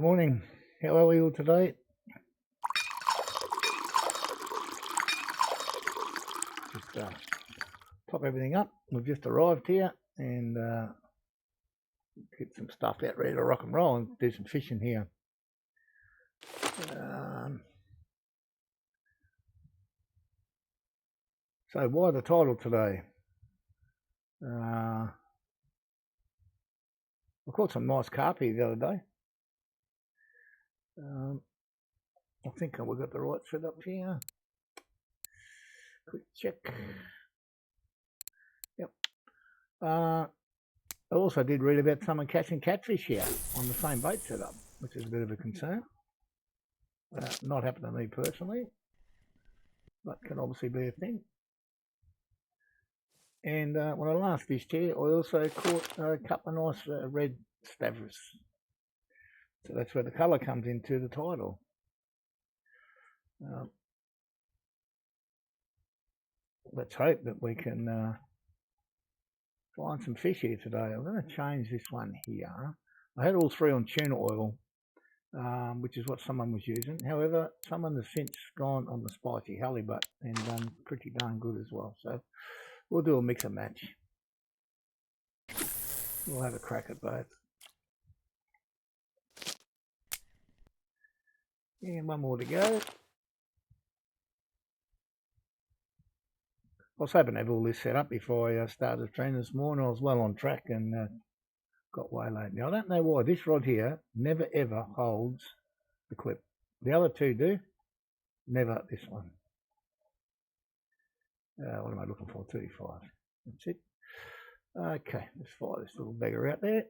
morning. How are we all today? Just top everything up. We've just arrived here and get some stuff out ready to rock and roll and do some fishing here. So why the title today? I caught some nice carp here the other day. I think we've got the right setup here. Quick check. Yep. I also did read about someone catching catfish here on the same bait setup, which is a bit of a concern. Not happened to me personally, but can obviously be a thing. And when I last fished here, I also caught a couple of nice red stavros. So that's where the colour comes into the title. Let's hope that we can find some fish here today. I'm going to change this one here. I had all three on tuna oil, which is what someone was using. However, someone has since gone on the spicy halibut and done pretty darn good as well. So we'll do a mix and match. We'll have a crack at both. And one more to go. I was hoping to have all this set up before I started training this morning. I was well on track and got waylaid. Now, I don't know why this rod here never ever holds the clip. The other two do, never this one. What am I looking for? 35. That's it. Okay, let's fire this little beggar out there.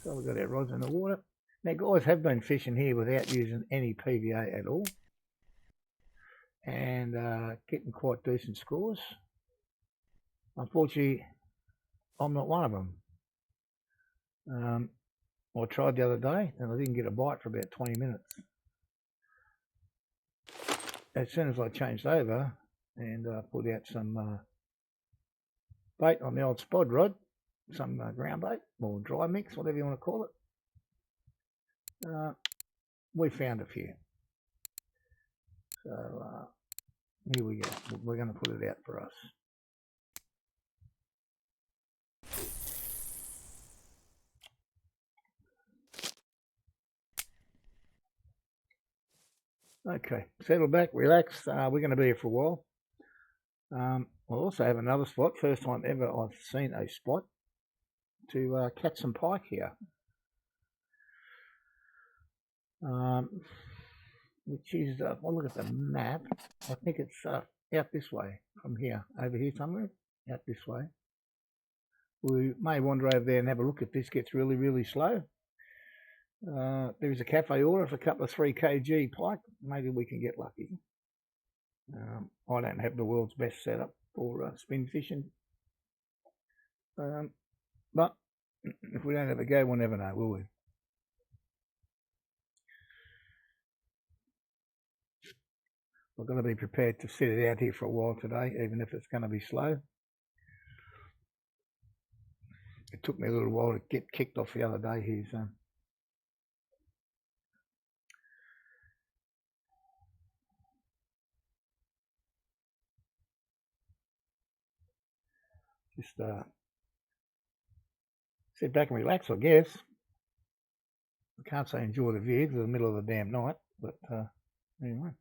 So we've got our rods in the water. Now, guys have been fishing here without using any PVA at all, and getting quite decent scores. Unfortunately, I'm not one of them. I tried the other day and I didn't get a bite for about 20 minutes. As soon as I changed over and put out some bait on the old spod rod, some ground bait or dry mix, whatever you want to call it, we found a few. So here we go. We're going to put it out for us. Okay, settle back, relax. We're going to be here for a while. We'll also have another spot. First time ever I've seen a spot to catch some pike here. Which is, if I look at the map, I think it's out this way, from here, over here somewhere, out this way. We may wander over there and have a look if this gets really, really slow. There is a cafe order for a couple of 3 kg pike. Maybe we can get lucky. I don't have the world's best setup for spin fishing. But if we don't have a go, we'll never know, will we? We're going to be prepared to sit it out here for a while today, even if it's going to be slow. It took me a little while to get kicked off the other day here, so. Just sit back and relax, I guess. I can't say enjoy the view because it's the middle of the damn night, but anyway.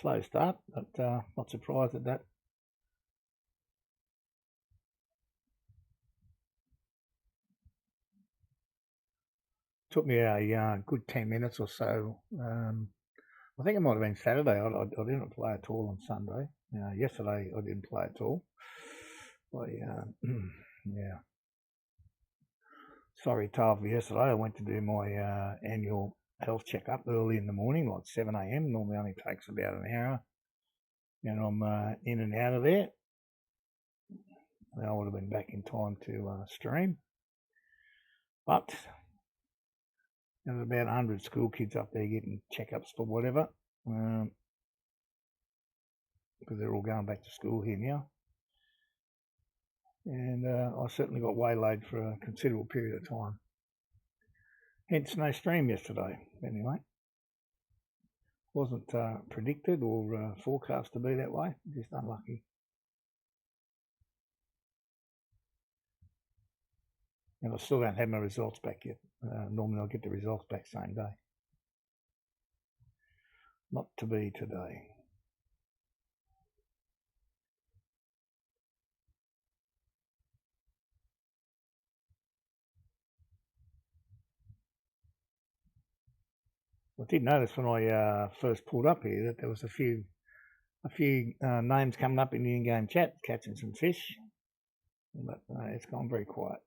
Slow start, but not surprised at that. Took me a good 10 minutes or so. I think it might have been Saturday. I didn't play at all on Sunday. Yesterday I didn't play at all. Yeah. sorry tale for yesterday. I went to do my annual health checkup early in the morning, like 7 a.m. Normally only takes about an hour. And I'm in and out of there. I would have been back in time to stream. But there's about 100 school kids up there getting checkups for whatever. Because they're all going back to school here now. And I certainly got waylaid for a considerable period of time. Hence no stream yesterday, anyway. Wasn't predicted or forecast to be that way, just unlucky. And I still don't have my results back yet. Normally I'll get the results back same day. Not to be today. I did notice when I first pulled up here that there was a few names coming up in the in-game chat, catching some fish, but it's gone very quiet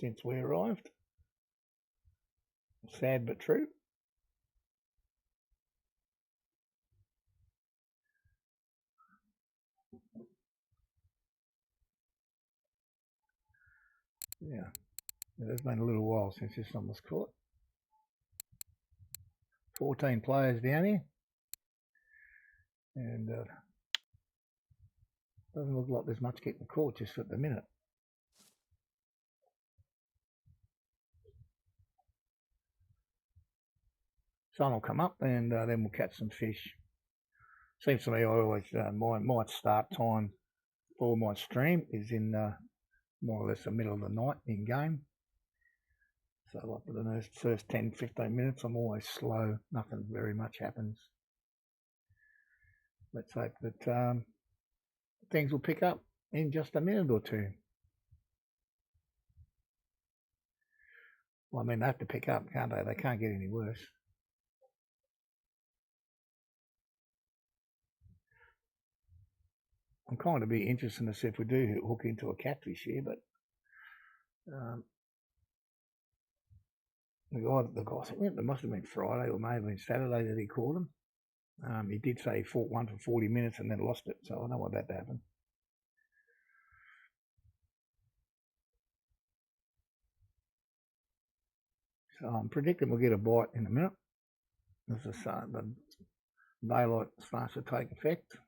since we arrived. Sad but true. Yeah, it has been a little while since this one was caught. 14 players down here, and doesn't look like there's much getting caught just at the minute. Sun will come up, and then we'll catch some fish. Seems to me I always my start time for my stream is in more or less the middle of the night in game. So like for the first 10-15 minutes, I'm always slow. Nothing very much happens. Let's hope that things will pick up in just a minute or two. Well, I mean, they have to pick up, can't they? They can't get any worse. I'm kind of be interested to see if we do hook into a catfish here, but the guy, I think it must have been Friday or may have been Saturday that he caught him. He did say he fought one for 40 minutes and then lost it, so I know what that happened. So I'm predicting we'll get a bite in a minute. As the daylight starts to take effect.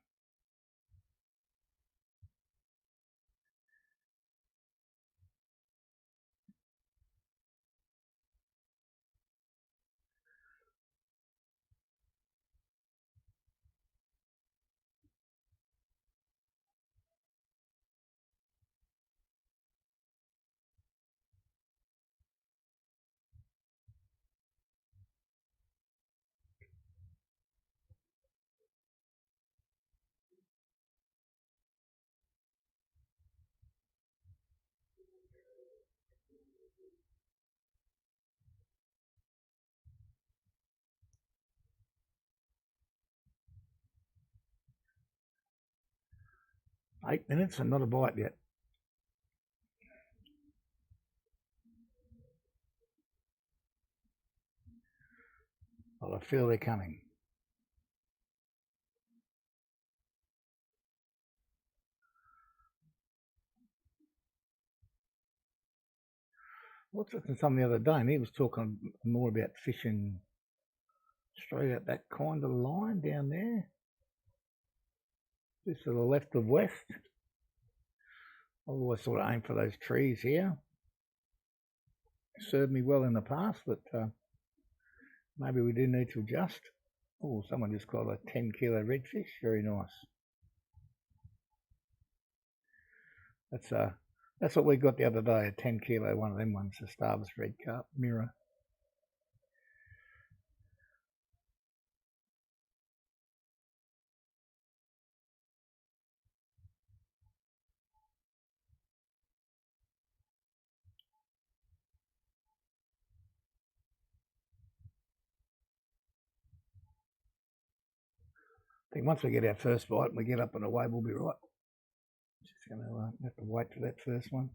Eight minutes and not a bite yet. Well, I feel they're coming. What's it from the other day? And he was talking more about fishing straight at that kind of line down there. Just to the left of west. I've always sort of aimed for those trees here. Served me well in the past, but maybe we do need to adjust. Oh, someone just caught a 10-kilo redfish. Very nice. That's what we got the other day, a 10-kilo one of them ones, a Starburst red carp mirror. I think once we get our first bite and we get up and away, we'll be right. Just going to have to wait for that first one.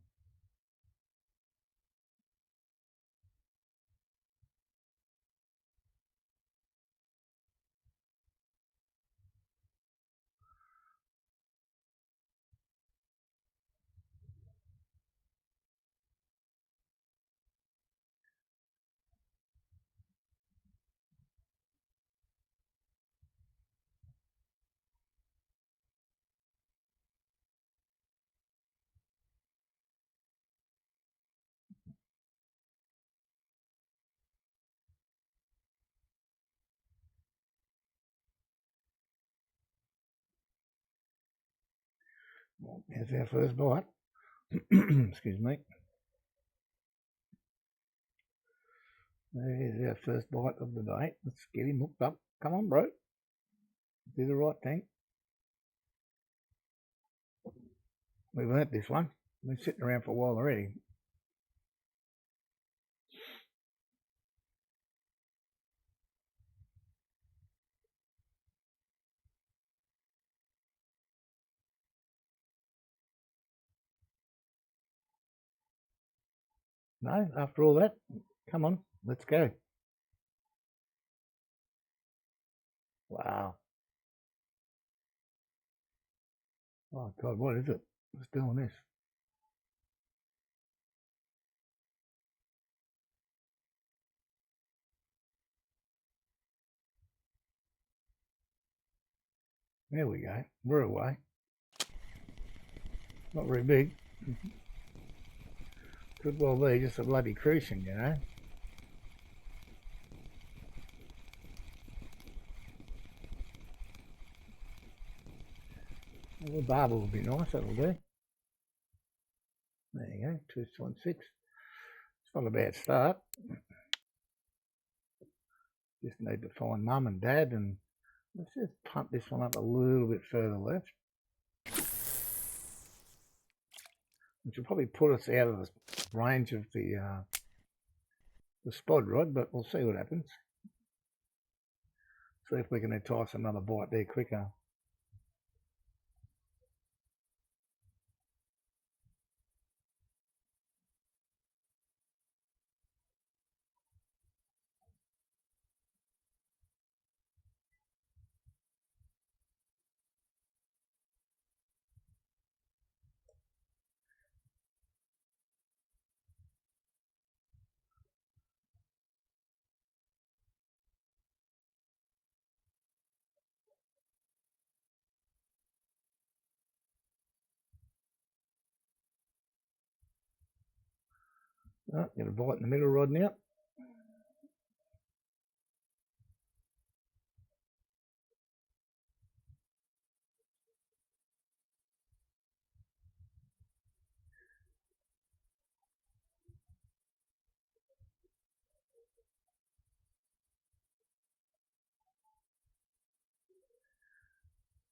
Well, there's our first bite. Excuse me. There's our first bite of the day. Let's get him hooked up. Come on, bro. Do the right thing. We've learnt this one. We've been sitting around for a while already. No, after all that, come on, let's go. Wow. Oh, God, what is it? What's doing this? There we go. We're away. Not very big. Could well be just a bloody crucian, you know. A little barbel would be nice, that'll do. There you go, 216. It's not a bad start. Just need to find mum and dad, and let's just pump this one up a little bit further left. Which will probably put us out of the range of the spod rod, but we'll see what happens. See if we can entice another bite there quicker. Oh, get a bite in the middle rod now.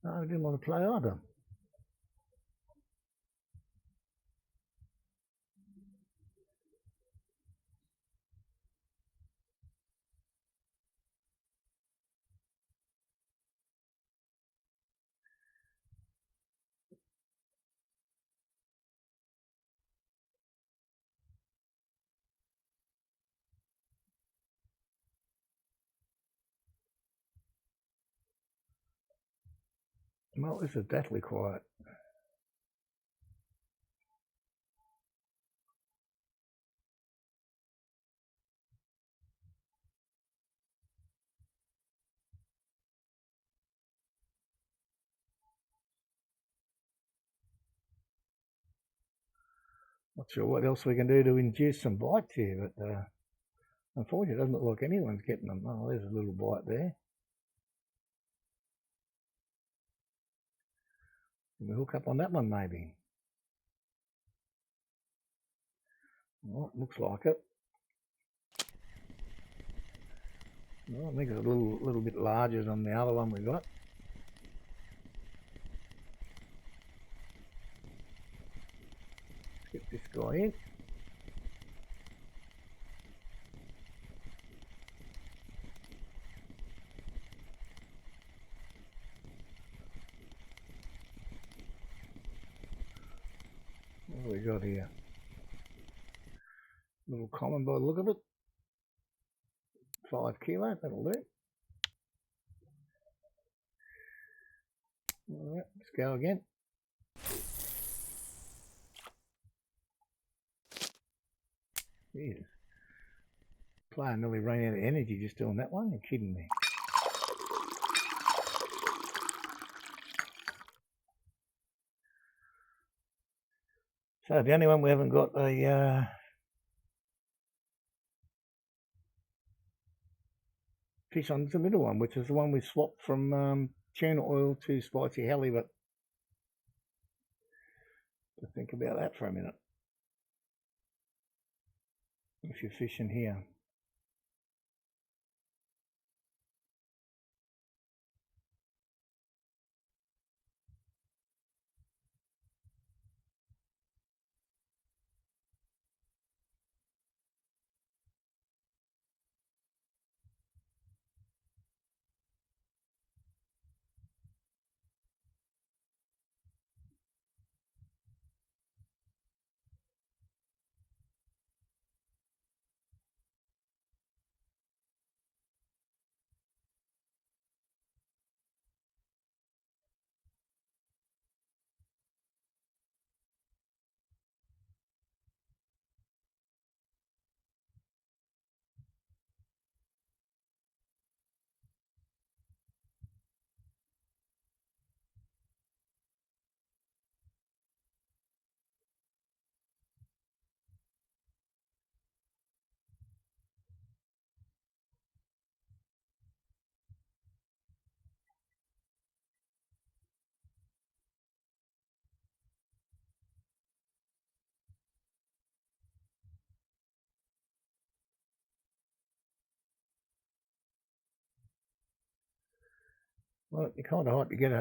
No, I didn't want to play either. Well, this is deathly quiet. Not sure what else we can do to induce some bites here, but unfortunately it doesn't look like anyone's getting them. Oh, there's a little bite there. Can we hook up on that one maybe? Well, looks like it. Well, I think it's a little bit larger than the other one we got. Let's get this guy in. What have we got here? Little common by the look of it. 5 kilo, that'll do. Alright, let's go again. Jeez. Player nearly ran out of energy just doing that one. You're kidding me. So the only one we haven't got a fish on is the middle one, which is the one we swapped from tuna oil to spicy halibut. To think about that for a minute. If you're fishing here. Well, you kind of hope to get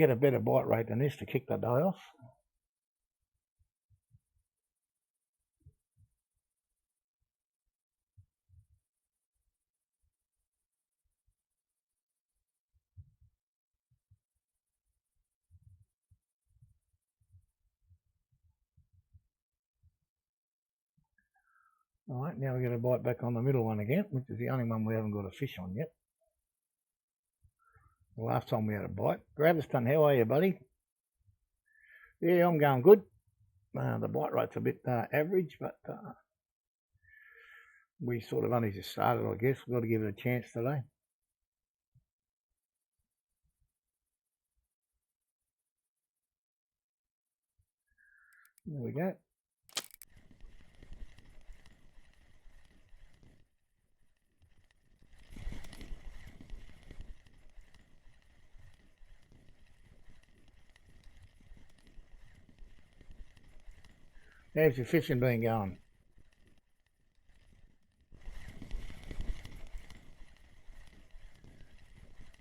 a better bite rate than this to kick the day off. All right, now we're going to bite back on the middle one again, which is the only one we haven't got a fish on yet. The last time we had a bite. Graviston, how are you, buddy? Yeah, I'm going good. The bite rate's a bit average, but we sort of only just started, I guess. We've got to give it a chance today. There we go. How's your fishing been going?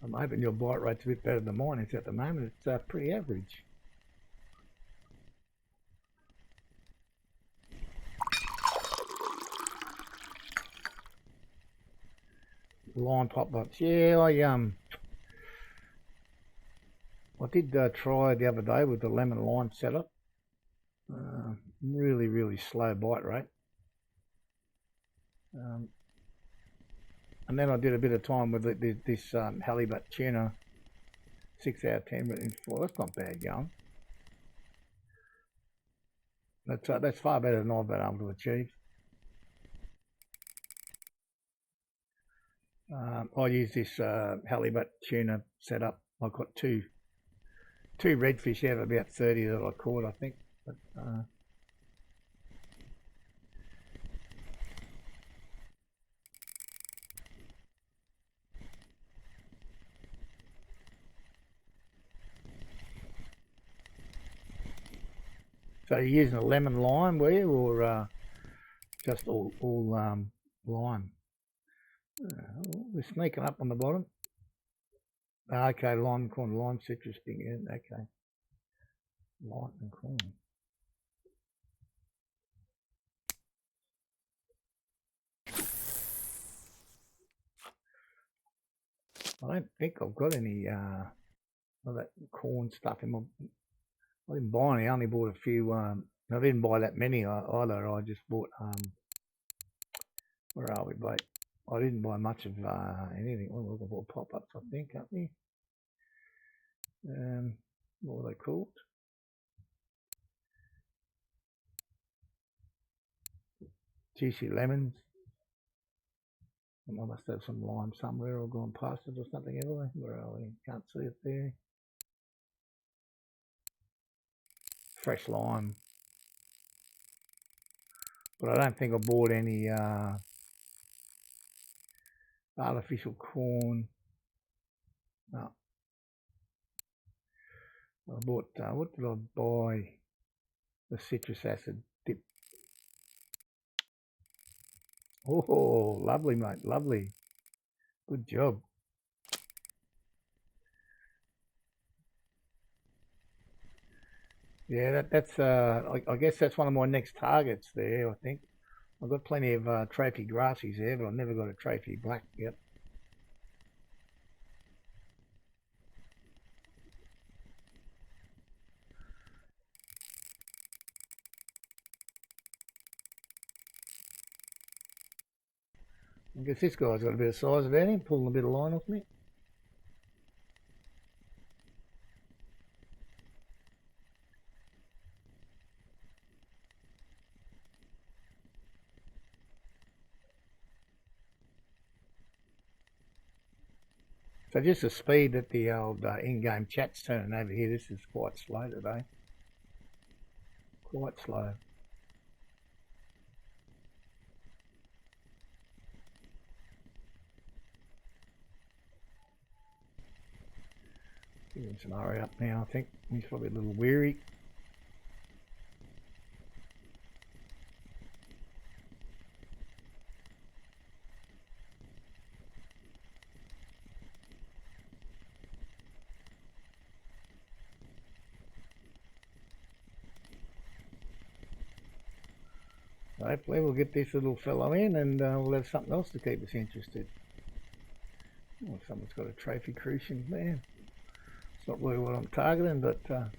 I'm hoping your bite rate's a bit better than mine. It's at the moment, it's pretty average. Line pop ups. Yeah, I did try the other day with the lemon line setup. Really, really slow bite rate. And then I did a bit of time with this halibut tuna, 6 out of 10 written for. That's not bad going. That's far better than I've been able to achieve. I use this halibut tuna setup. I've got two redfish out of about 30 that I caught, I think. But, so you're using a lemon lime, were you, or just all lime? We're sneaking up on the bottom. Okay, lime corn, lime citrus thing. Yeah, okay, light and corn. I don't think I've got any of that corn stuff in my. I didn't buy any. I only bought a few. I didn't buy that many either. I just bought. Where are we, mate? I didn't buy much of anything. We're looking for pop-ups, I think, aren't we? What were they called? Juicy lemons. I must have some lime somewhere or gone past it or something, have I? Where are we? Can't see it there. Fresh lime. But I don't think I bought any artificial corn. No. I bought, what did I buy? the citrus acid dip. Oh, lovely, mate, lovely. Good job. Yeah, that's I guess that's one of my next targets there, I think. I've got plenty of trophy grassies there, but I've never got a trophy black yet. I guess this guy's got a bit of size about him, pulling a bit of line off me. So just the speed that the old in-game chat's turning over here, this is quite slow today. Quite slow. Give him some hurry up now, I think. He's probably a little weary. Hopefully we'll get this little fellow in and we'll have something else to keep us interested. Oh, someone's got a trophy crucian there. It's not really what I'm targeting, but I'll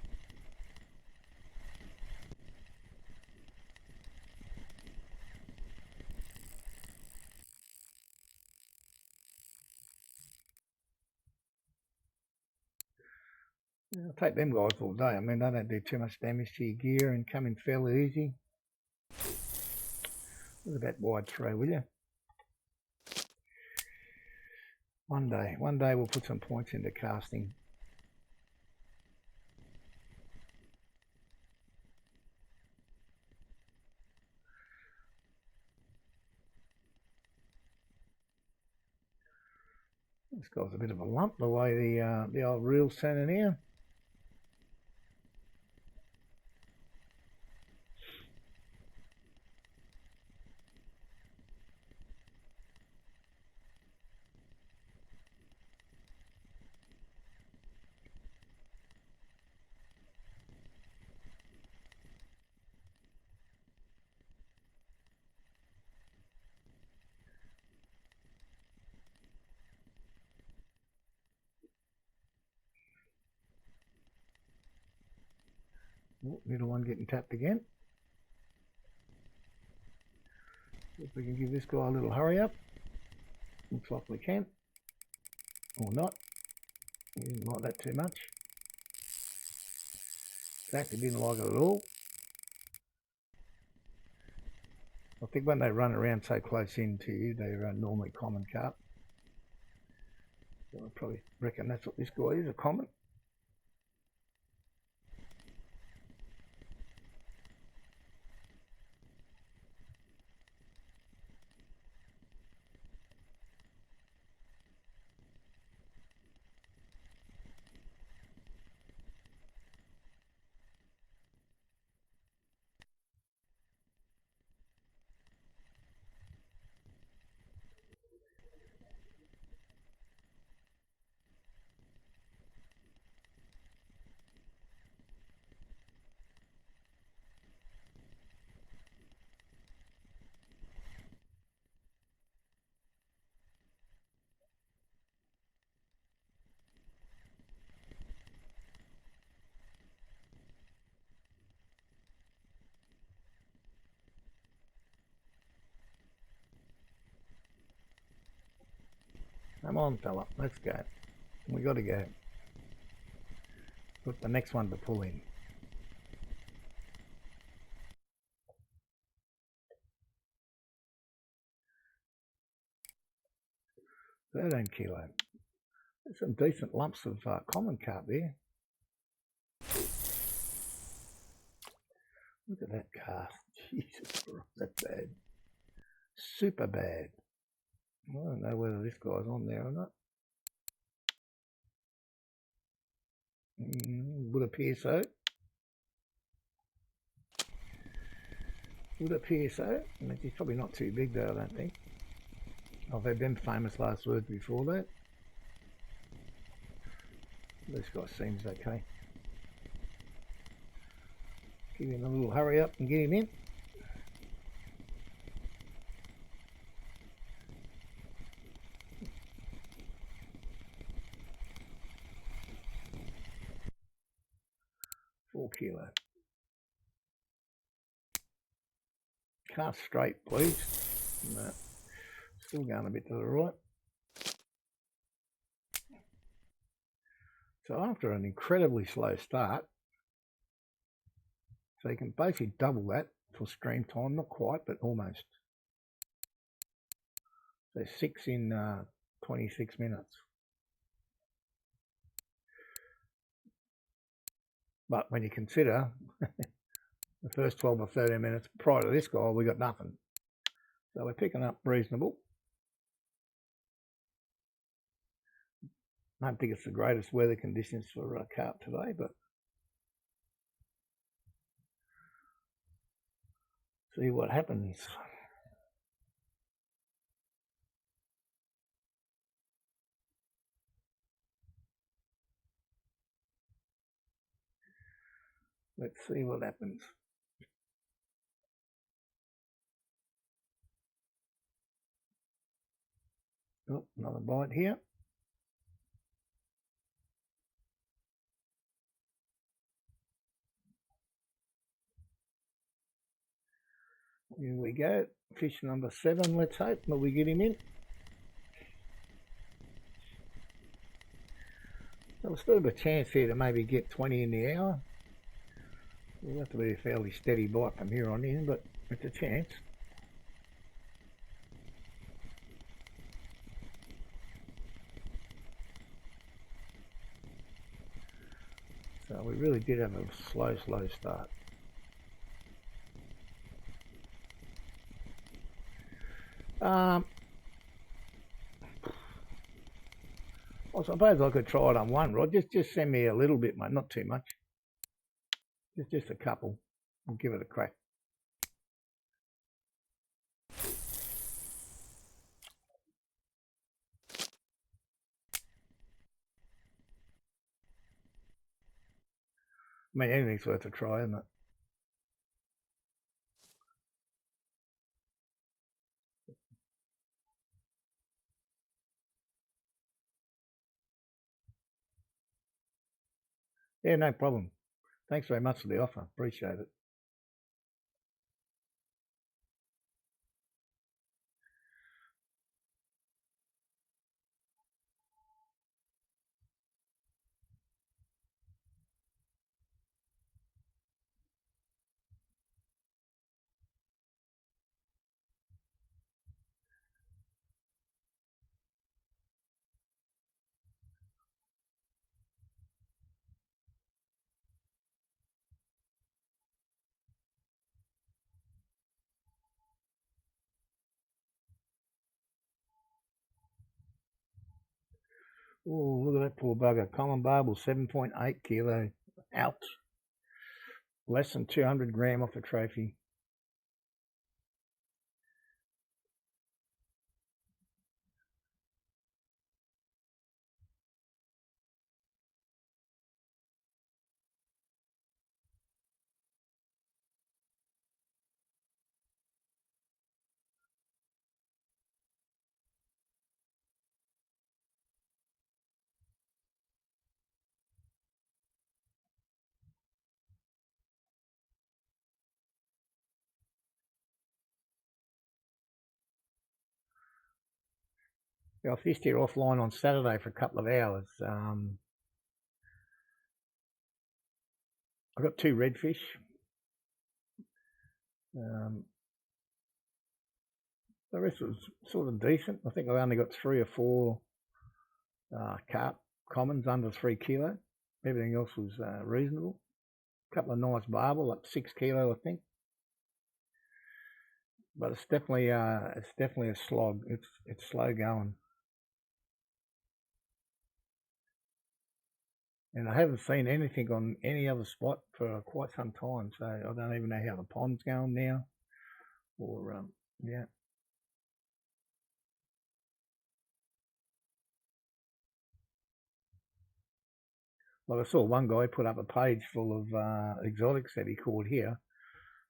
take them guys all day. I mean, they don't do too much damage to your gear and come in fairly easy. Look at that wide throw, will you? One day we'll put some points into casting. This guy's a bit of a lump the way the old reel's turning here. Oh, middle one getting tapped again. If we can give this guy a little hurry up. Looks like we can. Or not. He didn't like that too much. In fact, he didn't like it at all. I think when they run around so close in to you, they're normally common carp. So I probably reckon that's what this guy is, a common. Come on, fella, let's go. We got to go. Put the next one to pull in. 13 kilo. There's some decent lumps of common carp there. Look at that cast. Jesus Christ, that's bad. Super bad. I don't know whether this guy's on there or not. Would appear so. Would appear so. And he's probably not too big though, I don't think. I've had them famous last words before that. This guy seems okay. Give him a little hurry up and get him in. $4 kilo. Cast straight, please. No. Still going a bit to the right. So after an incredibly slow start, so you can basically double that for stream time, not quite, but almost. So 6 in 26 minutes. But when you consider the first 12 or 13 minutes prior to this guy, we got nothing. So we're picking up reasonable. I don't think it's the greatest weather conditions for carp today, but see what happens. Let's see what happens. Oh, another bite here. Here we go. Fish number 7, let's hope that we get him in. There's still a chance here to maybe get 20 in the hour. It'll have to be a fairly steady bite from here on in, but it's a chance. So we really did have a slow start. I suppose I could try it on one rod. Just send me a little bit, mate, not too much. Just a couple. I'll give it a crack. I mean, anything's worth a try, isn't it? Yeah, no problem. Thanks very much for the offer. Appreciate it. Oh, look at that poor bugger. Common barbel, 7.8 kilo. Ouch. Less than 200 gram off a trophy. I fished here offline on Saturday for a couple of hours. I got 2 redfish. The rest was sort of decent. I think I only got 3 or 4 carp commons under 3 kilo. Everything else was reasonable. A couple of nice barbel, like 6 kilo, I think. But it's definitely a slog. It's slow going. And I haven't seen anything on any other spot for quite some time, so I don't even know how the pond's going now. Or yeah. Well, I saw one guy put up a page full of exotics that he caught here,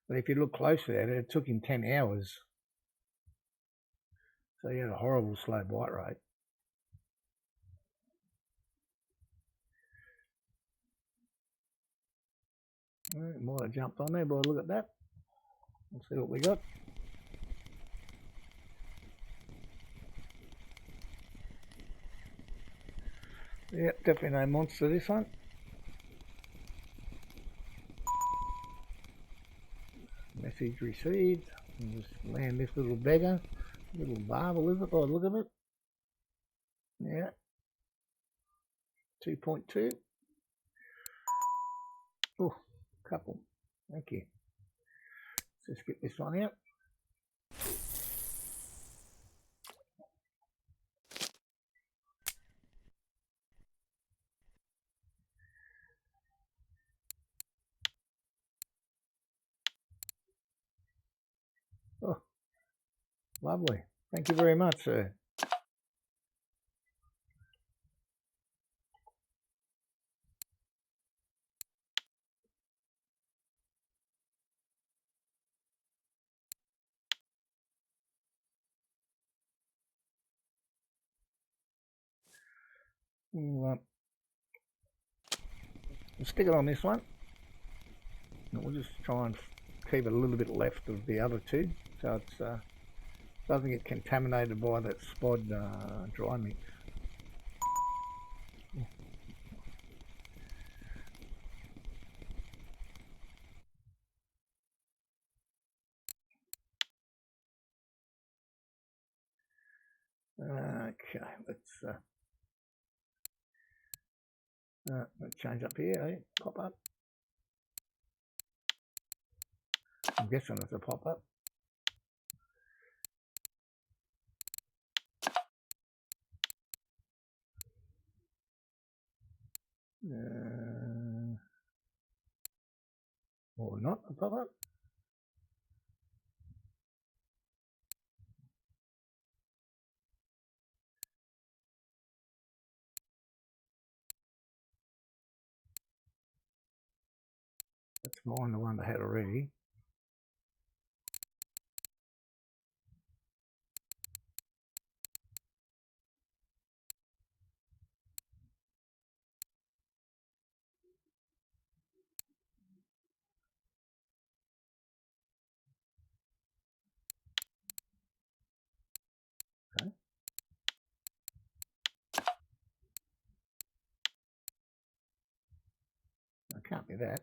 but if you look closely at it, it took him 10 hours. So he had a horrible slow bite rate. Might have jumped on there, but look at that. Let's see what we got. Yeah, definitely no monster this one. Message received. And just land this little beggar. Little barbel, is it? Oh, look at it. Yeah. 2.2. Oh, couple. Thank you. Let's just get this one out. Oh, lovely. Thank you very much, sir. We'll stick it on this one. And we'll just try and keep it a little bit left of the other two, so it doesn't get contaminated by that spod dry mix. Okay, let's change up here, eh? Pop up. I'm guessing it's a pop up. Or not a pop up. That's mine, the one I had already. Okay. It can't be that.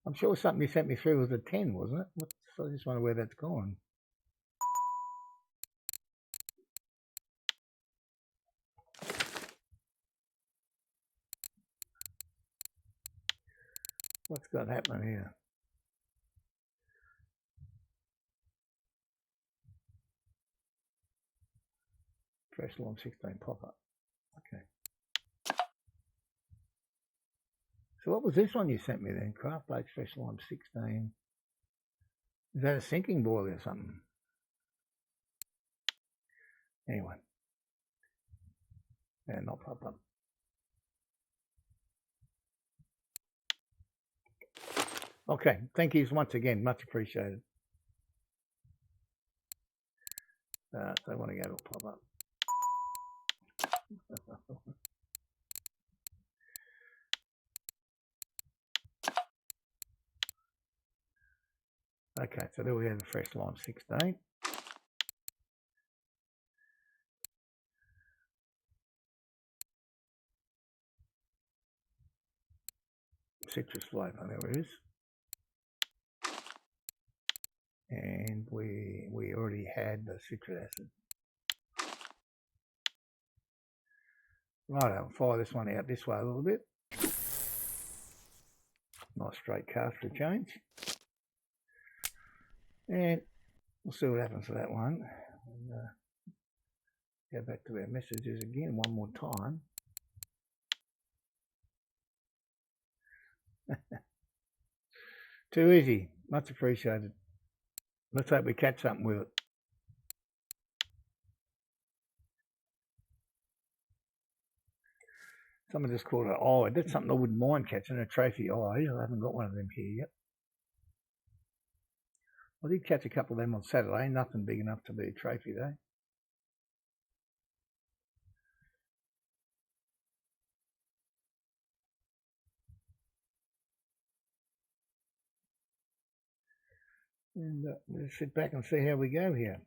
I'm sure something you sent me through was a 10, wasn't it? I just wonder where that's gone. What's got happening here? Fresh Lime 16 pop-up. Okay. So what was this one you sent me then? Craft Baked Fresh Lime 16. Is that a sinking boil or something? Anyway. Yeah, not pop-up. Okay, thank you once again, much appreciated. So I want to go to a pop-up. Okay, so there we have the Fresh Lime 16. Citrus flavour, there it is. And we already had the citric acid. Right, I'll fire this one out this way a little bit. Nice straight cast for a change. And we'll see what happens to that one. And, go back to our messages again one more time. Too easy. Much appreciated. Let's hope we catch something with it. Someone just called it eye. That's something I wouldn't mind catching, a trophy eye. I haven't got one of them here yet. I did catch a couple of them on Saturday. Nothing big enough to be a trophy though. And let's sit back and see how we go here.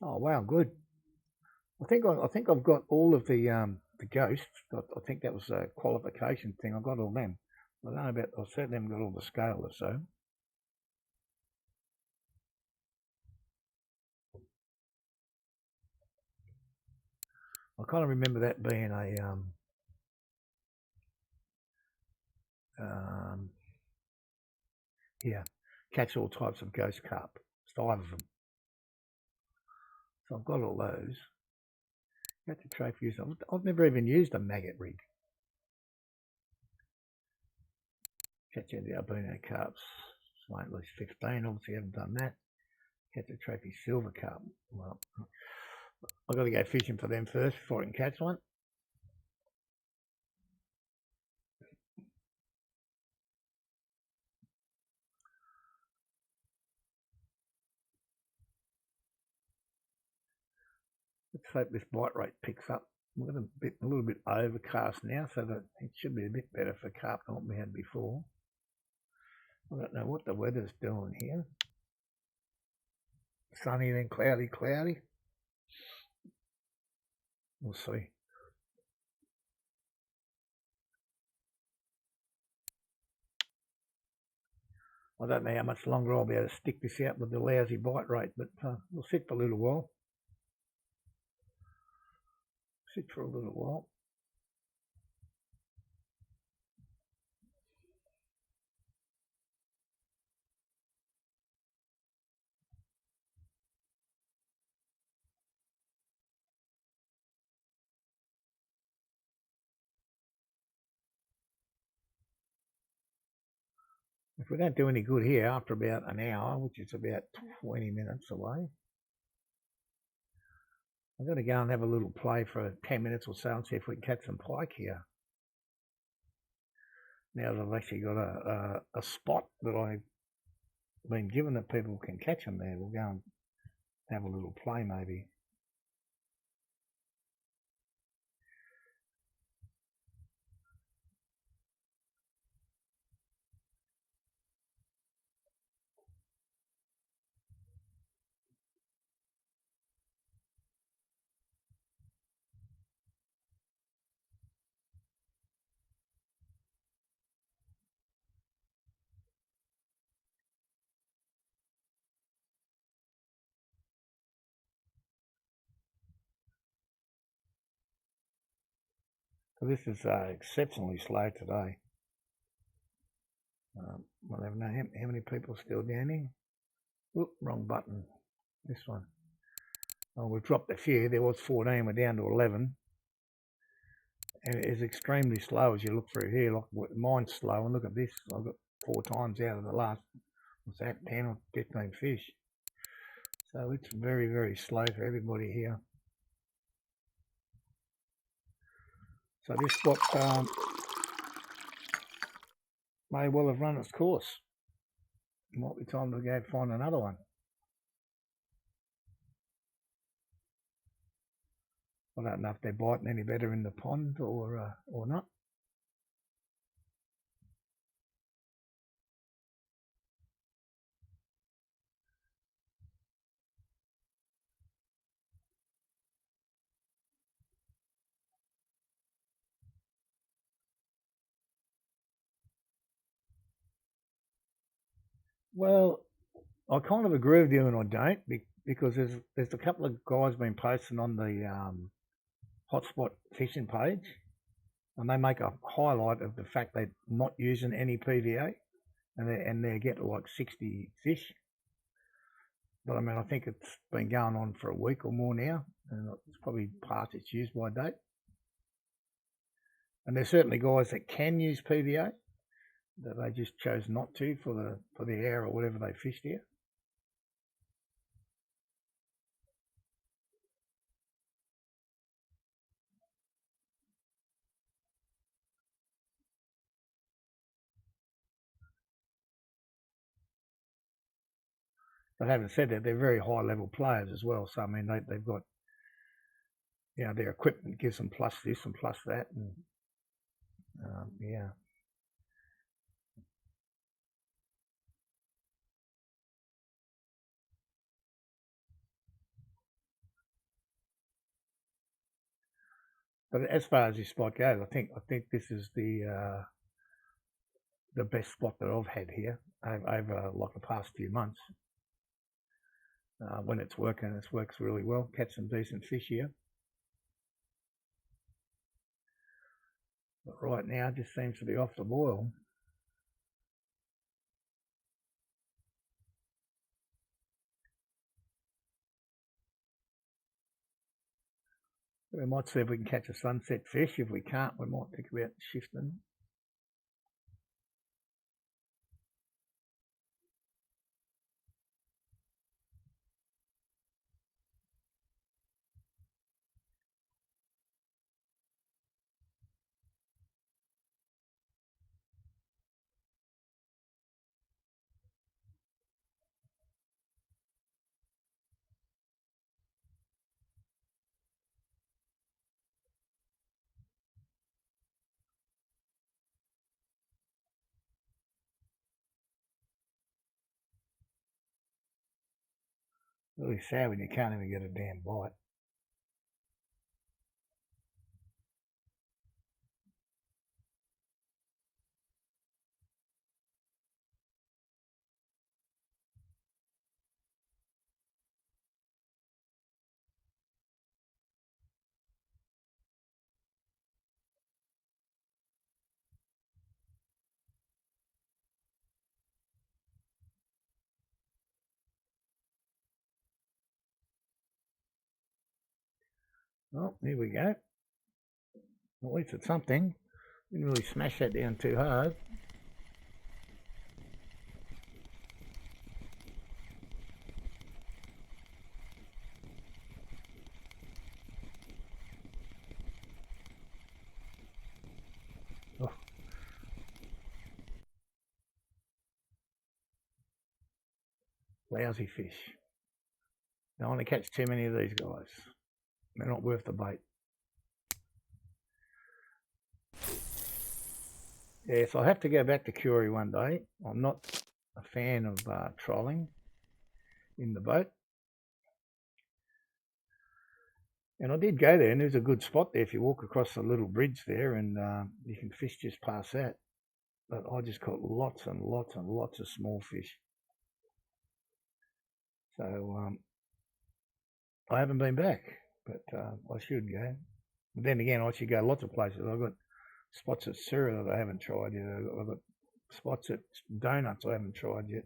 Oh wow, good. I think I've got all of the ghosts. I think that was a qualification thing. I got all them. I don't know about. I certainly haven't got all the scale or so. I kind of remember that being a yeah, catch all types of ghost carp. 5 of them. So I've got all those. Got the trophies. I've never even used a maggot rig. Catching the albino carps. So at least 15. Obviously haven't done that. Catch a trophy silver carp. Well, I've got to go fishing for them first before I can catch one. Let's hope this bite rate picks up. We're a little bit overcast now, so that it should be a bit better for carp than what we had before. I don't know what the weather's doing here. Sunny, then cloudy, cloudy. We'll see. I don't know how much longer I'll be able to stick this out with the lousy bite rate, but we'll sit for a little while. Sit for a little while. If we don't do any good here after about an hour, which is about 20 minutes away, I'm going to go and have a little play for 10 minutes or so and see if we can catch some pike here. Now that I've actually got a spot that I've been given that people can catch them there, we'll go and have a little play maybe. So this is exceptionally slow today. I don't know how many people are still down here. Oop, wrong button. This one. Oh, we've dropped a few. There was 14. We're down to 11. And it is extremely slow as you look through here. Like mine's slow. And look at this. I've got 4 times out of the last, what's that, 10 or 15 fish. So it's very, very slow for everybody here. So this spot may well have run its course. It might be time to go find another one. I don't know if they're biting any better in the pond or not. Well, I kind of agree with you and I don't because there's a couple of guys been posting on the hotspot fishing page, and they make a highlight of the fact they're not using any PVA, and they get like 60 fish. But I mean, I think it's been going on for a week or more now, and it's probably past its use by date. And there's certainly guys that can use PVA that they just chose not to for the air or whatever they fished here. But having said that, they're very high level players as well. So I mean, they've got, you know, their equipment gives them plus this and plus that, and yeah. But as far as this spot goes, I think this is the best spot that I've had here over like the past few months. When it's working, it works really well. Catch some decent fish here. But right now, it just seems to be off the boil. We might see if we can catch a sunset fish. If we can't, we might think about shifting. Really sad when you can't even get a damn bite. Well, here we go. At least it's something. Didn't really smash that down too hard. Oh. Lousy fish. Don't want to catch too many of these guys. They're not worth the bait. Yeah, so I have to go back to Curie one day. I'm not a fan of trolling in the boat. And I did go there, and there's a good spot there if you walk across the little bridge there, and you can fish just past that. But I just caught lots and lots and lots of small fish. So I haven't been back, but I should go. But then again, I should go lots of places. I've got spots at Surrey that I haven't tried yet. I've got spots at Donuts I haven't tried yet.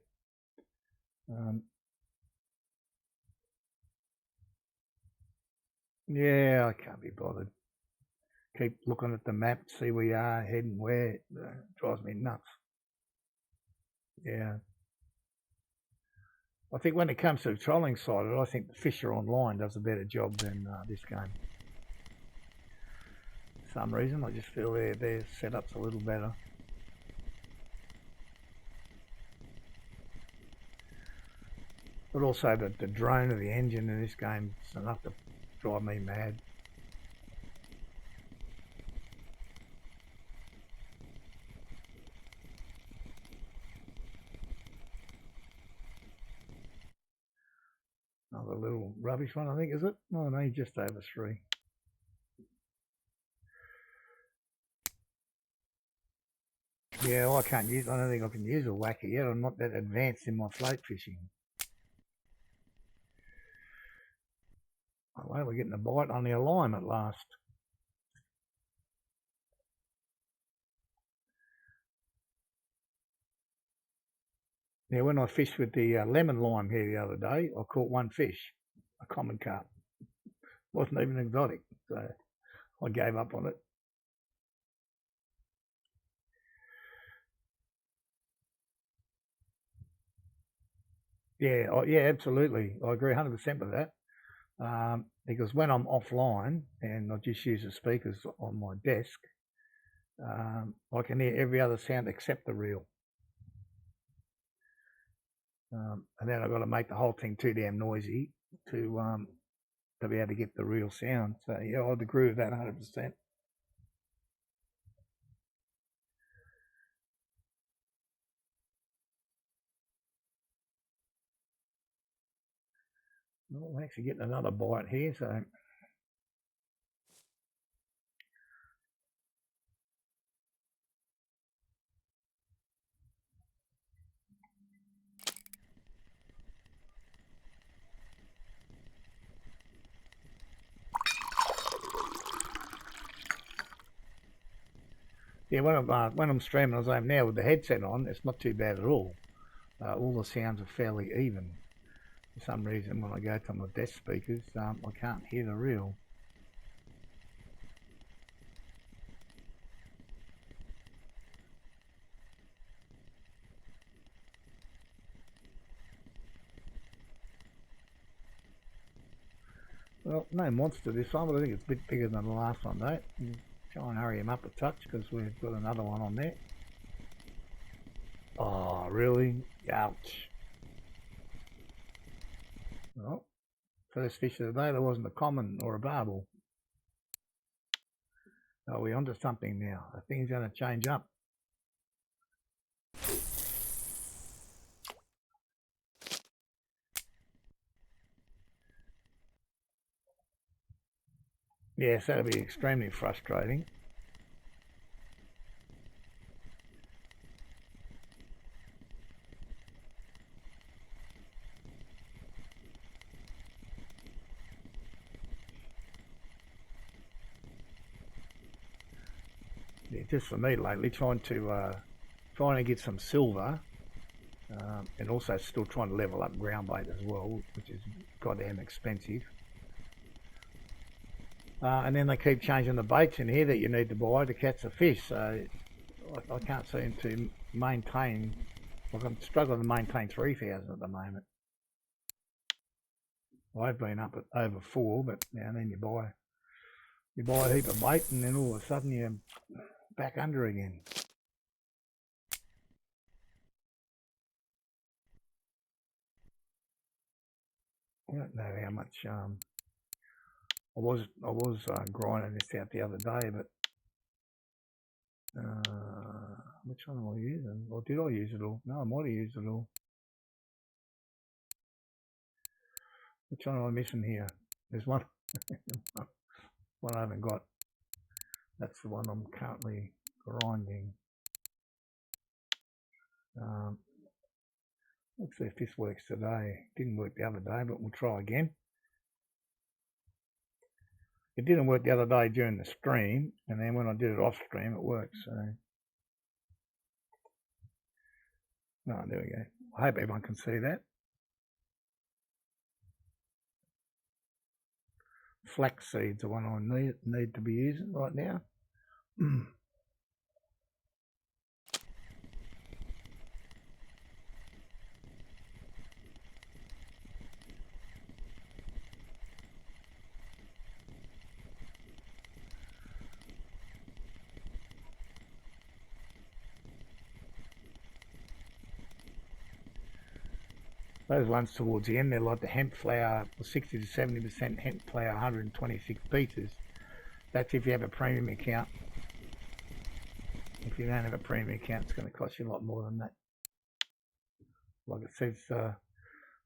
Yeah, I can't be bothered. Keep looking at the map, see where you are, heading where. It drives me nuts. Yeah. I think when it comes to the trolling side of it, I think the Fisher Online does a better job than this game. For some reason, I just feel their setup's a little better. But also the drone of the engine in this game is enough to drive me mad. Another little rubbish one, I think, is it? Oh no, just over 3. Yeah, well, I don't think I can use a whacker yet. I'm not that advanced in my float fishing. Oh, well, we're getting a bite on the lime at last. Yeah, when I fished with the lemon lime here the other day, I caught one fish, a common carp. Wasn't even exotic, so I gave up on it. Yeah, yeah, absolutely. I agree 100% with that. Because when I'm offline and I just use the speakers on my desk, I can hear every other sound except the reel. And then I've got to make the whole thing too damn noisy to be able to get the real sound. So yeah, I'd agree with that 100%. Well, we're actually getting another bite here, so yeah, when I'm streaming as I am now with the headset on, it's not too bad at all. All the sounds are fairly even. For some reason, when I go to my desk speakers, I can't hear the reel. Well, no monster this one, but I think it's a bit bigger than the last one, though. Try and hurry him up a touch because we've got another one on there. Oh, really? Ouch. Well, first fish of the day, there wasn't a common or a barbel. Are we onto something now? The thing's going to change up. Yes, that'll be extremely frustrating. Yeah, just for me lately, trying to get some silver, and also still trying to level up ground bait as well, which is goddamn expensive. And then they keep changing the baits in here that you need to buy to catch the fish. So I can't seem to maintain. Like I'm struggling to maintain 3,000 at the moment. I've been up at over 4, but now and then you buy a heap of bait, and then all of a sudden you're back under again. I don't know how much I was grinding this out the other day, but which one am I using? Or did I use it all? No, I might have used it all. Which one am I missing here? There's one. One I haven't got. That's the one I'm currently grinding. Let's see if this works today. Didn't work the other day, but we'll try again. It didn't work the other day during the stream, and then when I did it off stream, it worked. So, no, there we go. I hope everyone can see that. Flax seeds are one I need to be using right now. Those ones towards the end, they're like the hemp flower, 60 to 70% hemp flower, 126 pieces. That's if you have a premium account. If you don't have a premium account, it's going to cost you a lot more than that. Like it says, for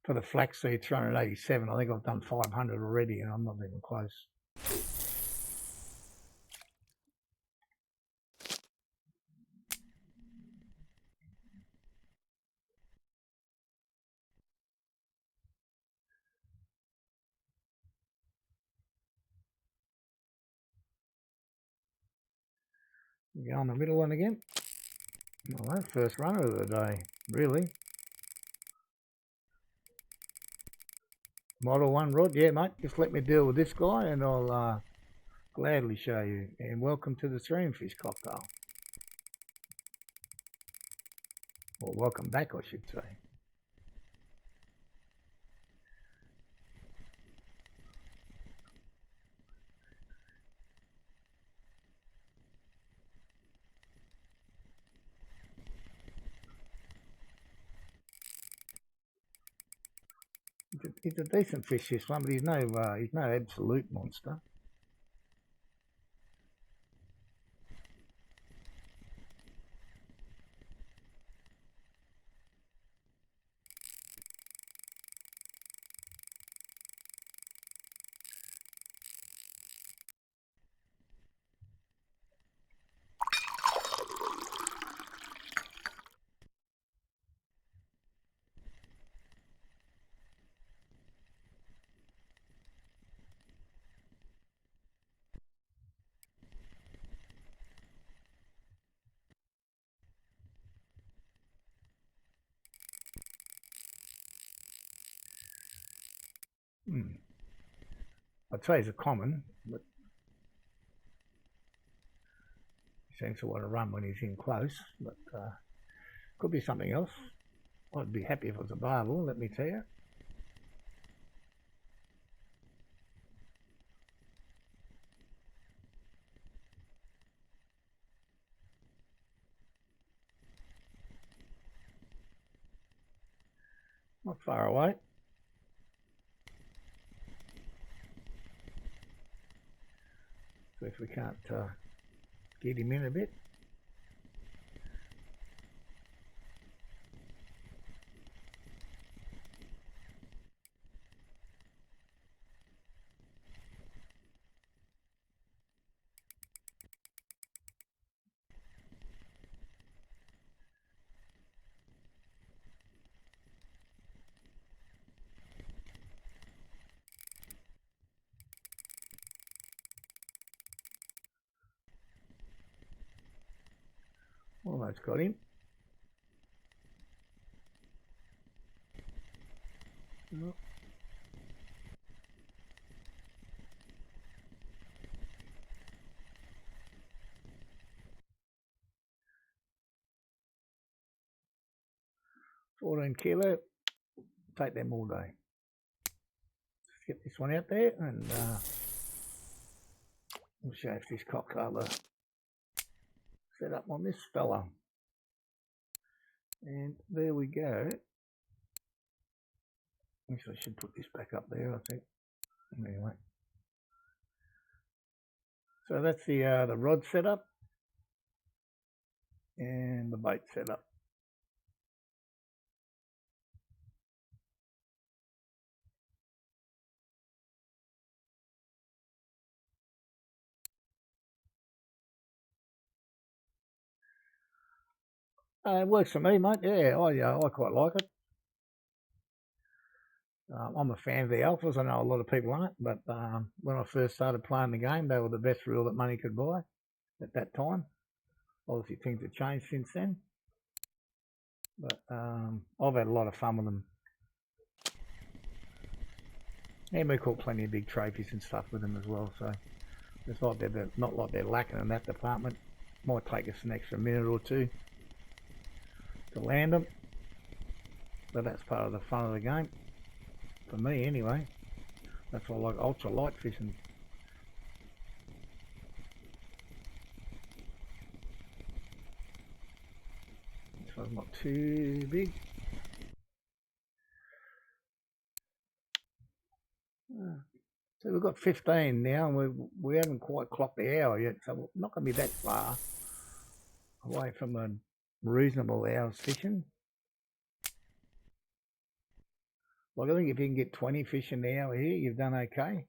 the flaxseed, 387. I think I've done 500 already, and I'm not even close. Go on the middle one again. All right, first runner of the day, really. Model 1 rod, yeah mate, just let me deal with this guy and I'll gladly show you. And welcome to the streamfish cocktail. Or welcome back, I should say. He's a decent fish, this one, but he's no absolute monster. I'd say he's a common, but he seems to want to run when he's in close, but could be something else. I'd be happy if it was a barbel, let me tell you. Not far away. So if we can't get him in a bit. Almost got him. No. 14 kilo, take them all day. Let's get this one out there and we'll show if this cocktail set up on this fella. And there we go. Actually, I should put this back up there, I think. Anyway. So that's the rod setup and the bait setup. It works for me, mate. Yeah, I quite like it. I'm a fan of the alphas. I know a lot of people aren't, but when I first started playing the game, they were the best reel that money could buy at that time. Obviously, things have changed since then, but I've had a lot of fun with them. And we caught plenty of big trophies and stuff with them as well, so it's like they're not like they're lacking in that department. Might take us an extra minute or two to land them, but that's part of the fun of the game. For me, anyway. That's why I like ultra light fishing. This one's not too big. So we've got 15 now, and we haven't quite clocked the hour yet, so we're not going to be that far away from a reasonable hour's fishing. Like I think if you can get 20 fish an hour here, you've done okay.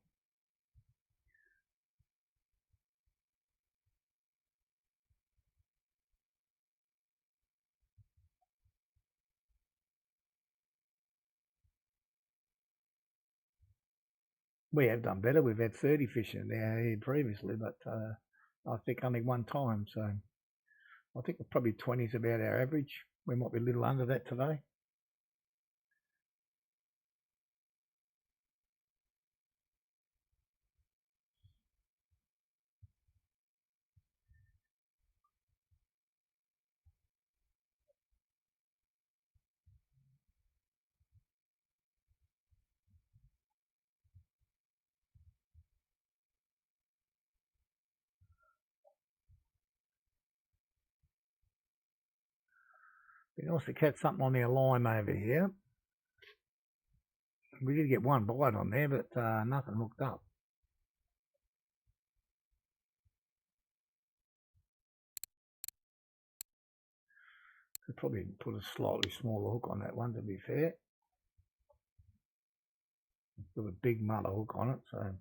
We have done better. We've had 30 fish an hour here previously, but I think only one time. So I think probably 20 is about our average. We might be a little under that today. Be nice to catch something on our line over here. We did get one bite on there, but nothing hooked up. Could probably put a slightly smaller hook on that one, to be fair. With a big mother hook on it, so.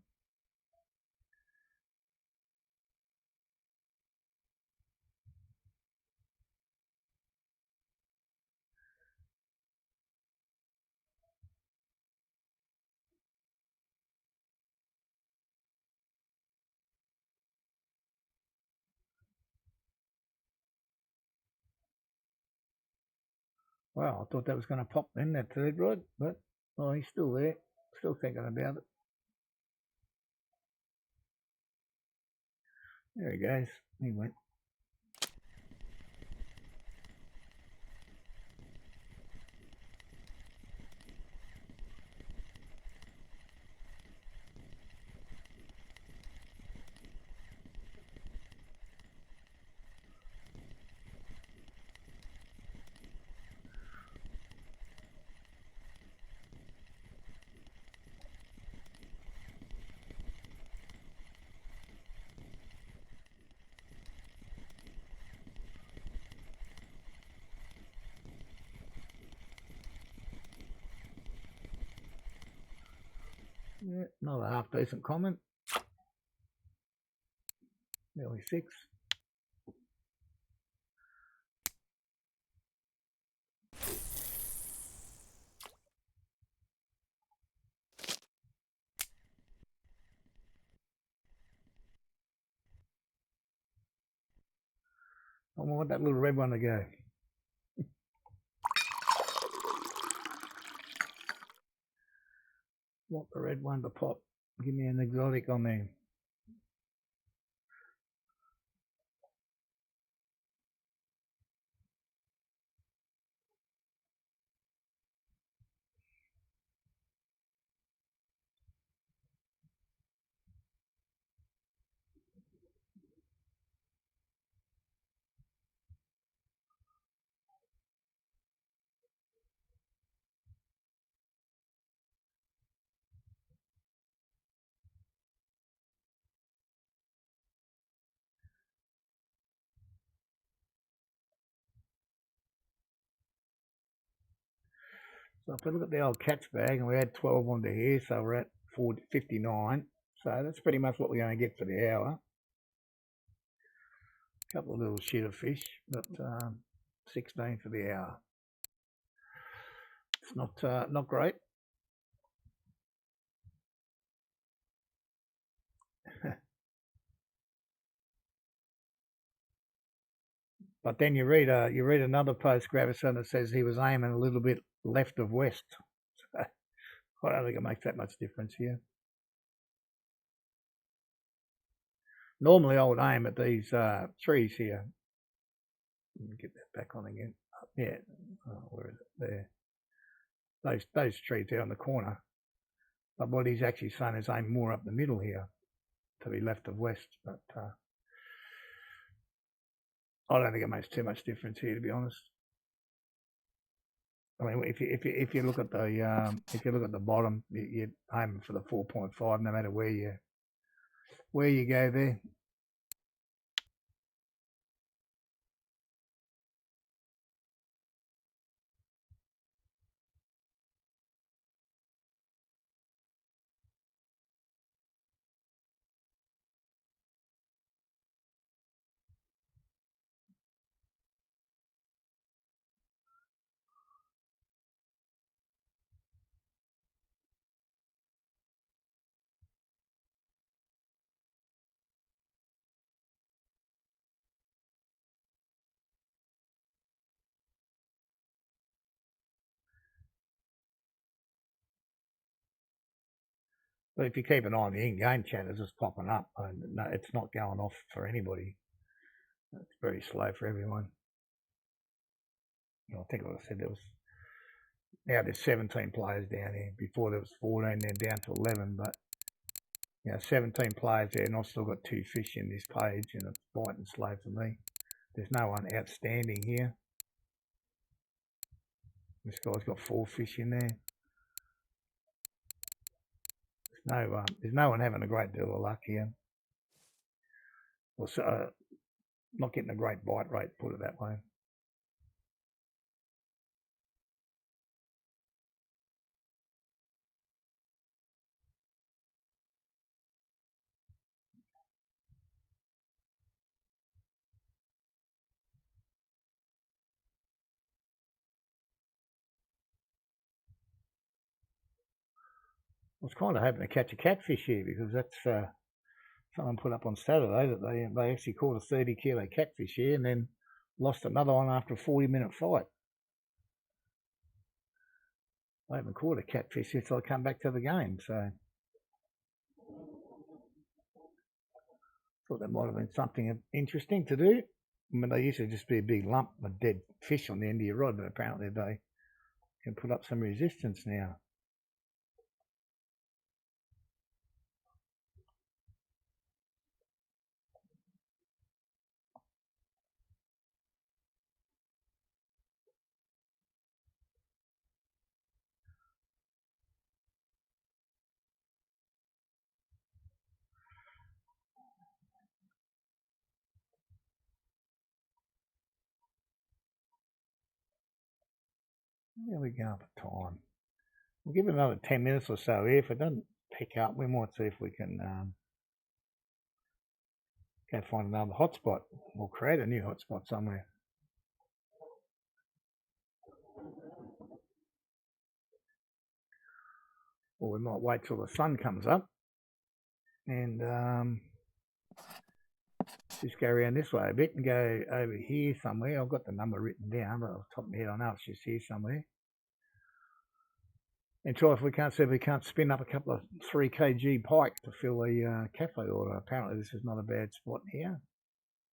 Wow, I thought that was going to pop then, that third rod, but oh, he's still there. Still thinking about it. There he goes. He went. Yeah, another half decent comment. Nearly 6. I want that little red one to go. Want the red one to pop. Give me an exotic on there. So if we look at the old catch bag, and we had 12 onto here, so we're at 59. So that's pretty much what we're going to get for the hour. A couple of little shitter fish, but 16 for the hour. It's not great. But then you read another post, Gravison, that says he was aiming a little bit left of west. So I don't think it makes that much difference here. Normally I would aim at these trees here. Let me get that back on again. Yeah, where is it? There. Those trees there on the corner. But what he's actually saying is aim more up the middle here, to be left of west. But I don't think it makes too much difference here, to be honest. I mean, if you look at the bottom, you're aiming for the 4.5, no matter where you go there. But if you keep an eye on the in-game chat, it's just popping up. No, it's not going off for anybody. It's very slow for everyone. I think what I said, now there's 17 players down here. Before there was 14, then down to 11. But 17 players there, and I've still got 2 fish in this page, and it's biting slow for me. There's no one outstanding here. This guy's got 4 fish in there. There's no one having a great deal of luck here. Also, not getting a great bite rate, put it that way. I was kind of hoping to catch a catfish here, because that's someone put up on Saturday that they actually caught a 30 kilo catfish here and then lost another one after a 40-minute fight. I haven't caught a catfish since I come back to the game, so thought that might have been something interesting to do. I mean, they used to just be a big lump of dead fish on the end of your rod, but apparently they can put up some resistance now. There we go for time. We'll give it another 10 minutes or so here. If it doesn't pick up, we might see if we can go find another hotspot or create a new hotspot somewhere. Or we might wait till the sun comes up and just go around this way a bit and go over here somewhere. I've got the number written down, but off the top of my head I know it's just here somewhere. And try if we can't spin up a couple of 3 kg pike to fill the cafe order. Apparently this is not a bad spot here.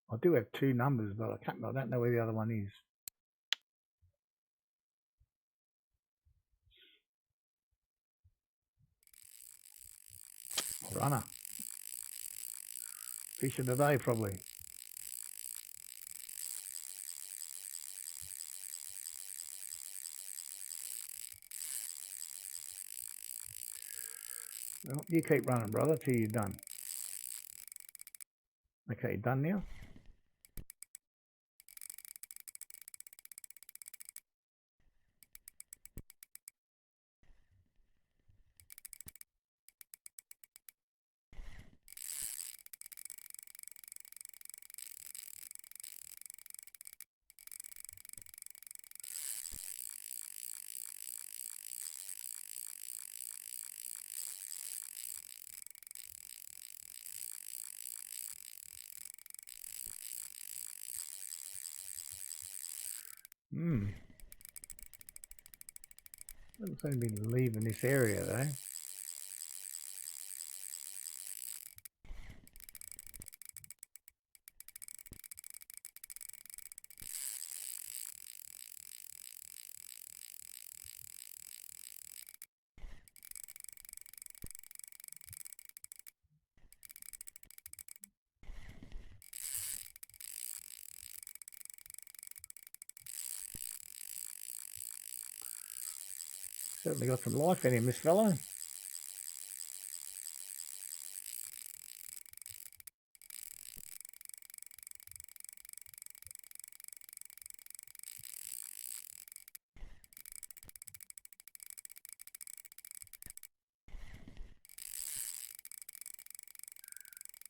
I do have 2 numbers, but I don't know where the other one is. Runner. Fish of the day, probably. Well, you keep running, brother, till you're done. Okay, you done now? Doesn't seem to be leaving this area though. Certainly got some life in him, this fellow.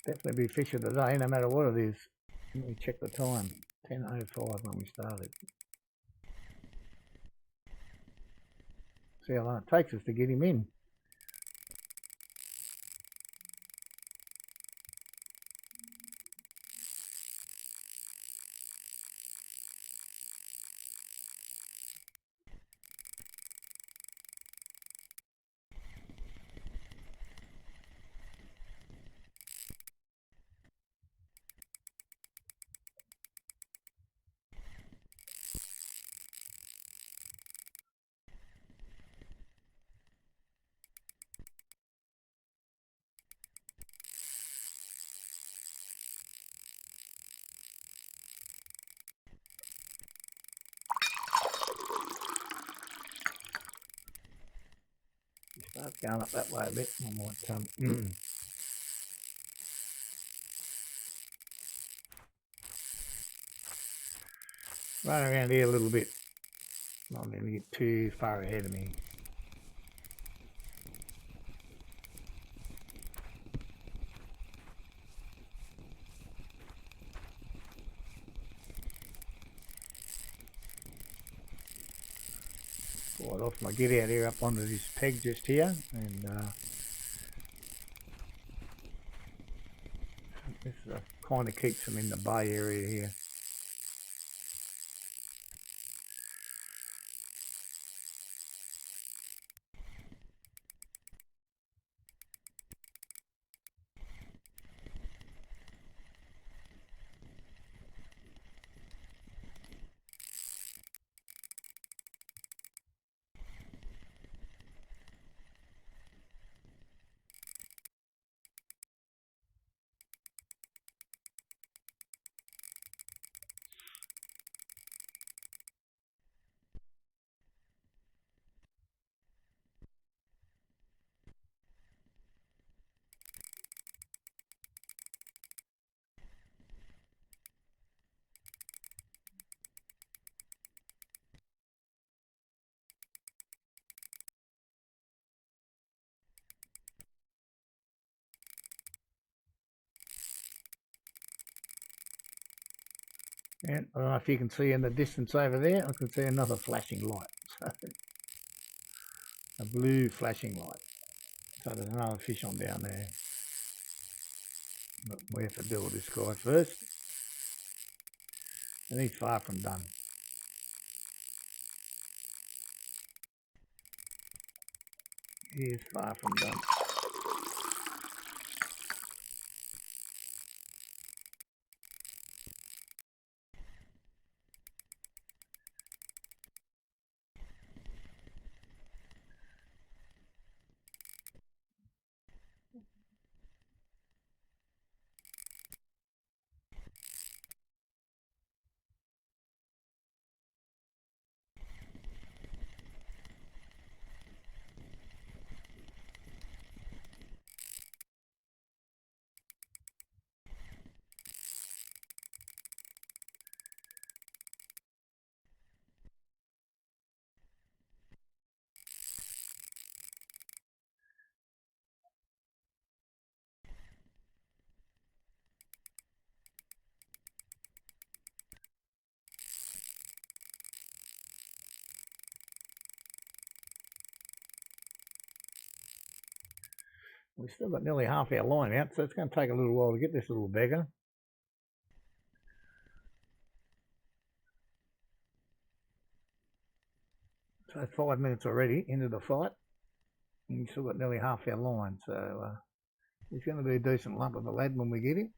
Definitely be fish of the day, no matter what it is. Let me check the time. 10:05 when we started. See how long it takes us to get him in. Start going up that way a bit. I might run around here a little bit. Not going to get too far ahead of me. Quite often I get out here up onto this peg just here, and this kind of keeps them in the bay area here. And I don't know if you can see in the distance over there, I can see another flashing light. A blue flashing light. So there's another fish on down there. But we have to deal with this guy first. And he's far from done. He is far from done. We've still got nearly half our line out, so it's going to take a little while to get this little beggar. So 5 minutes already into the fight, and we've still got nearly half our line, so he's going to be a decent lump of a lad when we get him.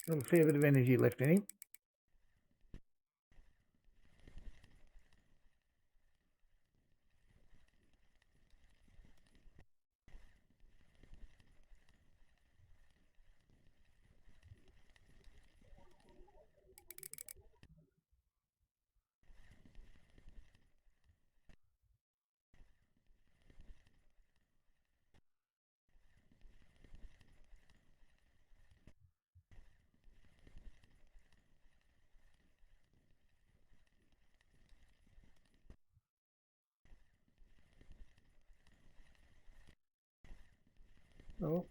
Got a fair bit of energy left in him. Oh,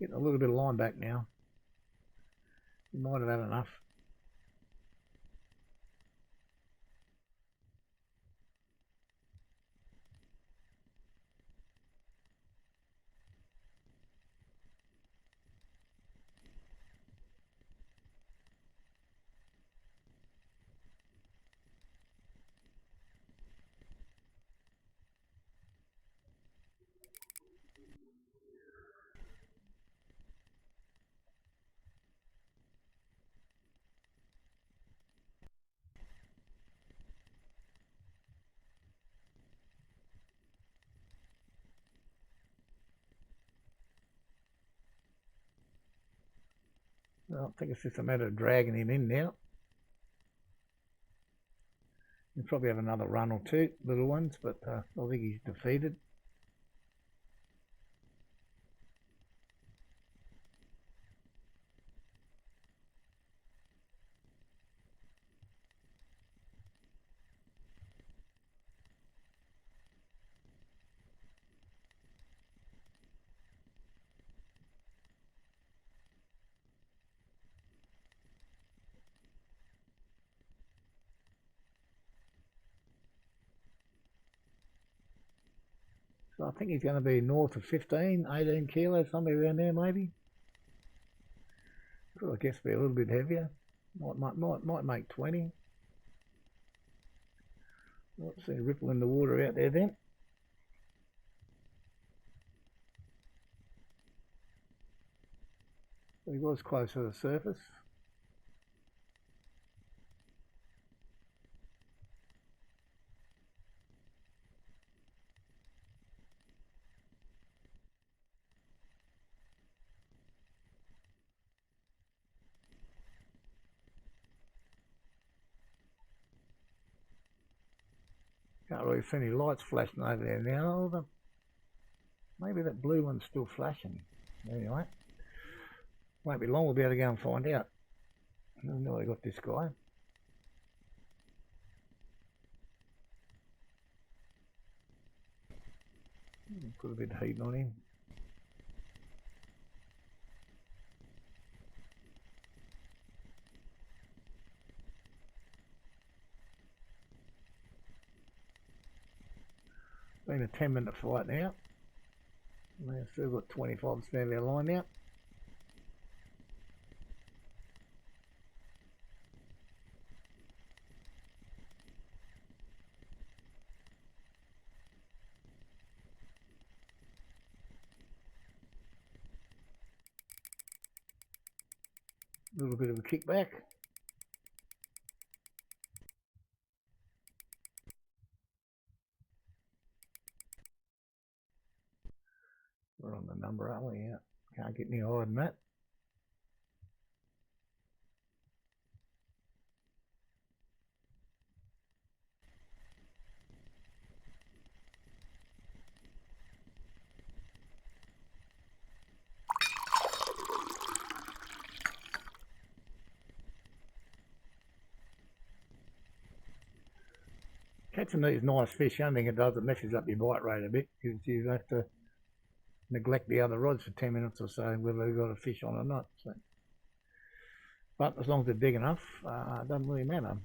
getting a little bit of line back now. He might have had enough. I think it's just a matter of dragging him in now. He'll probably have another run or two, little ones, but I think he's defeated. So I think he's going to be north of 15, 18 kilos, somewhere around there maybe. Could I guess be a little bit heavier. Might make 20. Let's see a ripple in the water out there then. So he was close to the surface. Can't really see any lights flashing over there now. Maybe that blue one's still flashing. Anyway, won't be long, we'll be able to go and find out. I know I got this guy. Put a bit of heat on him. Been a 10-minute fight now. We've still got 25% of our line now. A little bit of a kickback. We're on the number, aren't we? Yeah. Can't get any higher than that. Catching these nice fish, the only thing it does, it messes up your bite rate a bit because you have to neglect the other rods for 10 minutes or so, whether you've got a fish on or not. So, but as long as they're big enough, it doesn't really matter.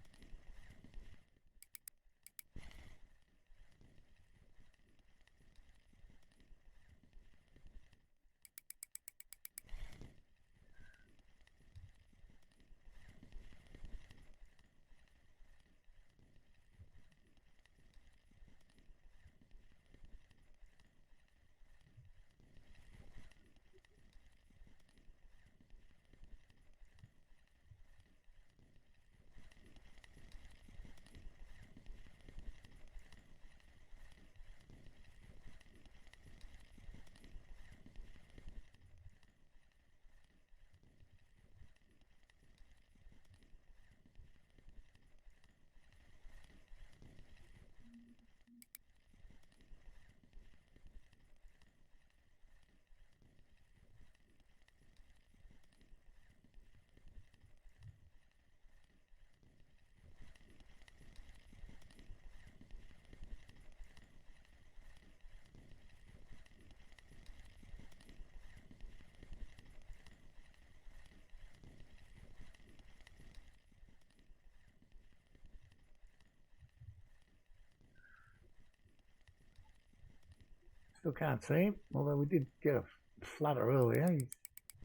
Still can't see him, although we did get a flutter earlier. He's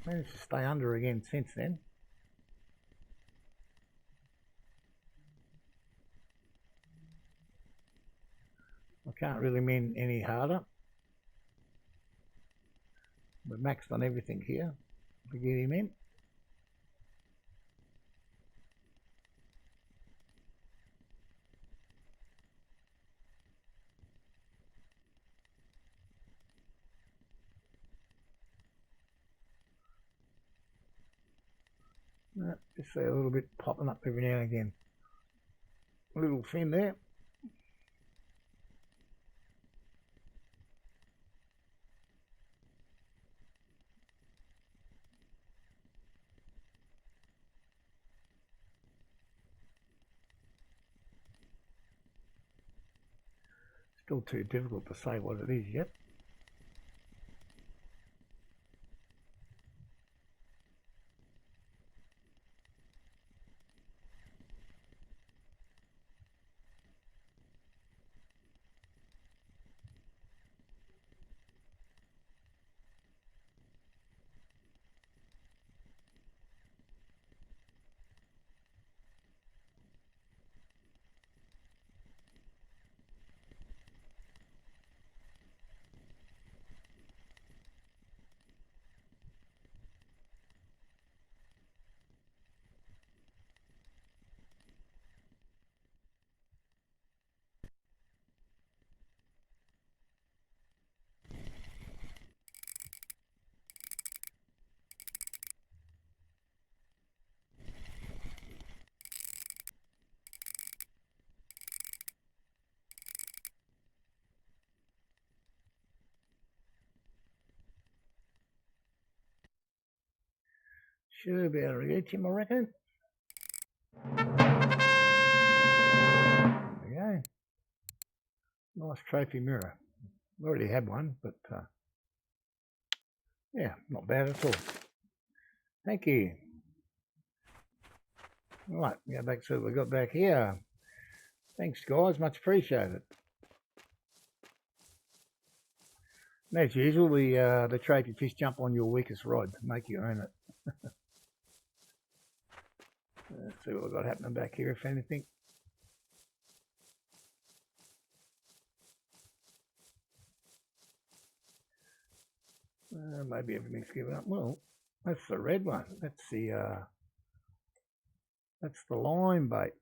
managed to stay under again since then. I can't really mean any harder. We're maxed on everything here to get him in. Just see a little bit popping up every now and again. A little fin there. Still too difficult to say what it is yet. Should be able to reach him, I reckon. There we go. Nice trophy mirror. Already had one, but yeah, not bad at all. Thank you. Right, go back to what we got back here. Thanks, guys. Much appreciated. And as usual, the trophy fish jump on your weakest rod to make you own it. Let's see what we've got happening back here, if anything. Maybe everything's given up. Well, that's the red one. That's the lime bait.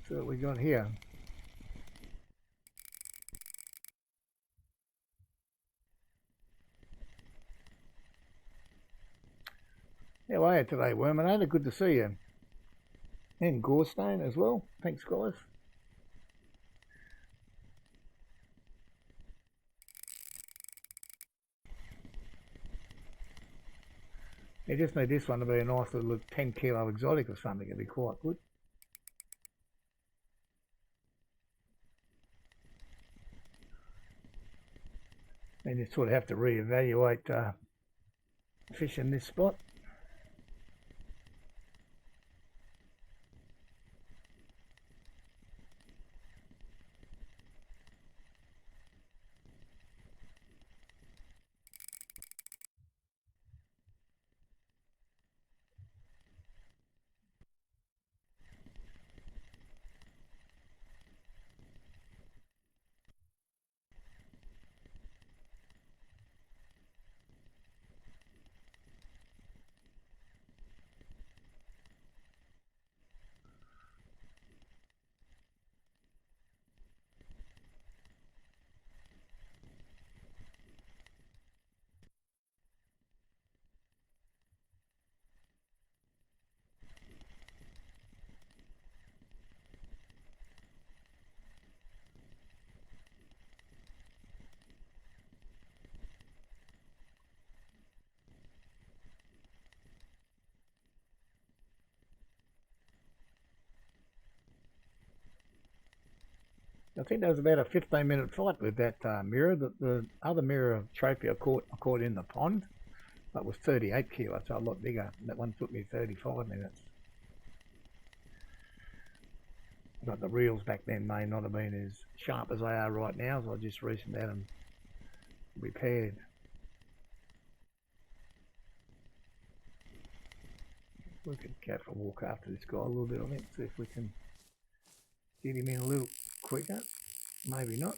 So what we got here. How are you today, Worminator? Good to see you. And Gorestone as well. Thanks, guys. You just need this one to be a nice little 10 kilo exotic or something. It'd be quite good. And you sort of have to reevaluate fish in this spot. I think there was about a 15-minute fight with that mirror. The other mirror trophy I caught in the pond. That was 38 kilos, so a lot bigger. That one took me 35 minutes. But the reels back then may not have been as sharp as they are right now, so I just recently had them repaired. We could go for a walk after this guy a little bit, I think, see if we can get him in a little quicker. Maybe not.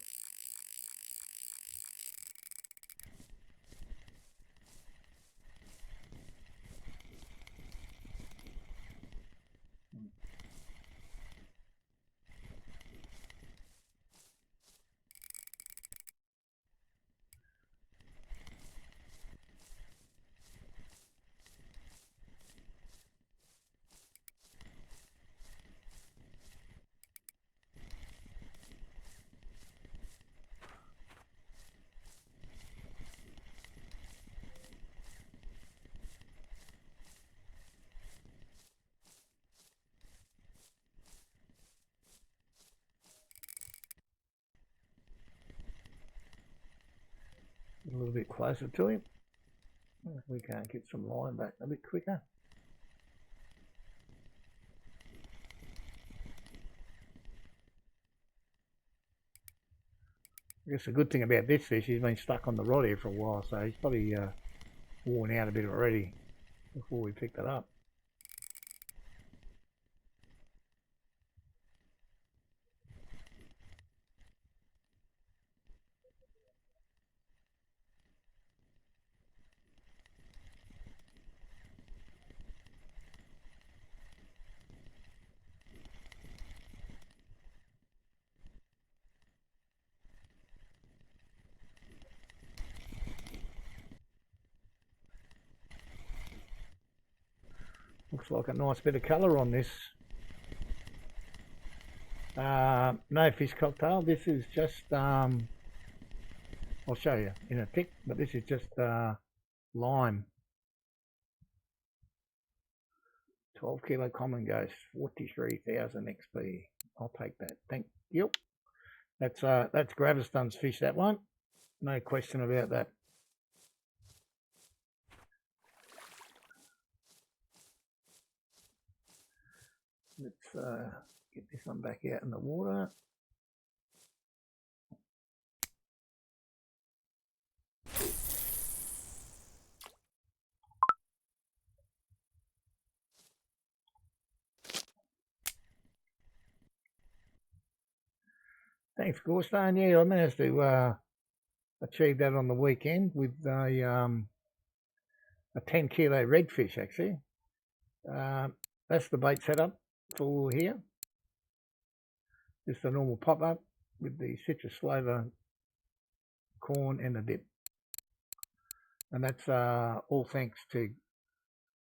bit closer to him. If we can't get some line back a bit quicker. I guess the good thing about this fish, he's been stuck on the rod here for a while, so he's probably worn out a bit already before we picked it up. Looks like a nice bit of colour on this. No fish cocktail. This is just, I'll show you in a tick, but this is just lime. 12 kilo common ghost, 43,000 XP. I'll take that. Thank you. That's Graveston's fish, that one. No question about that. Let's get this one back out in the water. Thanks, Gorstone. Yeah, I managed to achieve that on the weekend with a 10 kilo redfish, actually. That's the bait setup for here. Just a normal pop-up with the citrus flavour corn and the dip. And that's all thanks to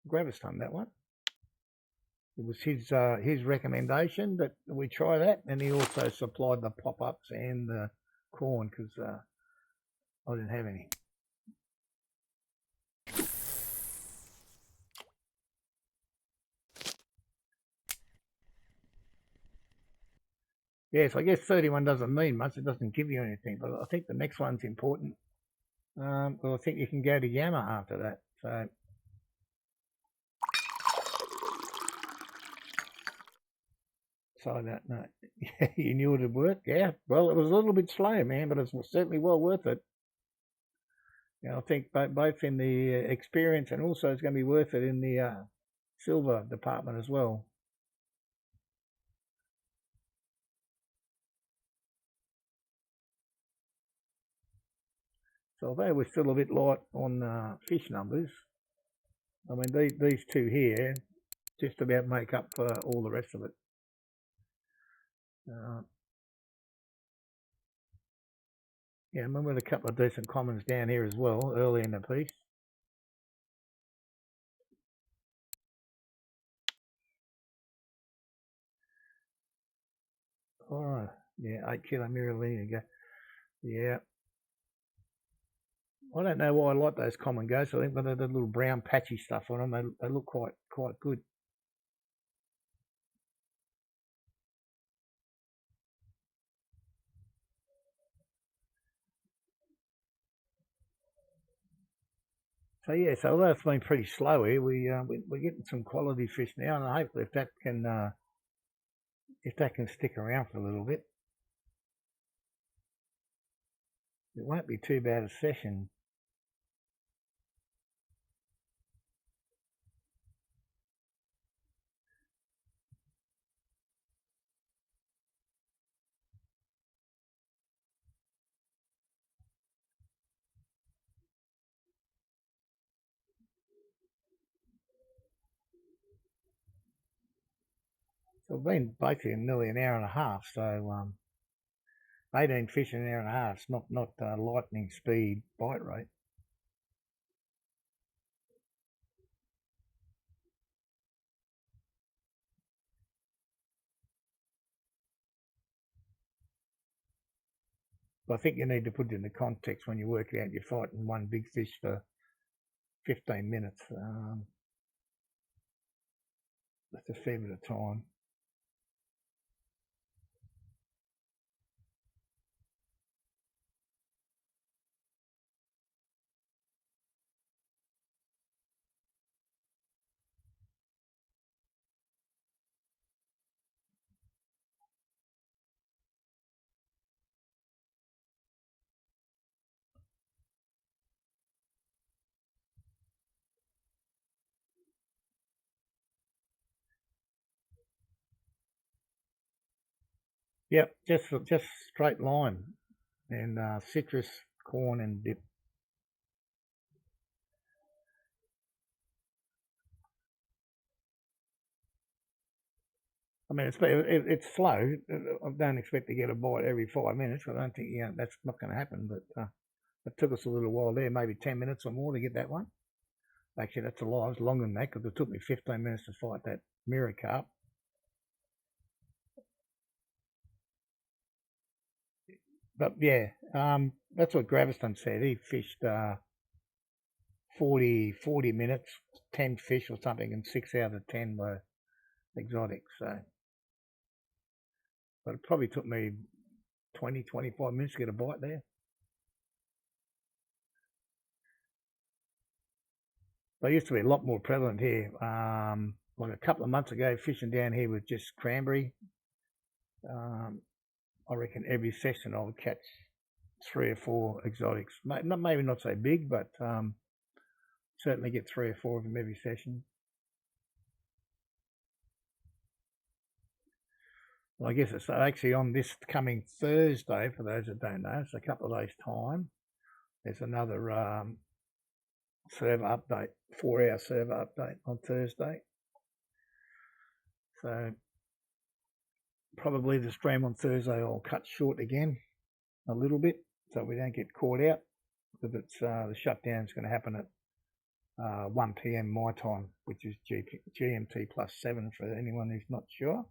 Graveston, that one. It was his recommendation that we try that, and he also supplied the pop-ups and the corn because I didn't have any. Yes, I guess 31 doesn't mean much. It doesn't give you anything, but I think the next one's important. Well, I think you can go to Yammer after that. So I don't know. You knew it would work? Yeah. Well, it was a little bit slow, man, but it's certainly well worth it. You know, I think both in the experience and also it's going to be worth it in the silver department as well. So although we're still a bit light on fish numbers, I mean, these two here just about make up for all the rest of it. Yeah, I remember a couple of decent commons down here as well, early in the piece. Oh, yeah, 8 kilo mirror linear. Yeah. I don't know why I like those common ghosts. I think with the little brown patchy stuff on them, they look quite good. So yeah, so although it's been pretty slow here, we're getting some quality fish now, and hopefully if that can stick around for a little bit, it won't be too bad a session. So I've been basically nearly an hour and a half, so 18 fish in an hour and a half. It's not lightning speed bite rate. But I think you need to put it into context when you work out you're fighting one big fish for 15 minutes. That's a fair bit of time. Yep, just straight line and citrus, corn, and dip. I mean, it's slow. I don't expect to get a bite every 5 minutes. I don't think that's not going to happen. But it took us a little while there, maybe 10 minutes or more to get that one. Actually, that's a lie. It was longer than that because it took me 15 minutes to fight that Mirror Carp. But yeah, that's what Graviston said. He fished 40 minutes, 10 fish or something, and 6 out of 10 were exotic. So, but it probably took me 20, 25 minutes to get a bite there. They used to be a lot more prevalent here. Like a couple of months ago, fishing down here with just cranberry. I reckon every session I would catch 3 or 4 exotics. Maybe not so big, but certainly get 3 or 4 of them every session. Well, I guess it's actually on this coming Thursday, for those that don't know. It's a couple of days' time. There's another server update, 4-hour server update on Thursday. So probably the stream on Thursday I'll cut short again a little bit so we don't get caught out, because it's the shutdown's going to happen at 1 p.m. my time, which is GMT plus 7 for anyone who's not sure.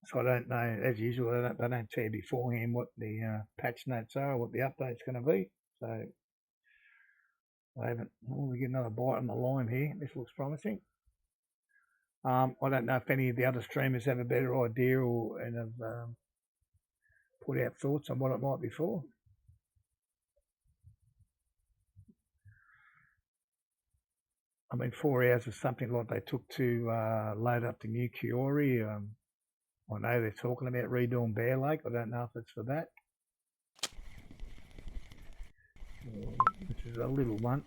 So I don't know, as usual, they don't tell you beforehand what the patch notes are, or what the update's going to be. So I haven't. We get another bite on the line here. This looks promising. I don't know if any of the other streamers have a better idea and have put out thoughts on what it might be for. I mean, 4 hours is something like they took to load up the new Kiori. I know they're talking about redoing Bear Lake. I don't know if it's for that. This is a little one.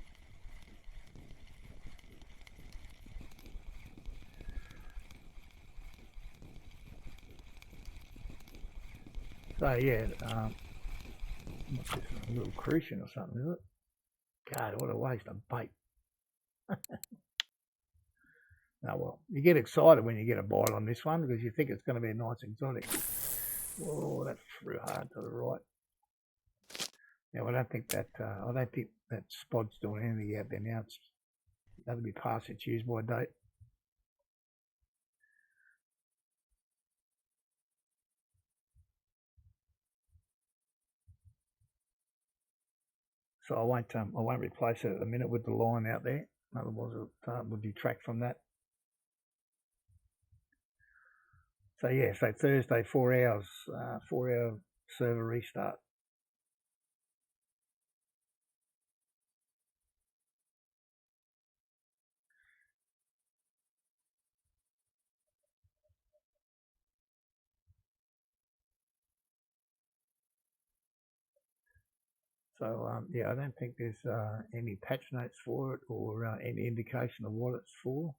So yeah, what's this, a little crucian or something, is it? God, what a waste of bait. Oh well, you get excited when you get a bite on this one because you think it's going to be a nice exotic. Oh, that flew hard to the right. Now I don't think that spod's doing anything out there now. That'll be past its use by date. So I won't replace it at the minute with the line out there. Otherwise, it would detract from that. So yeah, so Thursday, 4 hours, 4-hour server restart. So yeah, I don't think there's any patch notes for it or any indication of what it's for.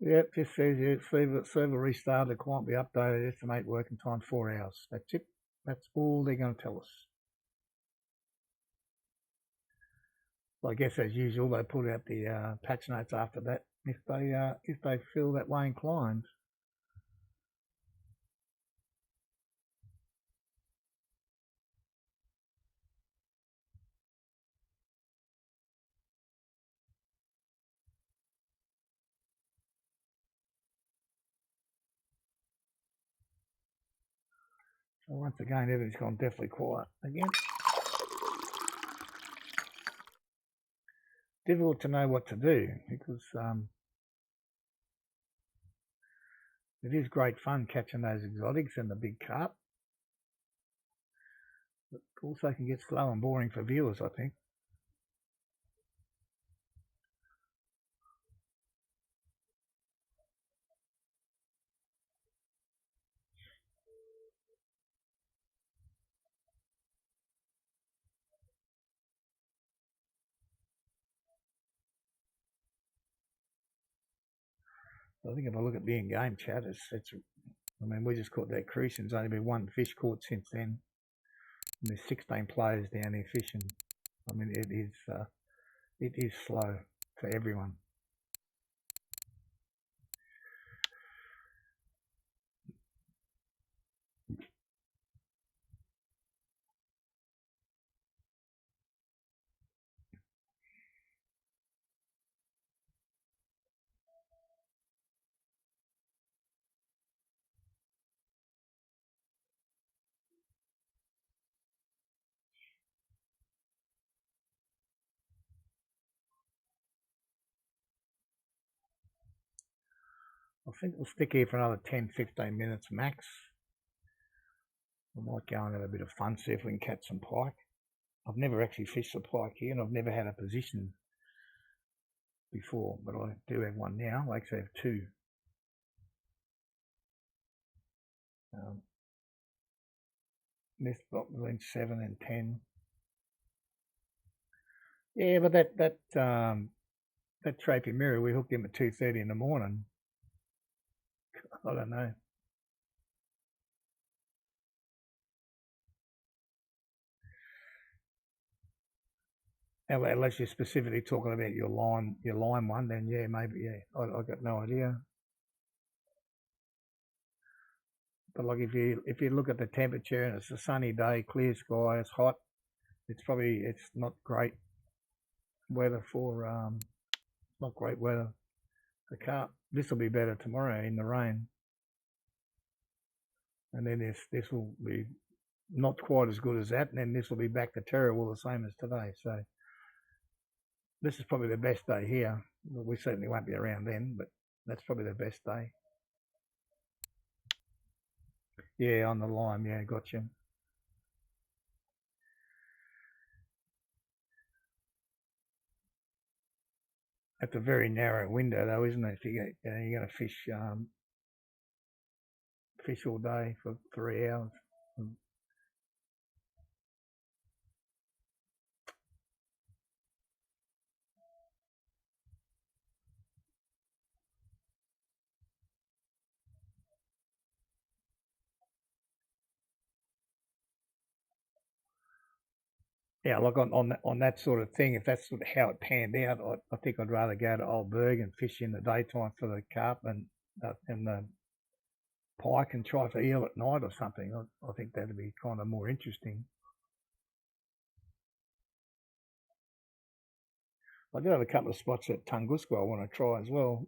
Yep, just says server restarted, client be updated, estimate working time 4 hours. That's it. That's all they're going to tell us. Well, I guess as usual, they put out the patch notes after that if they feel that way inclined. So once again, everything's gone definitely quiet again. Difficult to know what to do because it is great fun catching those exotics and the big carp. But also can get slow and boring for viewers, I think. I think if I look at the in-game chat, it's. I mean, we just caught that cruise, and there's only been one fish caught since then. And there's 16 players down there fishing. I mean, it is slow for everyone. I think we'll stick here for another 10-15 minutes max. We might go and have a bit of fun, see if we can catch some pike. I've never actually fished the pike here, and I've never had a position before, but I do have one now. I actually have two. This block between 7 and 10. Yeah, but that Trophy Mirror, we hooked him at 2:30 in the morning. I don't know. Unless you're specifically talking about your line one, then yeah, maybe, yeah. I got no idea. But like if you look at the temperature and it's a sunny day, clear sky, it's hot, it's not great weather for not great weather for carp. This will be better tomorrow in the rain, and then this will be not quite as good as that, and then this will be back to terrible, the same as today. So this is probably the best day here. We certainly won't be around then, but that's probably the best day. Yeah, on the lime, yeah, gotcha. That's a very narrow window, though, isn't it? If you're going to fish all day for 3 hours. Yeah, like on that sort of thing, if that's sort of how it panned out, I think I'd rather go to Old Burg and fish in the daytime for the carp and the pike and try for eel at night or something. I think that'd be kind of more interesting. I do have a couple of spots at Tunguska I want to try as well.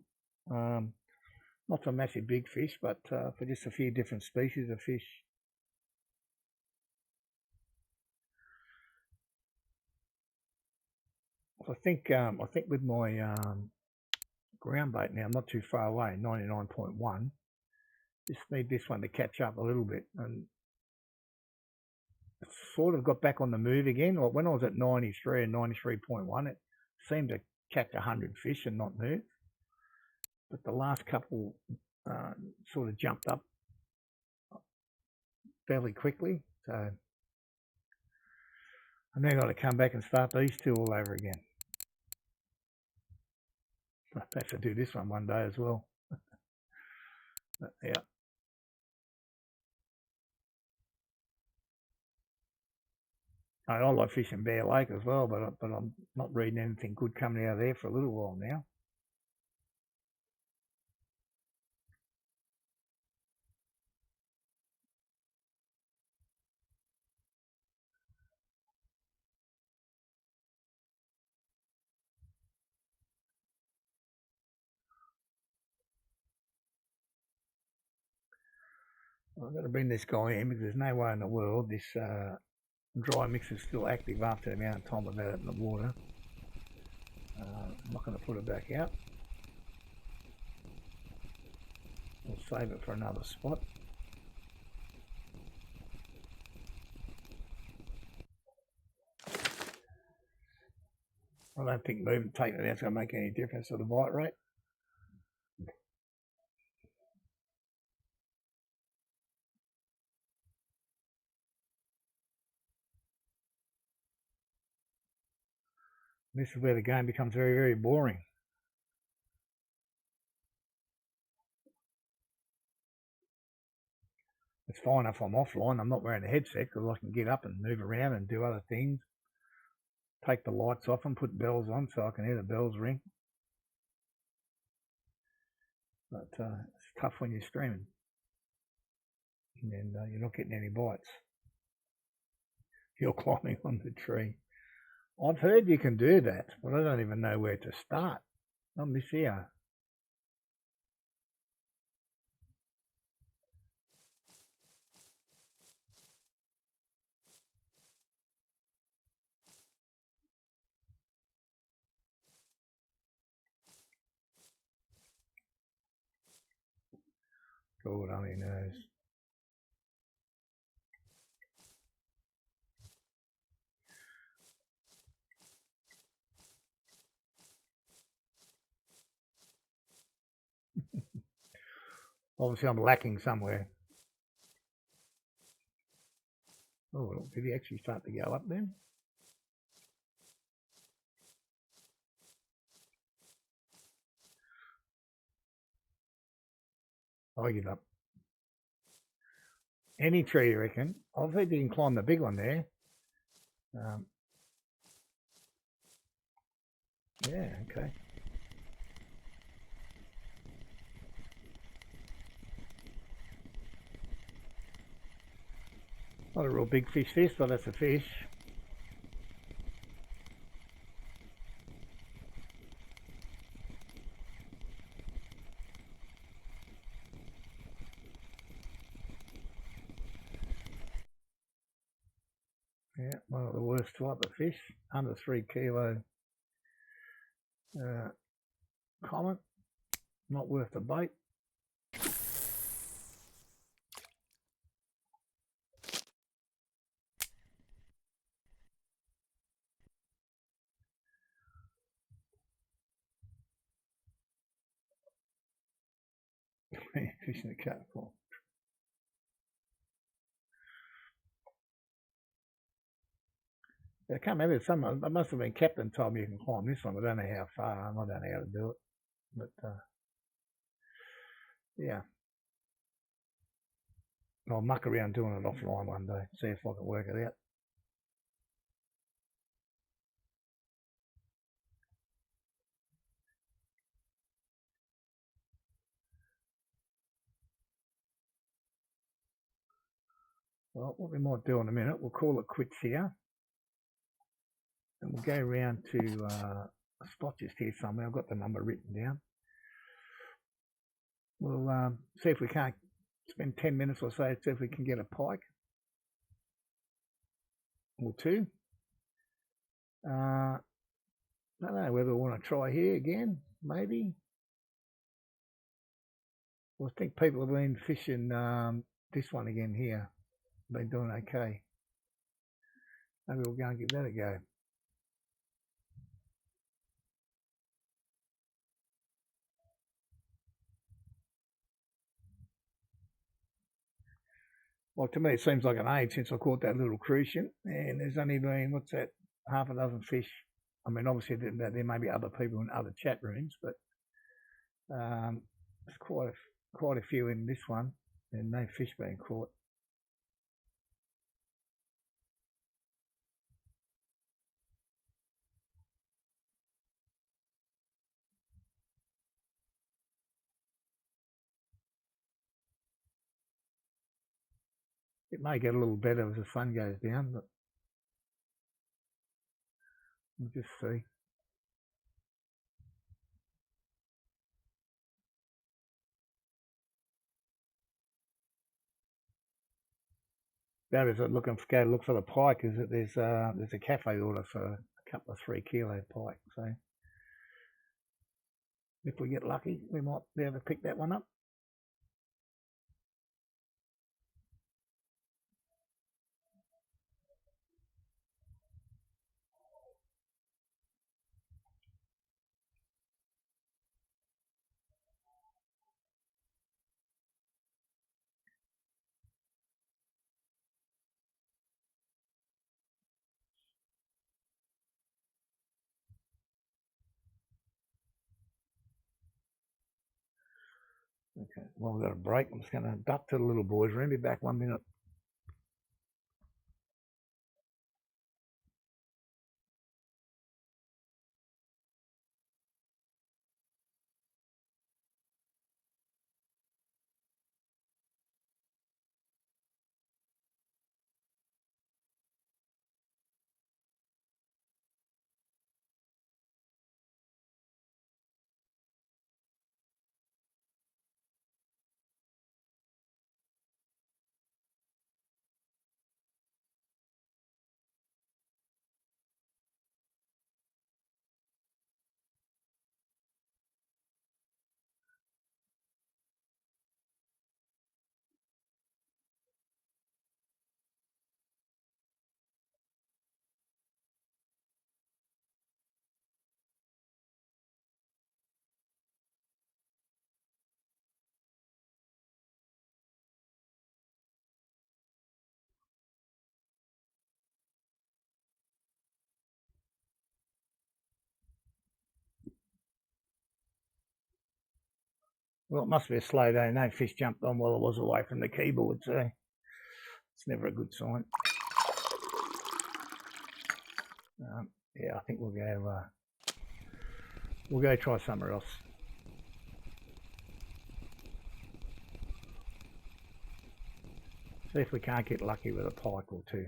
Not for massive big fish, but for just a few different species of fish. I think with my ground bait now, I'm not too far away, 99.1. Just need this one to catch up a little bit, and it's sort of got back on the move again. Like when I was at 93 and 93.1, it seemed to catch 100 fish and not move. But the last couple sort of jumped up fairly quickly. So I now got to come back and start these two all over again. I have to do this one day as well. But, yeah. I like fishing Bear Lake as well, but I'm not reading anything good coming out of there for a little while now. I've got to bring this guy in because there's no way in the world this dry mix is still active after the amount of time I've had it in the water. I'm not going to put it back out. We'll save it for another spot. I don't think taking it out's going to make any difference to the bite rate. This is where the game becomes very, very boring. It's fine if I'm offline. I'm not wearing a headset because I can get up and move around and do other things. Take the lights off and put bells on so I can hear the bells ring. But it's tough when you're streaming and you're not getting any bites. You're climbing on the tree. I've heard you can do that, but I don't even know where to start. On this here. God only knows. Obviously, I'm lacking somewhere. Oh, did he actually start to go up then? I give up. Any tree, you reckon? I've heard you can climb the big one there. Yeah, okay. Not a real big fish this, but that's a fish. Yeah, one of the worst type of fish, under 3 kilo. Common, not worth the bait. Fishing the catapult. I can't remember. I must have been Captain told me you can climb this one. I don't know how far. I don't know how to do it. But yeah. I'll muck around doing it offline one day. See if I can work it out. Well, what we might do in a minute, we'll call it quits here. And we'll go around to a spot just here somewhere. I've got the number written down. We'll see if we can't spend 10 minutes or so, see if we can get a pike or two. I don't know whether we want to try here again, maybe. Well, I think people have been fishing this one again here. Been doing okay. Maybe we'll go and give that a go. Well, to me, it seems like an age since I caught that little crucian, and there's only been, what's that, half a dozen fish. I mean, obviously, there may be other people in other chat rooms, but there's quite a few in this one, and no fish being caught. It may get a little better as the sun goes down, but we'll just see. That is it. Go look for the pike. Is that there's a cafe order for a couple of 3 kilo pike. So if we get lucky, we might be able to pick that one up. Okay, well, we've got a break. I'm just going to duck to the little boys' room. Be back 1 minute. Well, it must be a slow day. No fish jumped on while I was away from the keyboard, so it's never a good sign. Yeah, I think we'll go try somewhere else. See if we can't get lucky with a pike or two.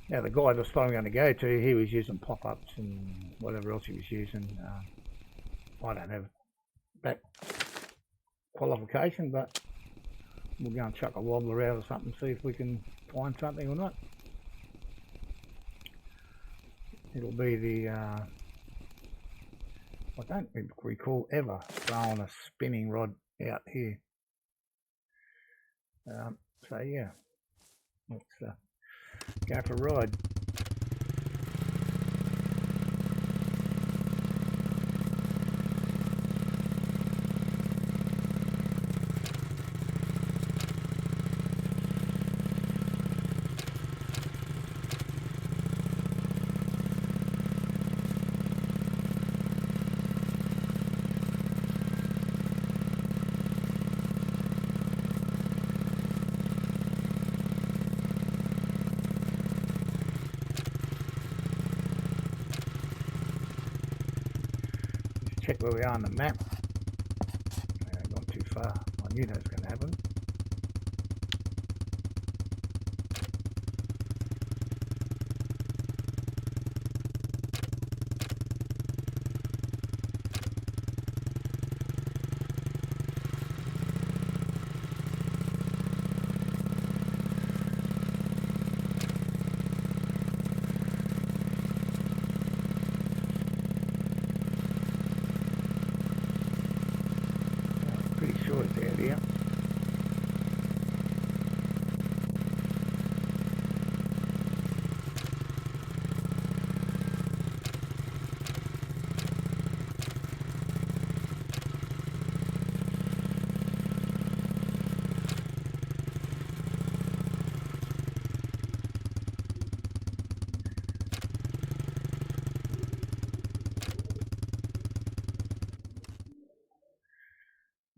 Now, the guy the spot I'm going to go to, he was using pop-ups and whatever else he was using. I don't have that qualification, but we'll go and chuck a wobbler out or something, see if we can find something or not. It'll be the, I don't recall ever throwing a spinning rod out here. So yeah, let's go for a ride. Check where we are on the map. I haven't gone too far. I knew that was going to happen.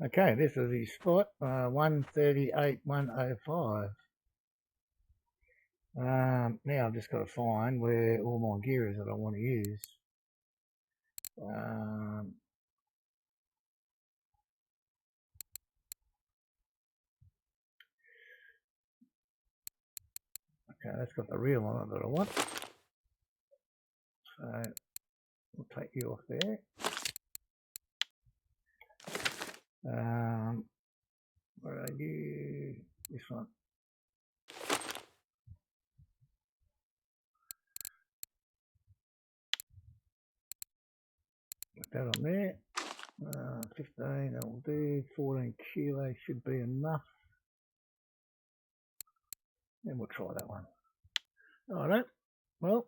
Okay, this is the spot, 138,105. Now I've just got to find where all my gear is that I want to use. Okay, that's got the reel on it that I want. So we'll take you off there. Where are you? This one. Put that on there. 15, that will do. 14 kilos should be enough. And we'll try that one. Alright, well,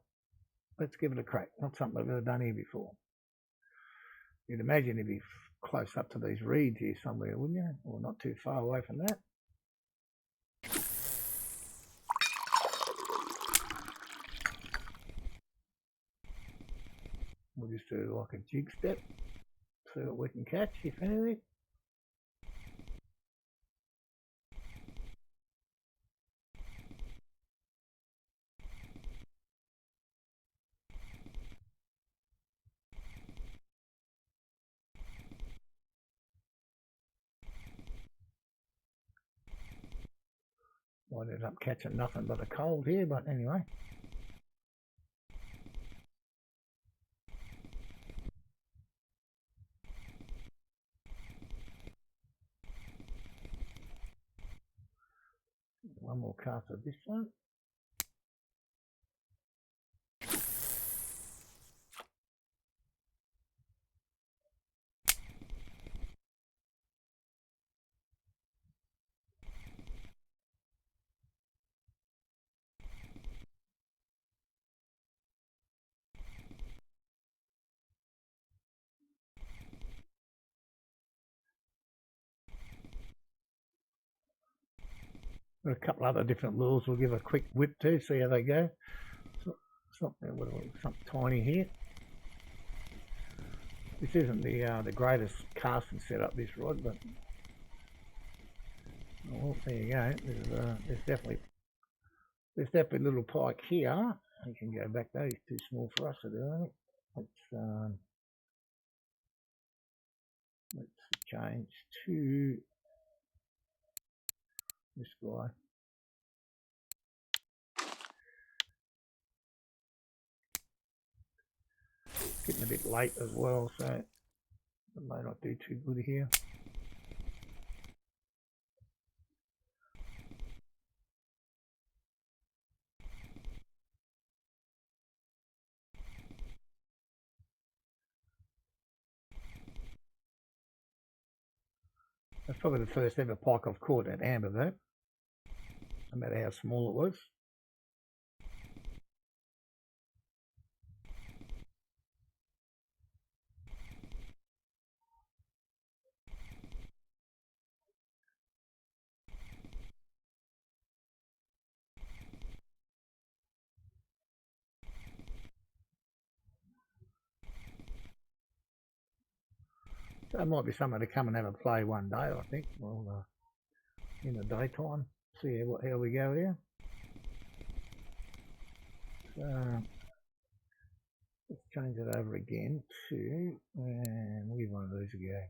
let's give it a crack. Not something I've ever done here before. You'd imagine it'd be close up to these reeds here somewhere, wouldn't you? Or not too far away from that. We'll just do like a jig step, see what we can catch, if anything. Might end up catching nothing but a cold here, but anyway. One more cast of this one. Got a couple other different lures we'll give a quick whip to, see how they go. Something tiny here. This isn't the greatest casting setup, this rod, but well, there you go. There's definitely a little pike here. You can go back though. He's too small for us to do, I think. Let's change to this guy. Getting a bit late as well, so it may not do too good here. That's probably the first ever pike I've caught at amber though, no matter how small it was. So it might be something to come and have a play one day, I think. Well, in the daytime, see how we go here. So let's change it over again to, and we'll give one of these a go.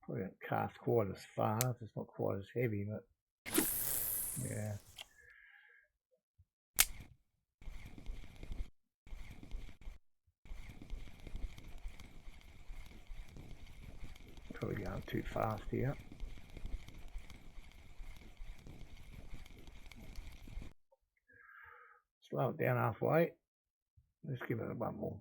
Probably don't cast quite as fast, it's not quite as heavy, but yeah. Probably going too fast here. Slow it down halfway. Let's give it one more.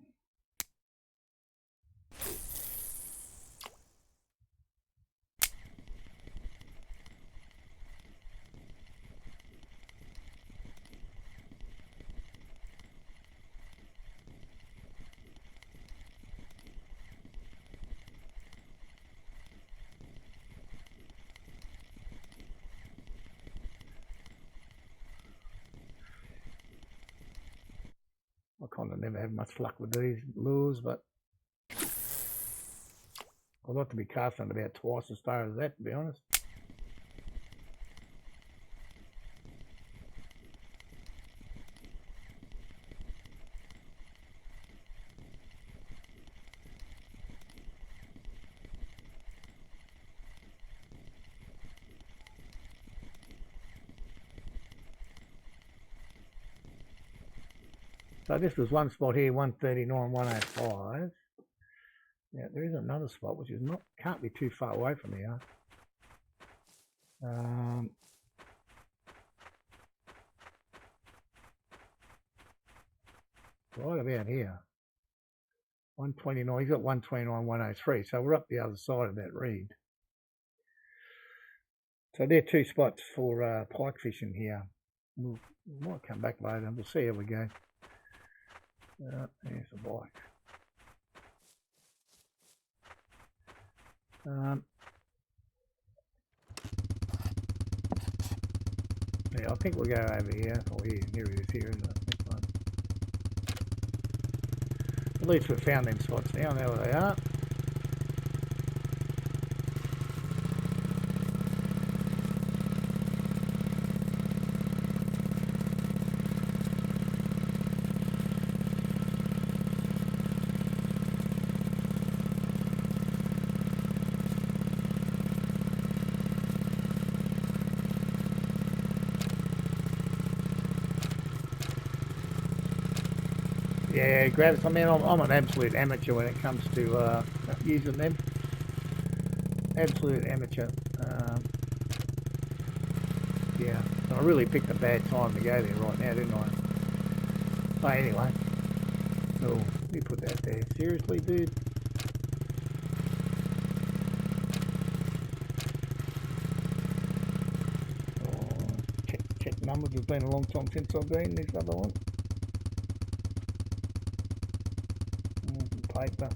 I kind of never have much luck with these lures, but I'd like to be casting about twice as far as that, to be honest. So this was one spot here, 139, 105. Yeah, there is another spot which is can't be too far away from here. Right about here. 129, he's got 129, 103, so we're up the other side of that reed. So there are two spots for pike fishing here. We might come back later and we'll see how we go. There's the bike. Yeah, I think we'll go over here. Oh, here it is, here, isn't it? Next one. At least we've found them spots now. I know where they are. Yeah, gravis. I mean, I'm an absolute amateur when it comes to using them. Absolute amateur. Yeah, I really picked a bad time to go there right now, didn't I? But anyway, oh, you put that there. Seriously, dude? Oh, check numbers. It's been a long time since I've been this other one. Paper.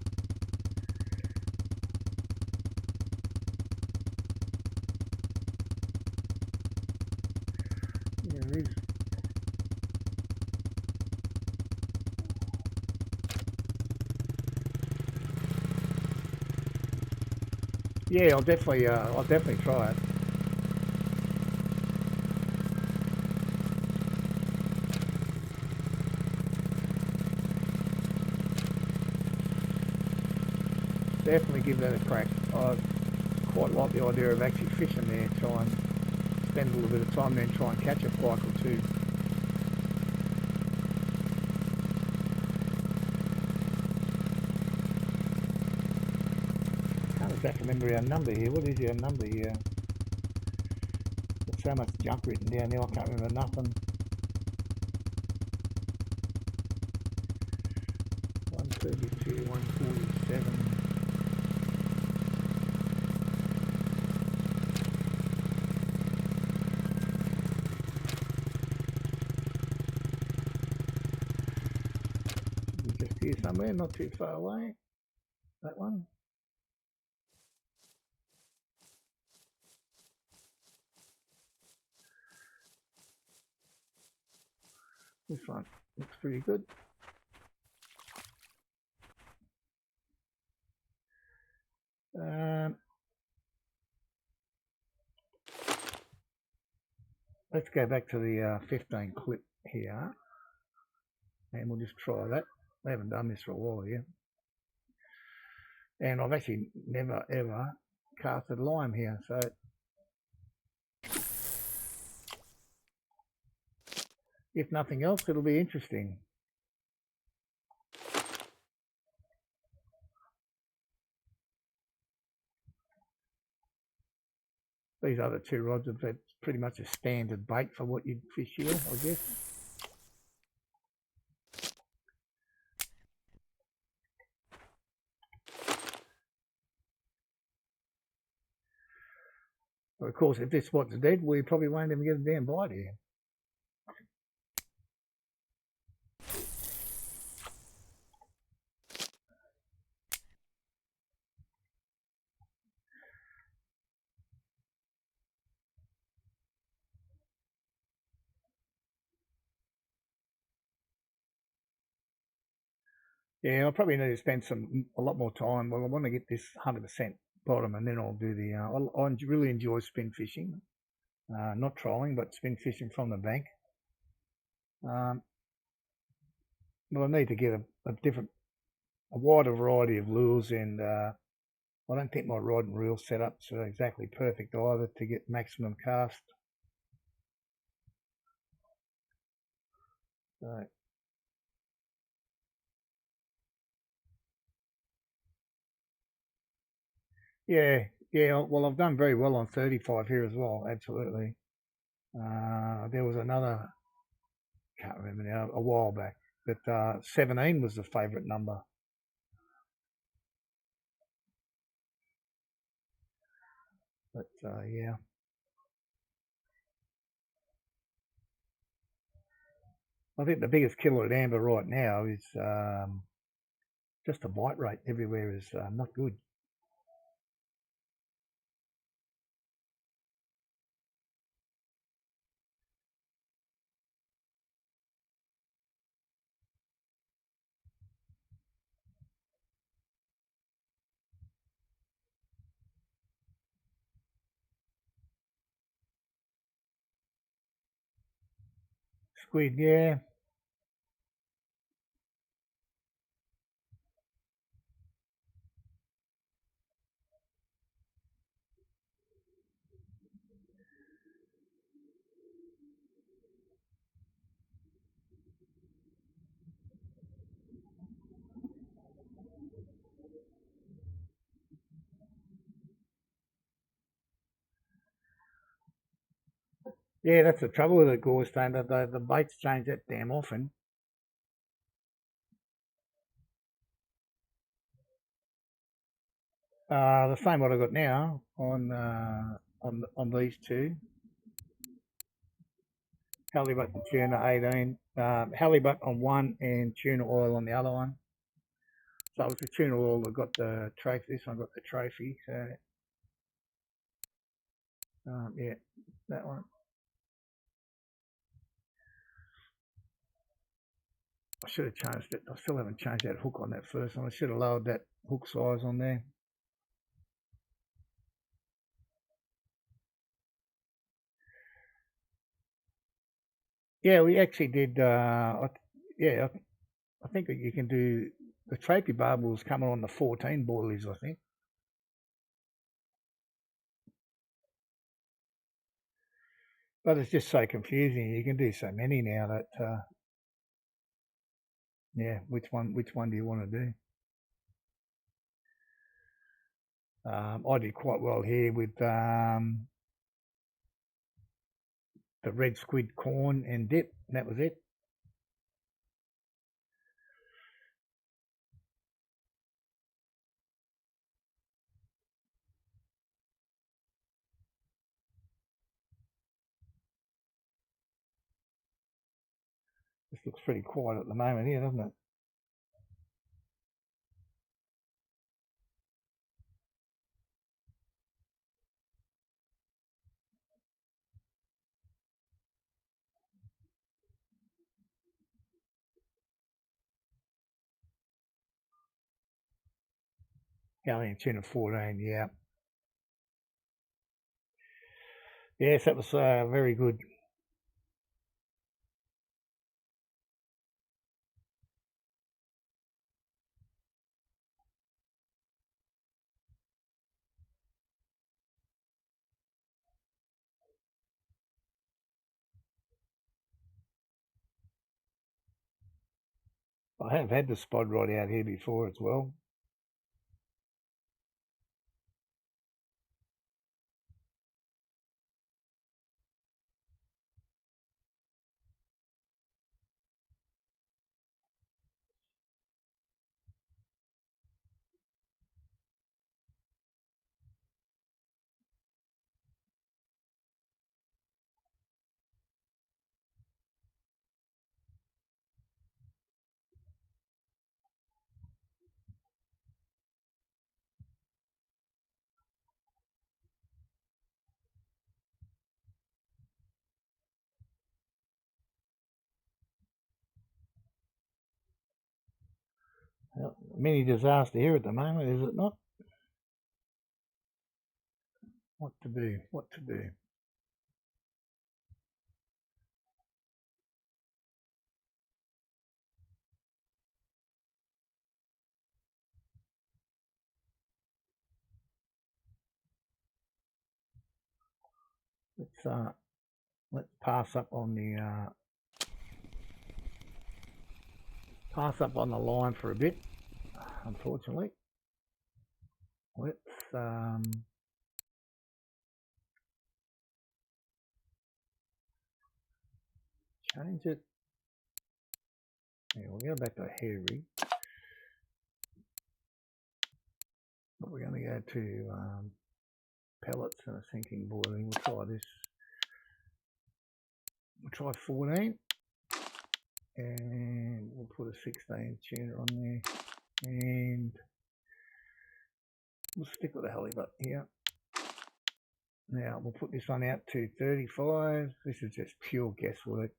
Yeah, it is. Yeah, I'll definitely try it. Definitely give that a crack. I quite like the idea of actually fishing there, try and spend a little bit of time there and try and catch a pike or two. Can't exactly remember our number here. What is our number here? There's so much junk written down there, I can't remember nothing. 132, 147. Just here somewhere, not too far away. That one. This one looks pretty good. Let's go back to the 15 clip here, and we'll just try that. I haven't done this for a while here, and I've actually never ever casted lime here, so if nothing else, it'll be interesting. These other two rods are pretty much a standard bait for what you'd fish here, I guess. But of course, if this spot's dead, we probably won't even get a damn bite here. Yeah, I probably need to spend a lot more time. Well, I want to get this 100% bottom, and then I'll do the. I really enjoy spin fishing, not trolling, but spin fishing from the bank. But I need to get a wider variety of lures, and I don't think my rod and reel setup's are exactly perfect either to get maximum cast. So, yeah, well, I've done very well on 35 here as well, absolutely. There was another, can't remember now, a while back, but 17 was the favourite number. But yeah. I think the biggest killer at amber right now is just the bite rate everywhere is not good. squid, yeah. Yeah, that's the trouble with it, Gorstone. The baits change that damn often. The same what I got now on these two. Halibut and tuna 18. Halibut on one and tuna oil on the other one. So it was the tuna oil that got the trophy. This one got the trophy. So yeah, that one. I should have changed it. I still haven't changed that hook on that first one. I should have lowered that hook size on there. Yeah, we actually did. I think that you can do the trophy barbels coming on the 14 boilies, I think. But it's just so confusing. You can do so many now that yeah, which one do you want to do? I did quite well here with the red squid corn and dip. And that was it. This looks pretty quiet at the moment here, doesn't it? Galleon tuna 14, yeah. Yes, that was very good. I have had the spod rod out here before as well. Well, mini disaster here at the moment, is it not? What to do? What to do? Let's pass up on the line for a bit. Unfortunately, let's change it. Yeah, we'll go back to hairy, but we're going to go to pellets and a sinking boiling. We'll try this. We'll try 14, and we'll put a 16 tuna on there, and we'll stick with the halibut here. Now we'll put this one out to 35. This is just pure guesswork.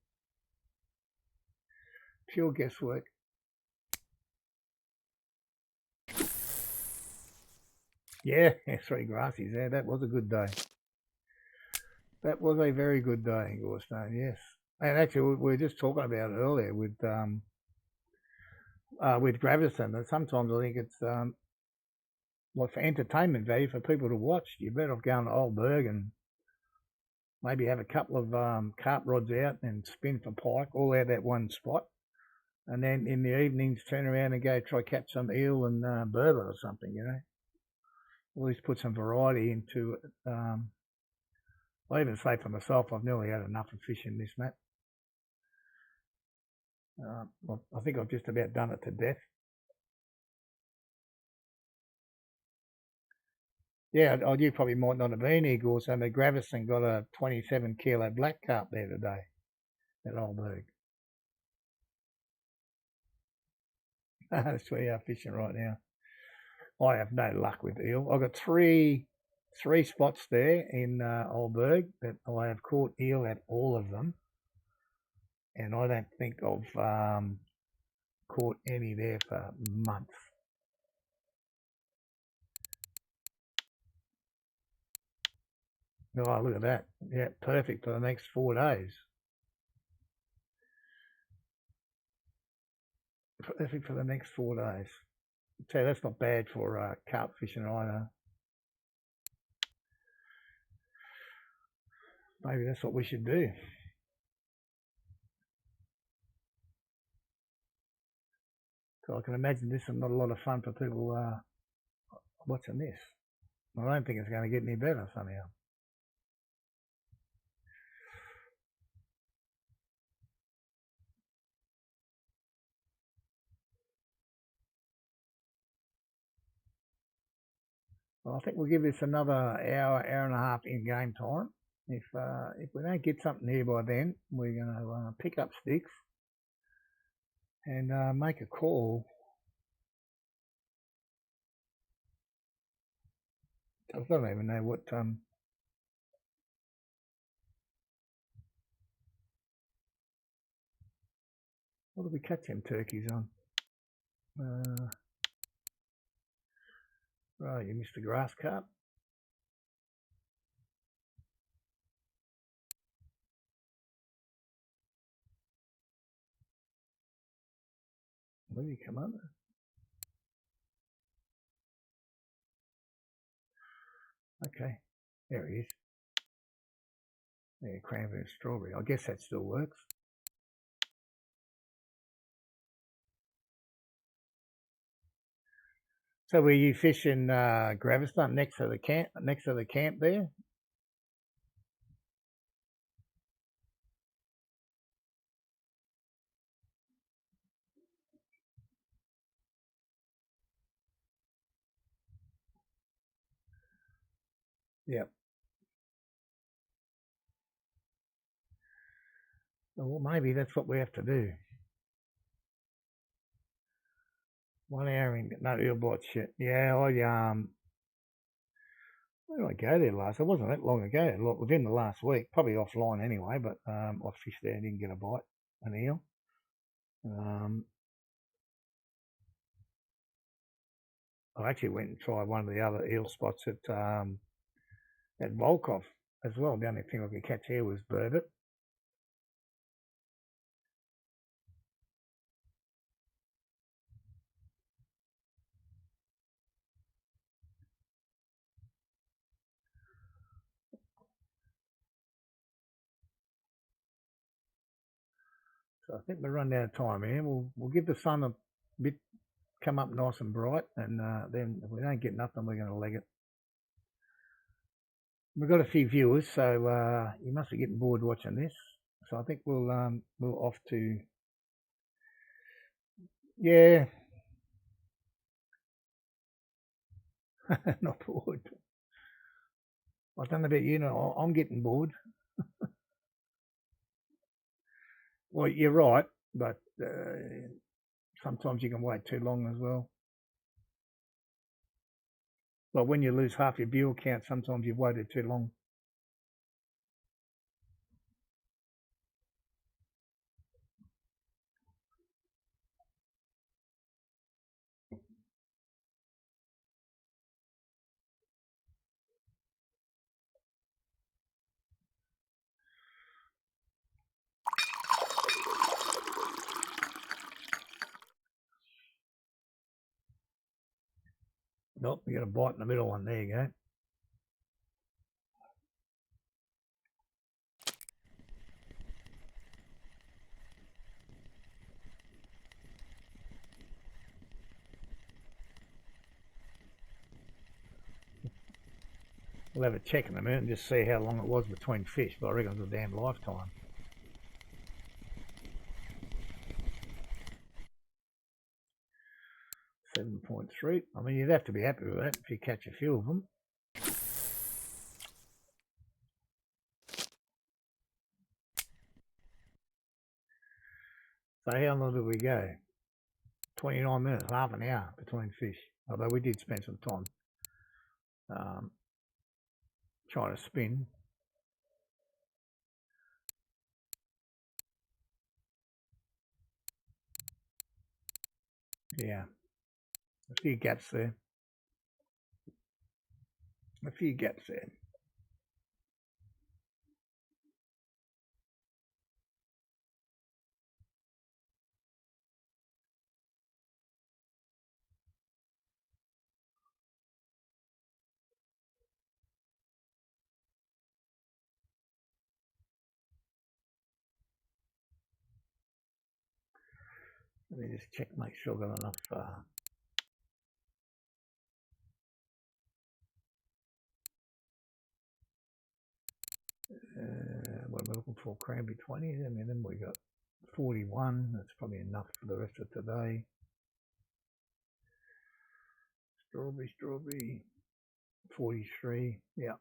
Pure guesswork. Yeah, 3 grassies there. That was a good day. That was a very good day, Gorstone, yes. And actually, we were just talking about it earlier with Gravison. That sometimes I think it's like for entertainment value for people to watch. You're better off going to Old Burg and maybe have a couple of carp rods out and spin for pike all out that one spot. And then in the evenings, turn around and go try catch some eel and burbot or something, you know. At least put some variety into it. I even say for myself, I've nearly had enough of fishing this, Matt. Well, I think I've just about done it to death. Yeah, you probably might not have been here, Gorso, but Gravison got a 27 kilo black carp there today at Old Burg. That's where you are fishing right now. I have no luck with eel. I've got three spots there in Old Burg that I have caught eel at all of them, and I don't think I've caught any there for months. Oh, look at that. Yeah, perfect for the next 4 days. Perfect for the next 4 days. I'd say that's not bad for carp fishing either. Maybe that's what we should do. So I can imagine this is not a lot of fun for people watching this. I don't think it's going to get any better somehow. Well, I think we'll give this another hour and a half in game time. If we don't get something here by then, we're going to pick up sticks and make a call. I don't even know what do we catch them turkeys on? Right, you missed the grass carp. Where did he come under? Okay, there he is. Yeah, cranberry and strawberry. I guess that still works. So were you fishing Graveston next to the camp there? Yep. Well, maybe that's what we have to do. 1 hour in no eel bite shit. Yeah, where did I go there last? It wasn't that long ago. Within the last week, probably offline anyway. But I fished there and didn't get a bite, an eel. I actually went and tried one of the other eel spots at Volkov as well. The only thing I could catch here was burbot. So I think we're running out of time here. We'll give the sun a bit, come up nice and bright, and then if we don't get nothing, we're going to leg it. We've got a few viewers, so you must be getting bored watching this. So I think we'll off to, yeah, not bored. I don't know about you, I'm getting bored. Well, you're right, but sometimes you can wait too long as well. But when you lose half your viewer count, sometimes you've waited too long. Nope, you got a bite in the middle one. There you go. We'll have a check in a minute and just see how long it was between fish, but I reckon it was a damn lifetime. .3. I mean, you'd have to be happy with that if you catch a few of them. So how long did we go? 29 minutes, half an hour between fish. Although we did spend some time trying to spin. Yeah, a few gaps there. A few gaps there. Let me just check, make sure I've got enough. What am I looking for? Cranberry 20s, and then we got 41. That's probably enough for the rest of today. Strawberry, 43. Yeah.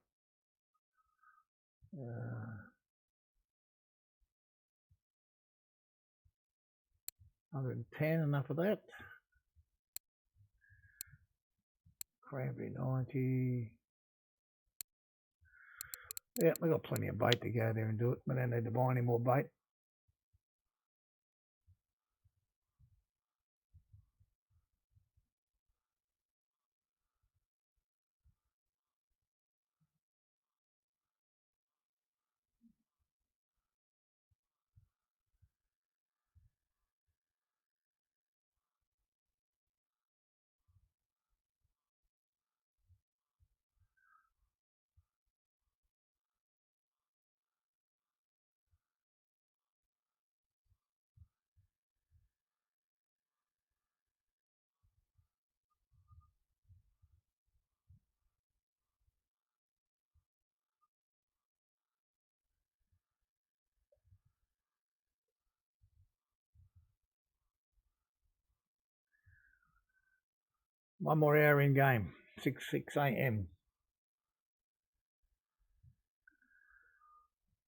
110, enough of that. Cranberry 90. Yeah, we've got plenty of bait to go there and do it. We don't need to buy any more bait. One more hour in game, 6 a.m.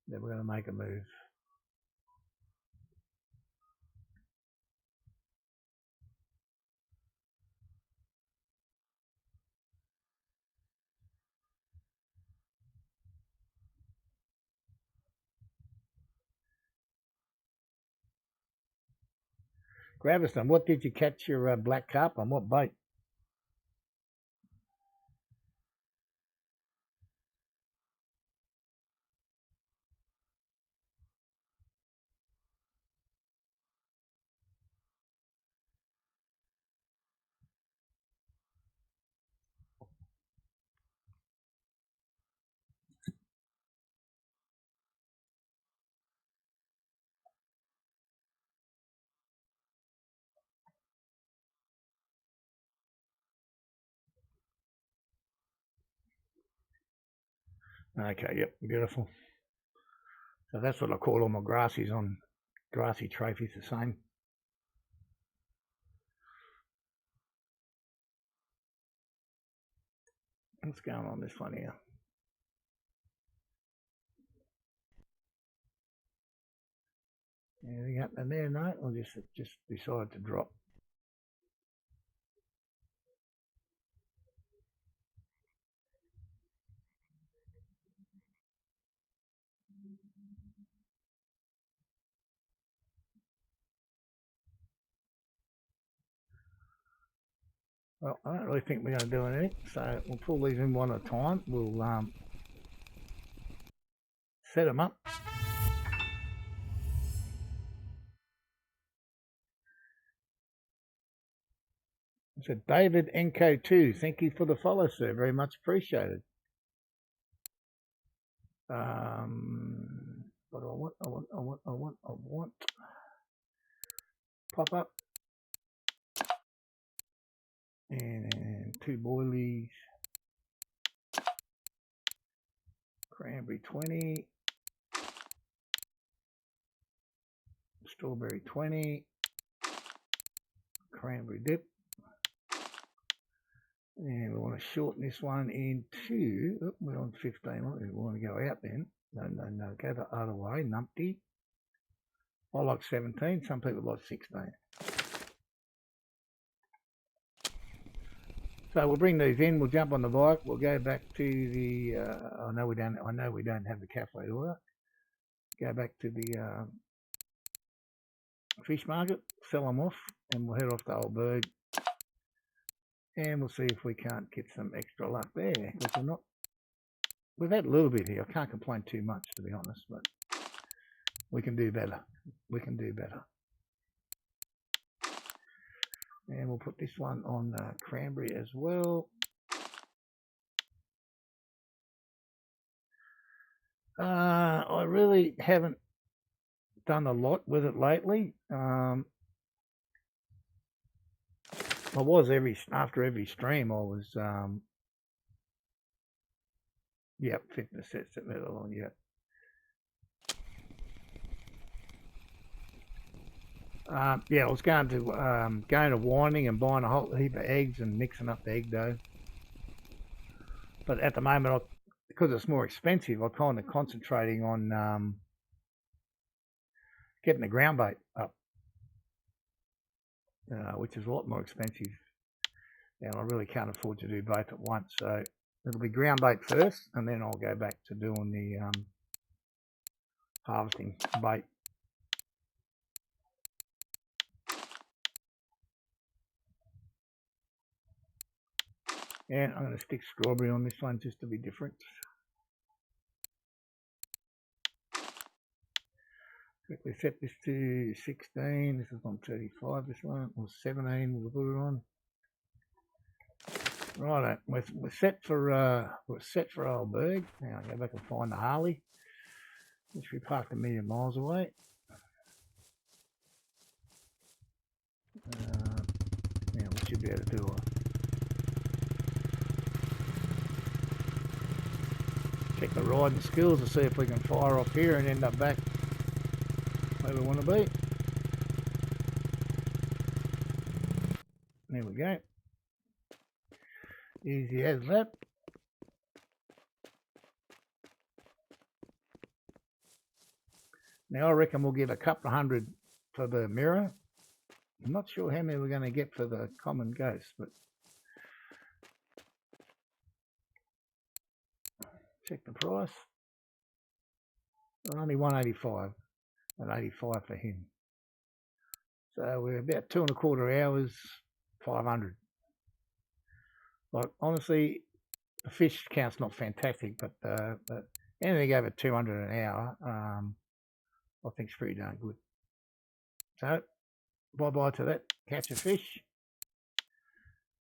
Then we're going to make a move. Graviston, what did you catch your black carp on? What bait? Okay, yep, beautiful. So that's what I call all my grassies on. Grassy trophies the same. What's going on this one here? Anything happening there? No, or just decide to drop. Well, I don't really think we're going to do anything, so we'll pull these in one at a time. We'll set them up. It's a David Enco2. Thank you for the follow, sir. Very much appreciated. What do I want. Pop up. And 2 boilies. Cranberry 20. Strawberry 20. Cranberry dip. And we want to shorten this one into, oh, we're on 15, we want to go out then. No, go the other way, numpty. I like 17, some people like 16. So we'll bring these in, we'll jump on the bike, we'll go back to the, I know we don't have the cafe order. Go back to the fish market, sell them off, and we'll head off to Old Burg. And we'll see if we can't get some extra luck there. Because we've had a little bit here. I can't complain too much, to be honest, but we can do better. We can do better. And we'll put this one on cranberry as well. I really haven't done a lot with it lately. I was after every stream. I was fitness sets at middle on I was going to winding and buying a whole heap of eggs and mixing up the egg dough. But at the moment, because it's more expensive, I'm kind of concentrating on getting the ground bait up. Which is a lot more expensive, and I really can't afford to do both at once. So it'll be ground bait first, and then I'll go back to doing the harvesting bait. And I'm going to stick strawberry on this one just to be different. Quickly set this to 16. This is on 35. This one, or 17. We'll put it on. Right, we're set for Old Burg. Now I'll go back and find the Harley, which we parked a million miles away. Now we should be able to do check the riding skills to see if we can fire off here and end up back where we want to be. There we go. Easy as that. Now I reckon we'll get a couple of hundred for the mirror. I'm not sure how many we're going to get for the common ghost, but check the price. Only 185 and 85 for him. So we're about 2.25 hours, 500. Like honestly, the fish count's not fantastic, but anything over 200 an hour, I think it's pretty darn good. So bye-bye to that catch of fish,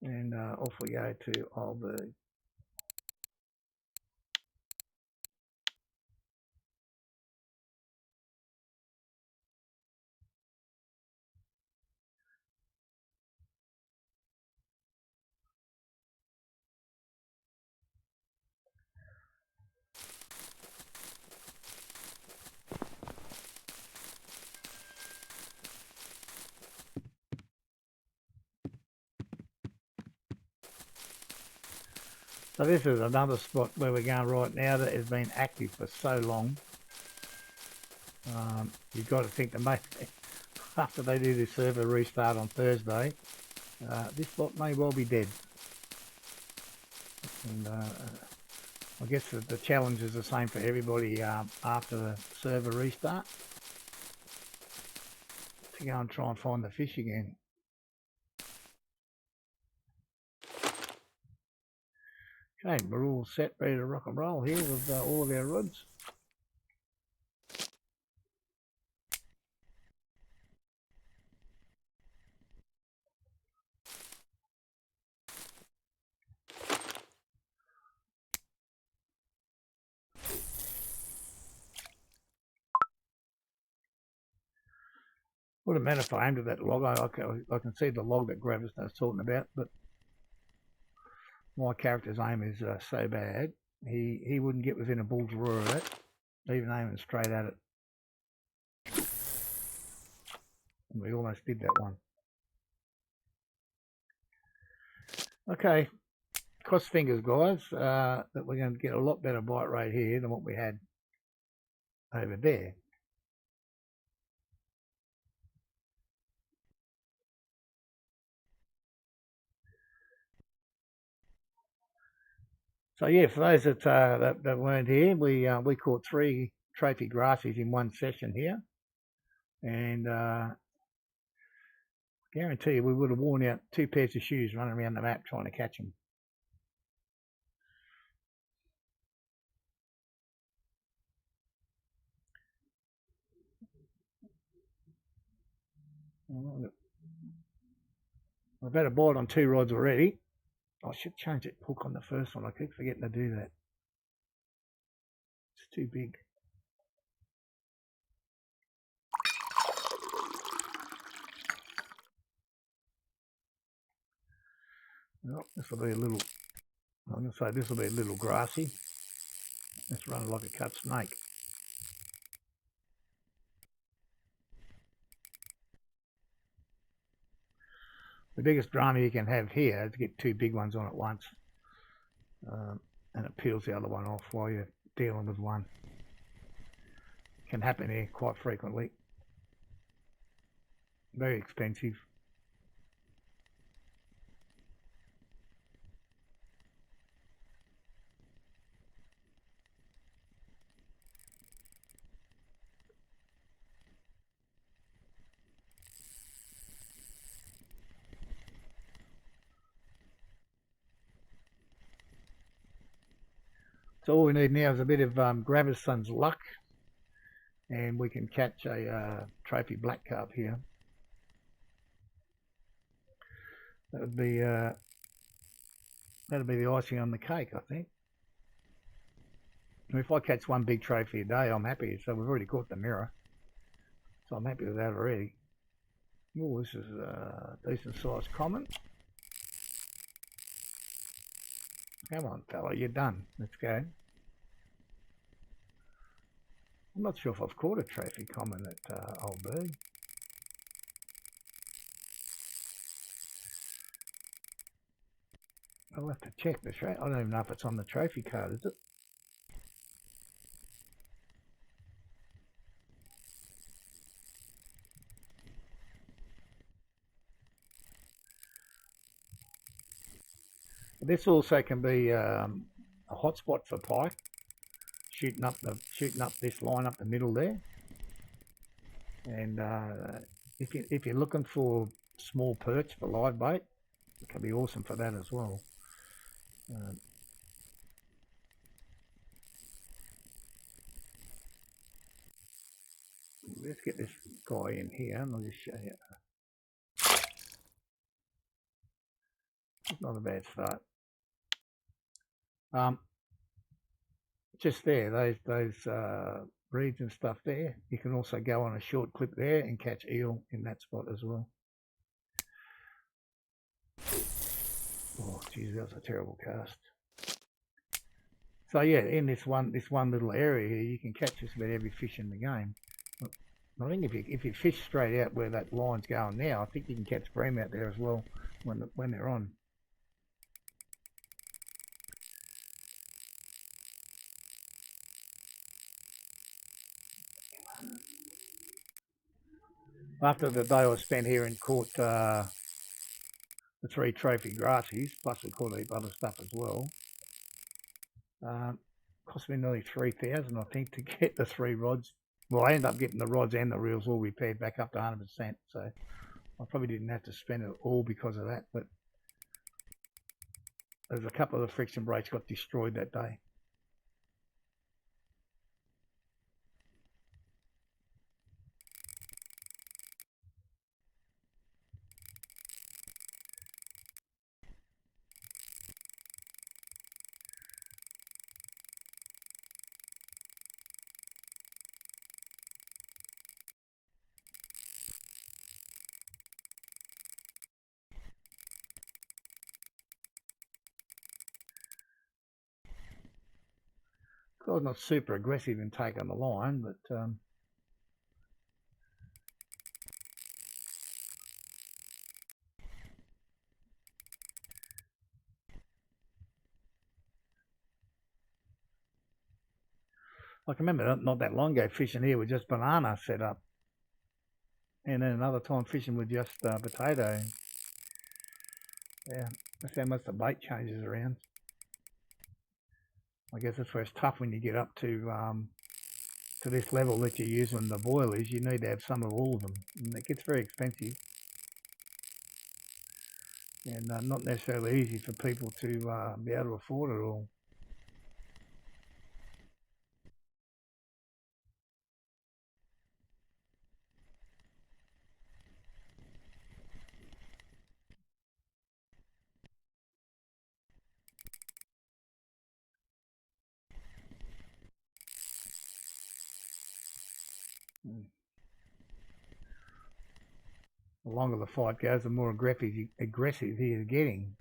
and off we go to Old Burg. So this is another spot where we're going right now that has been active for so long. You've got to think that after they do this server restart on Thursday, this spot may well be dead. And I guess the challenge is the same for everybody after the server restart, to go and try and find the fish again. Okay, we're all set, ready to rock and roll here with all of our rods. Wouldn't matter if I aimed at that log. I can see the log that Gravis was talking about, but my character's aim is so bad, he wouldn't get within a bull's roar of it, even aiming straight at it. And we almost did that one. Okay, cross fingers, guys, that we're going to get a lot better bite rate here than what we had over there. So yeah, for those that weren't here, we caught 3 trophy grassies in one session here, and guarantee you we would have worn out 2 pairs of shoes running around the map trying to catch them. I've had a bite on 2 rods already. I should change that hook on the first one. I keep forgetting to do that. It's too big. Well, this will be a little, I'm going to say this will be a little grassy. It's running like a cut snake. The biggest drama you can have here is to get 2 big ones on at once. And it peels the other one off while you're dealing with one. Can happen here quite frequently. Very expensive. So all we need now is a bit of Graveson's luck, and we can catch a trophy black carp here. That'd be the icing on the cake, I think. And if I catch 1 big trophy a day, I'm happy. So we've already caught the mirror, so I'm happy with that already. Oh, this is a decent sized common. Come on, fella, you're done. Let's go. I'm not sure if I've caught a trophy common at Old Burg. I'll have to check the trophy. I don't even know if it's on the trophy card, is it? This also can be a hotspot for pike, shooting up this line up the middle there. And if you're looking for small perch for live bait, it can be awesome for that as well. Let's get this guy in here and I'll just show you. It's not a bad start. Just there, those reeds and stuff there. You can also go on a short clip there and catch eel in that spot as well. Oh, geez, that was a terrible cast. So yeah, in this one little area here, you can catch just about every fish in the game. I think if you fish straight out where that line's going now, I think you can catch bream out there as well when they're on. After the day I spent here and caught the 3 trophy grassies, plus we caught a heap other stuff as well, cost me nearly 3,000, I think, to get the 3 rods. Well, I ended up getting the rods and the reels all repaired back up to 100%, so I probably didn't have to spend it all because of that, but there's a couple of the friction brakes got destroyed that day. I was not super aggressive in taking the line, but I can remember not that long ago fishing here with just banana set up, and then another time fishing with just potato. Yeah, that's how much the bait changes around. I guess that's where it's tough when you get up to this level that you're using the boilies. You need to have some of all of them, and it gets very expensive, and not necessarily easy for people to be able to afford it all. The longer the fight goes, the more aggressive he is getting.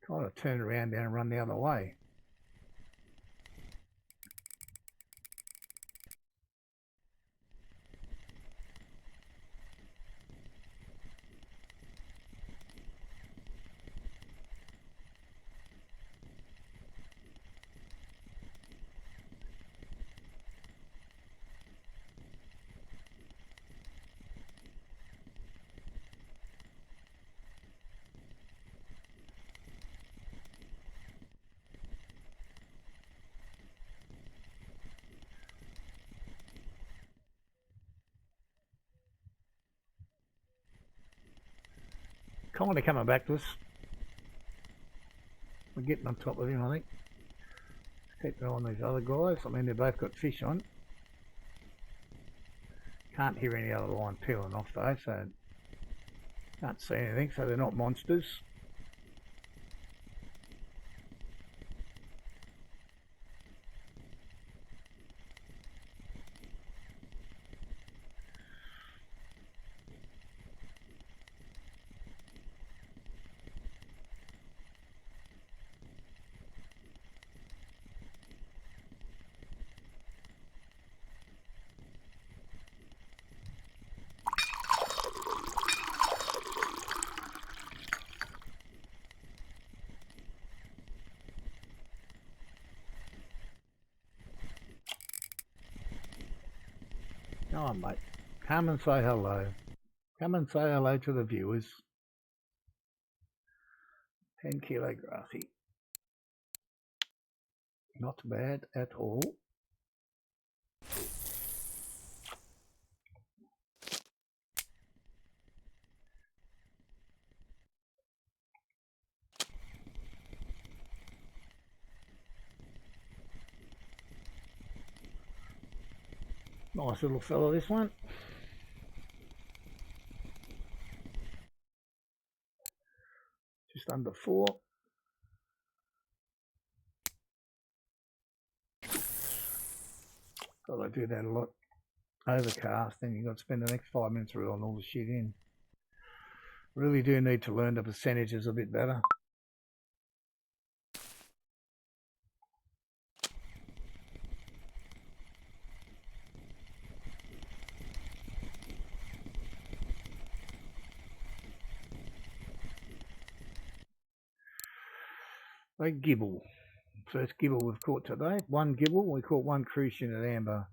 Kind of turn around there and run the other way. Kind of coming back to us. We're getting on top of him, I think. Keep an eye on these other guys. I mean, they've both got fish on. Can't hear any other line peeling off though, so can't see anything, so they're not monsters. Come on, mate. Come and say hello. Come and say hello to the viewers. 10 kilo grassy. Not bad at all. Nice little fella, this one. Just under 4. God, I do that a lot. Overcast, then you've got to spend the next 5 minutes reeling all the shit in. Really do need to learn the percentages a bit better. A gibble. First gibble we've caught today. One gibble. We caught one crucian at amber.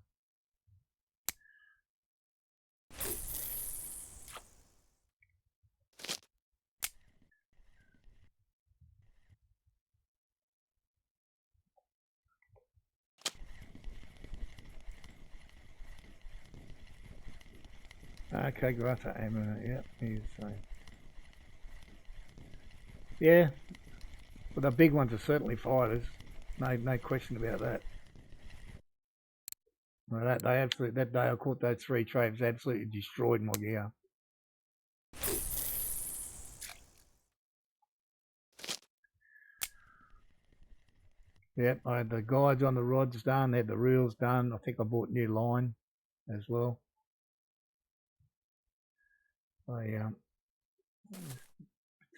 Okay, Grata amber. Yep, he's yeah. But the big ones are certainly fighters. No question about that. Well, that day I caught those 3 traps, absolutely destroyed my gear. Yep, I had the guides on the rods done, had the reels done. I think I bought new line as well. It's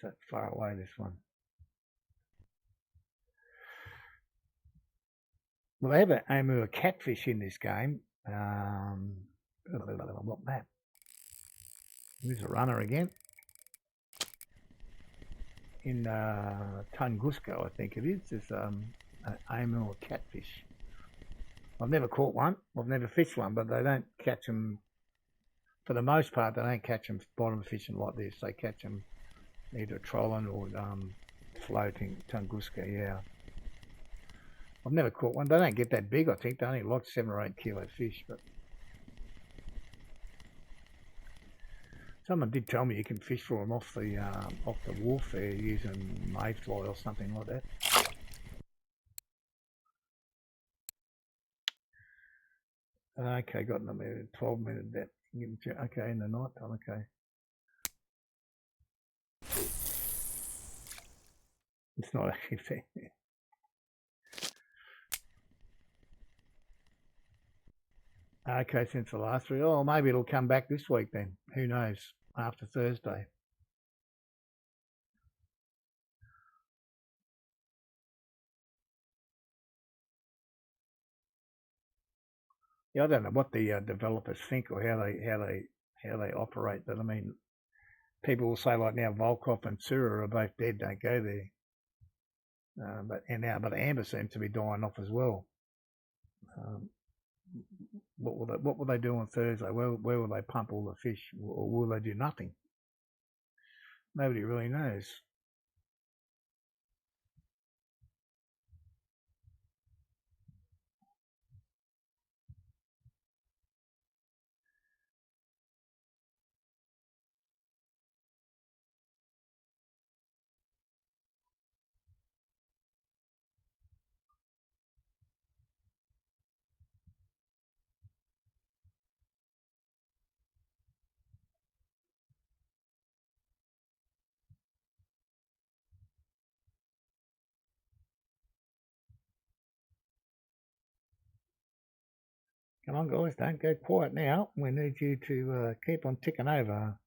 that far away, this one. Well, they have an Amur catfish in this game. What map? There's a runner again. In Tunguska, I think it is. There's an Amur catfish. I've never caught one. I've never fished one, but they don't catch them. For the most part, they don't catch them bottom fishing like this. They catch them either trolling or floating. Tunguska, yeah. I've never caught one. They don't get that big, I think. They only like 7 or 8 kilo fish. But someone did tell me you can fish for them off the wharf there using mayfly or something like that. Okay, got them there. 12-minute depth. Okay, in the night time. Okay. It's not actually fair. Okay, since the last 3. Oh, maybe it'll come back this week then. Who knows? After Thursday. Yeah, I don't know what the developers think or how they operate. But I mean, people will say like now Volkov and Sura are both dead. Don't go there. But Amber seems to be dying off as well. What will they do on Thursday? Where will they pump all the fish, or will they do nothing? Nobody really knows. Come on, guys, don't go quiet now. We need you to keep on ticking over.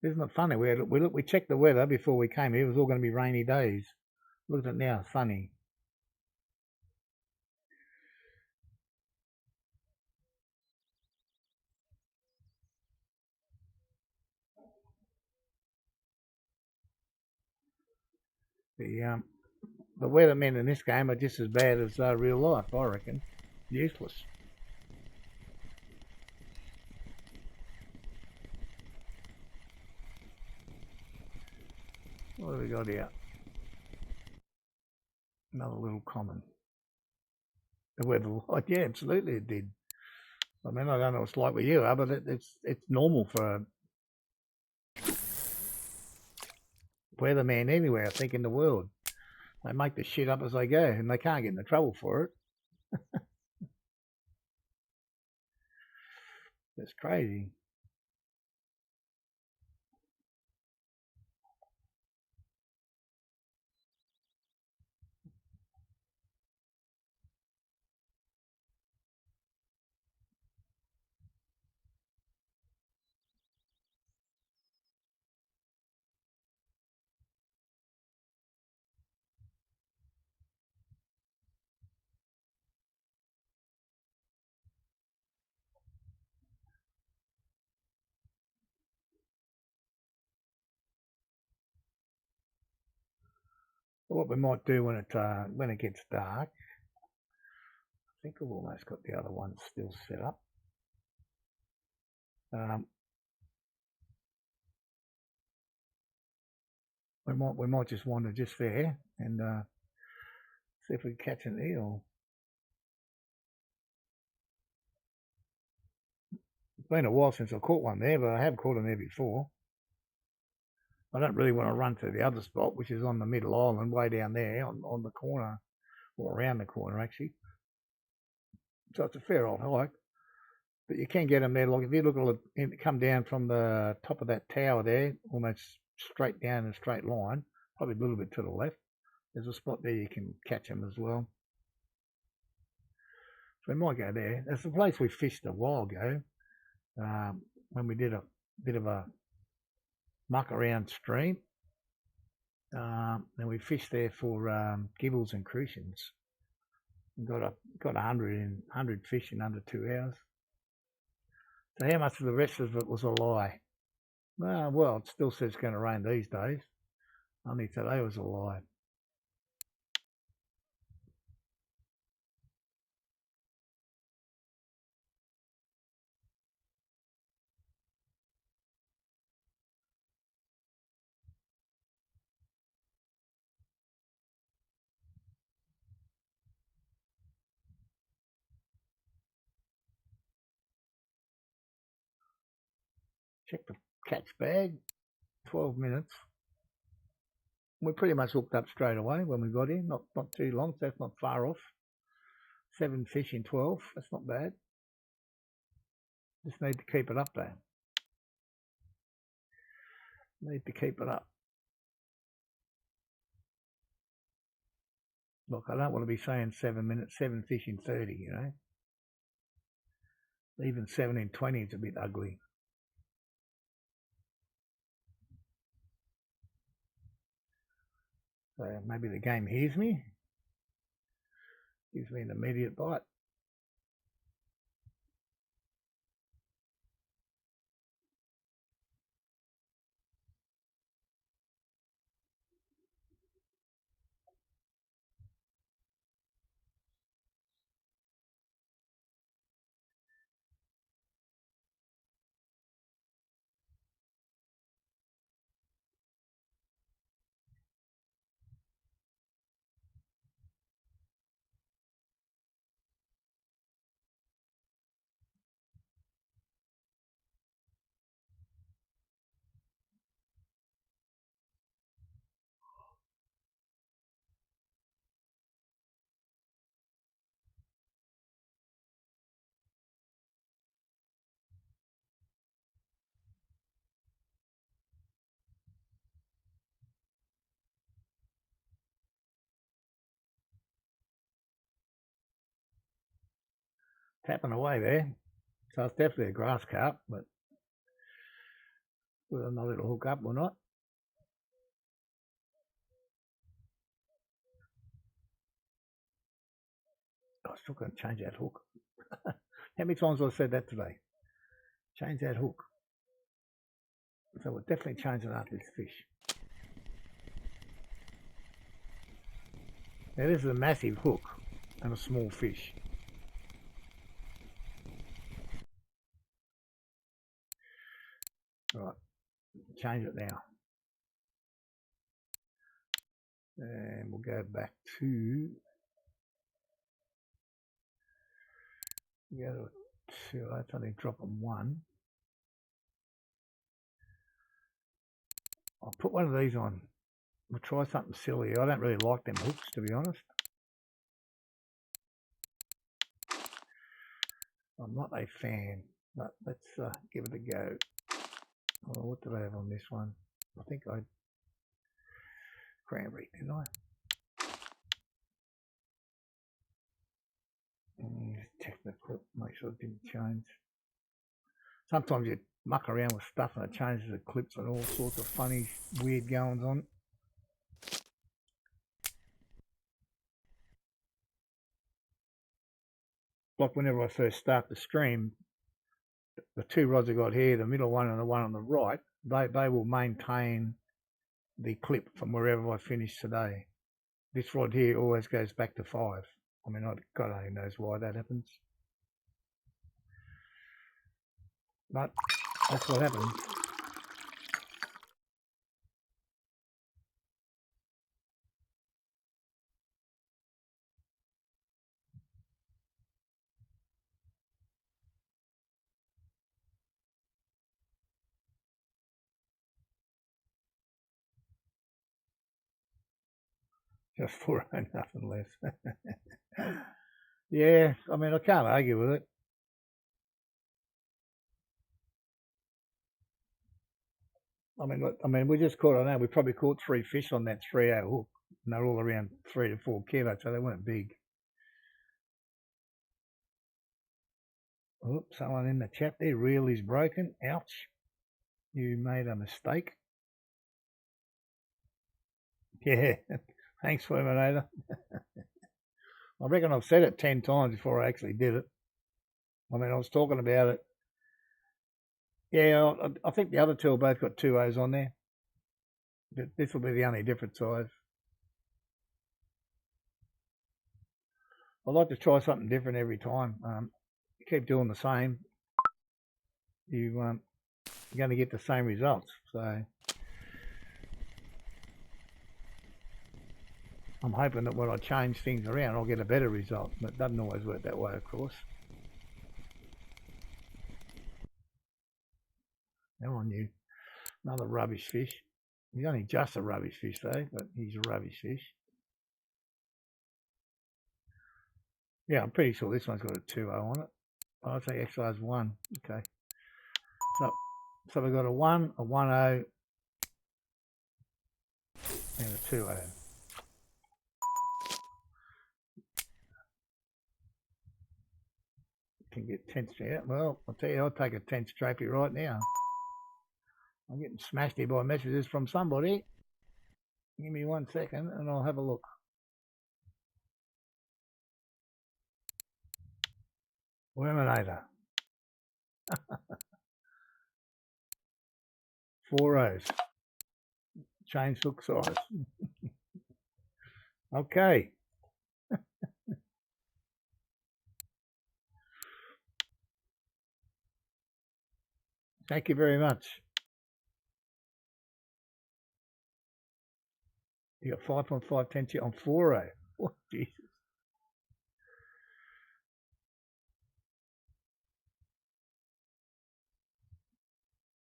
Isn't it funny? We checked the weather before we came here. It was all going to be rainy days. Look at it now, sunny. The weathermen in this game are just as bad as real life, I reckon. Useless. What have we got here? Another little common. The weather light, yeah, absolutely it did. I mean, I don't know what it's like where you are, but it's normal for a weatherman anywhere, I think, in the world. They make the shit up as they go, and they can't get into trouble for it. It's crazy. What we might do when it gets dark, I think I've almost got the other one still set up. We might just wander just there and see if we can catch an eel. It's been a while since I caught one there, but I have caught them there before. I don't really want to run to the other spot, which is on the middle island, way down there on the corner, or around the corner actually. So it's a fair old hike. But you can get them there. Like if you look at it, come down from the top of that tower there, almost straight down in a straight line, probably a little bit to the left. There's a spot there you can catch them as well. So we might go there. That's the place we fished a while ago when we did a bit of a muck around stream. And we fished there for gibbles and crucians. And got 100 fish in under 2 hours. So how much of the rest of it was a lie? Well, it still says it's going to rain these days. Only today was a lie. Check the catch bag, 12 minutes. We pretty much hooked up straight away when we got in, not too long, so that's not far off. 7 fish in 12, that's not bad. Just need to keep it up though. Need to keep it up. Look, I don't want to be saying 7 minutes, 7 fish in 30, you know. Even 7 in 20 is a bit ugly. So maybe the game hears me, gives me an immediate bite. Tapping away there. So it's definitely a grass carp, but whether or not it'll hook up or not. I still got to change that hook. How many times have I said that today? Change that hook. So we're definitely changing up this fish. Now this is a massive hook and a small fish. Right, change it now. And we'll go back to that's only dropping 1. I'll put one of these on. We'll try something silly. I don't really like them hooks, to be honest. I'm not a fan, but let's give it a go. Oh, what did I have on this one? I think I cranberry, didn't I? Check the clip, make sure it didn't change. Sometimes you muck around with stuff and it changes the clips and all sorts of funny, weird goings on. Like whenever I first start the stream, the 2 rods I got here, the middle one and the one on the right, they will maintain the clip from wherever I finish today. This rod here always goes back to 5. I mean, God only knows why that happens. But that's what happens. Just 4 and nothing less. Yeah, I mean, I can't argue with it. I mean, we just caught, I know, we probably caught 3 fish on that 3-hour hook, and they're all around 3 to 4 kilos, so they weren't big. Oh, someone in the chat there, reel is broken. Ouch. You made a mistake. Yeah, thanks, Fluminator. I reckon I've said it 10 times before I actually did it. I mean, I was talking about it. Yeah, I think the other two have both got 2 O's on there. But this will be the only different size. I like to try something different every time. You keep doing the same, you're going to get the same results. So I'm hoping that when I change things around, I'll get a better result. But it doesn't always work that way, of course. Come on, you. Another rubbish fish. He's only just a rubbish fish, though, but he's a rubbish fish. Yeah, I'm pretty sure this one's got a 2-0 on it. I'll say exercise 1. Okay. So we've got a 1, a 1-0, and a 2-0. Can get tense out. Well, I'll tell you, I'll take a tense trophy right now. I'm getting smashed here by messages from somebody. Give me 1 second and I'll have a look. Worminator. 4 O's. Chain hook size. Okay. Thank you very much. You got 5.5 tense on 4 O. Oh, Jesus.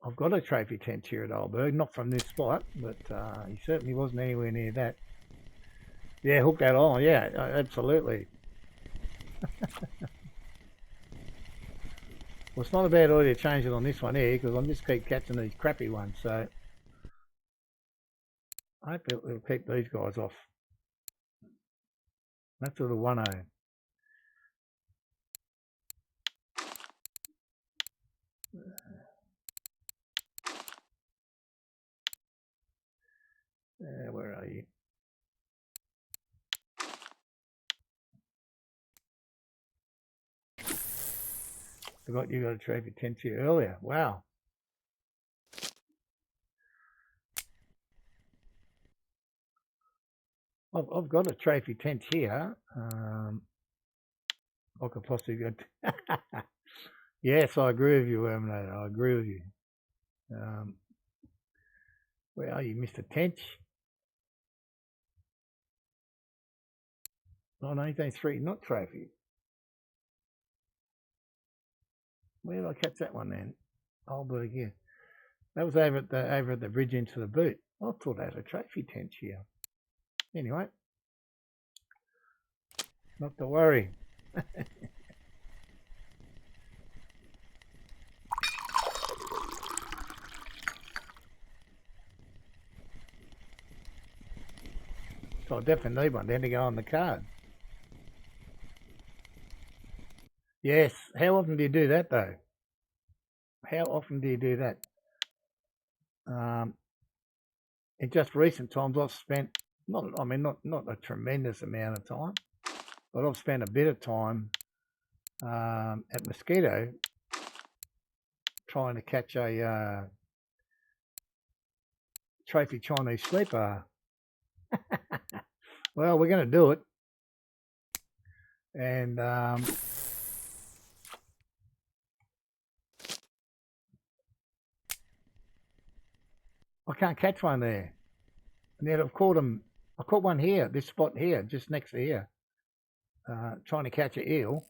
I've got a trophy tent here at Old Burg, not from this spot, but he certainly wasn't anywhere near that. Yeah, hook that on. Yeah, absolutely. Well, it's not a bad idea to change it on this one here because I just keep catching these crappy ones. So I hope it'll keep these guys off. That's sort of 1-0. Where are you? Forgot you got a trophy tent here earlier. Wow. I've got a trophy tent here. I could possibly go. Yes, I agree with you, Erminator. I agree with you. Where are you, Mr. Tench? Oh, no, he's only 3, not trophy. Where did I catch that one then? Old Burg, yeah. That was over at the bridge into the boot. I thought I had a trophy tent here. Anyway, not to worry. So I definitely need one then to go on the card. Yes. How often do you do that though? How often do you do that? In just recent times, I've spent not a tremendous amount of time, but I've spent a bit of time at Mosquito trying to catch a trophy Chinese sleeper. Well, we're going to do it, and I can't catch one there. And yet I've caught them. I caught one here, this spot here, just next to here, trying to catch an eel.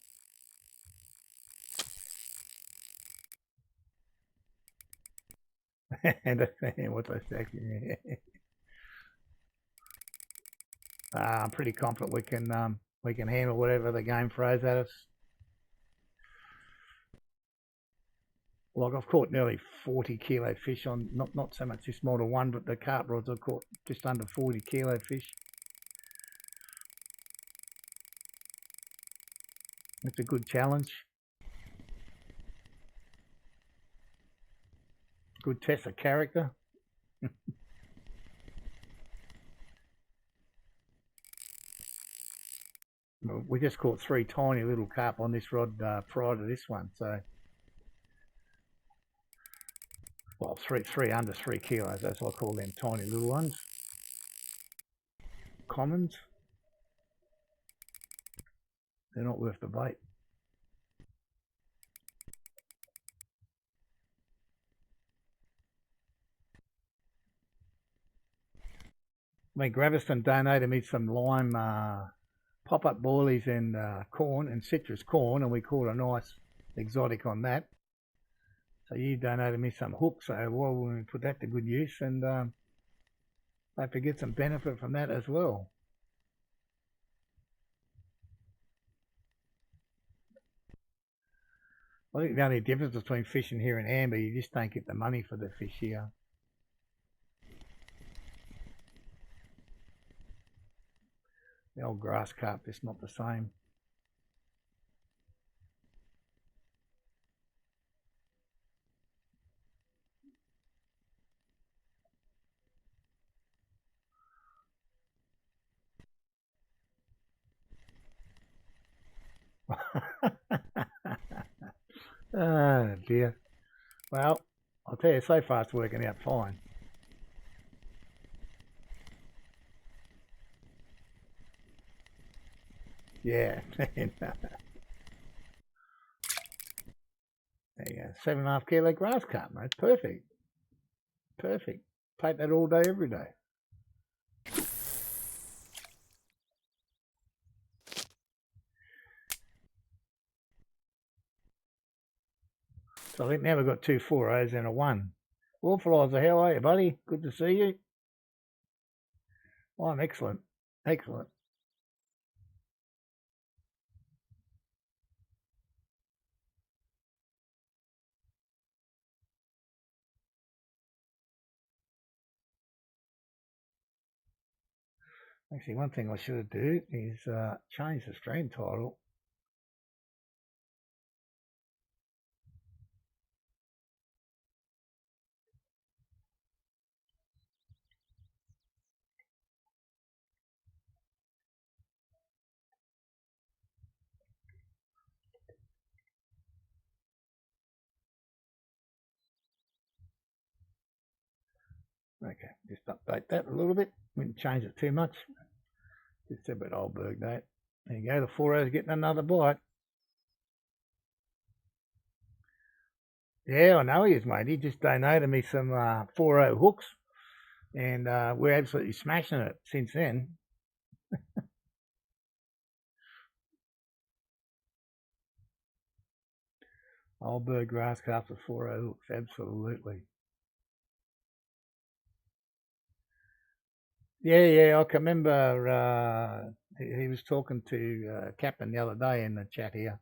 And what's I saying? I'm pretty confident we can handle whatever the game throws at us. Like I've caught nearly 40 kilo fish on, not so much this model one, but the carp rods I've caught just under 40 kilo fish. It's a good challenge. Good test of character. We just caught 3 tiny little carp on this rod prior to this one, so well, three under 3 kilos. That's what I call them, tiny little ones. Commons. They're not worth the bait. I mean, Graviston donated me some lime pop-up boilies and corn and citrus corn, and we caught a nice exotic on that. So you donated me some hooks, so well, we'll put that to good use, and hope to get some benefit from that as well. I think the only difference between fishing here and amber, you just don't get the money for the fish here. The old grass carp is not the same. Oh dear. Well, I'll tell you, so far it's working out fine. Yeah. There you go. 7.5 kilo grass carp, mate. Perfect. Perfect. Take that all day, every day. So I think now we've got 2 4-0s and a 1. Wolfalizer, how are you, buddy? Good to see you. Oh, I'm excellent. Excellent. Actually, one thing I should do is change the stream title. Okay, just update that a little bit. We didn't change it too much. Just a bit Old Burg date. There you go, the 4-0's getting another bite. Yeah, I know he is, mate. He just donated me some 4-0 hooks, and we're absolutely smashing it since then. Old Burg grass carp with 4-0 hooks, absolutely. Yeah, I can remember he was talking to Captain the other day in the chat here.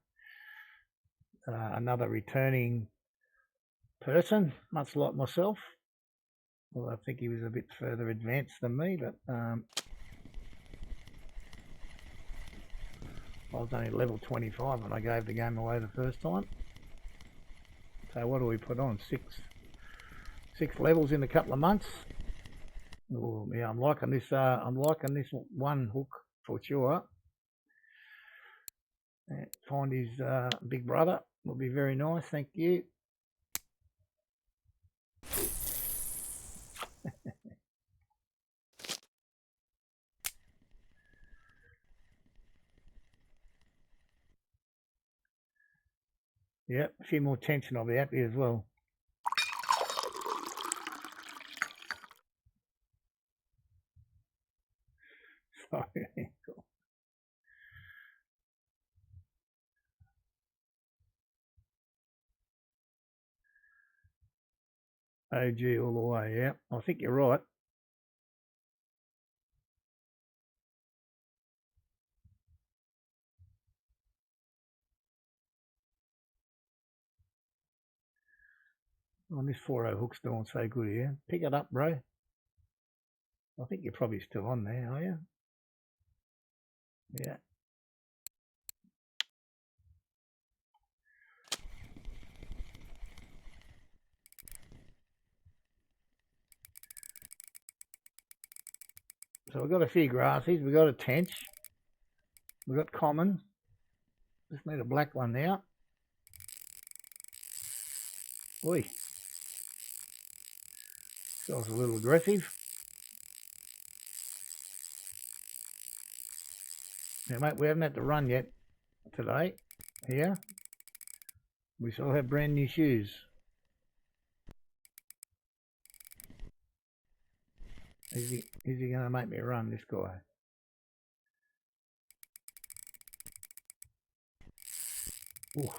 Another returning person, much like myself. Well, I think he was a bit further advanced than me, but I was only level 25 when I gave the game away the first time. So what do we put on? Six levels in a couple of months. Oh, yeah, I'm liking this. I'm liking this one hook for sure. Find his big brother will be very nice. Thank you. Yep, a few more tension. I'll be happy as well. Sorry. OG all the way. Yeah, I think you're right. On this 4.0 hook's doing so good here. Pick it up, bro. I think you're probably still on there, are you? Yeah. So we've got a few grassies. We've got a tench. We've got common. Just need a black one now. Oi. That was a little aggressive. Now, mate, we haven't had to run yet today. Here. We still have brand new shoes. Is he going to make me run, this guy? Ooh.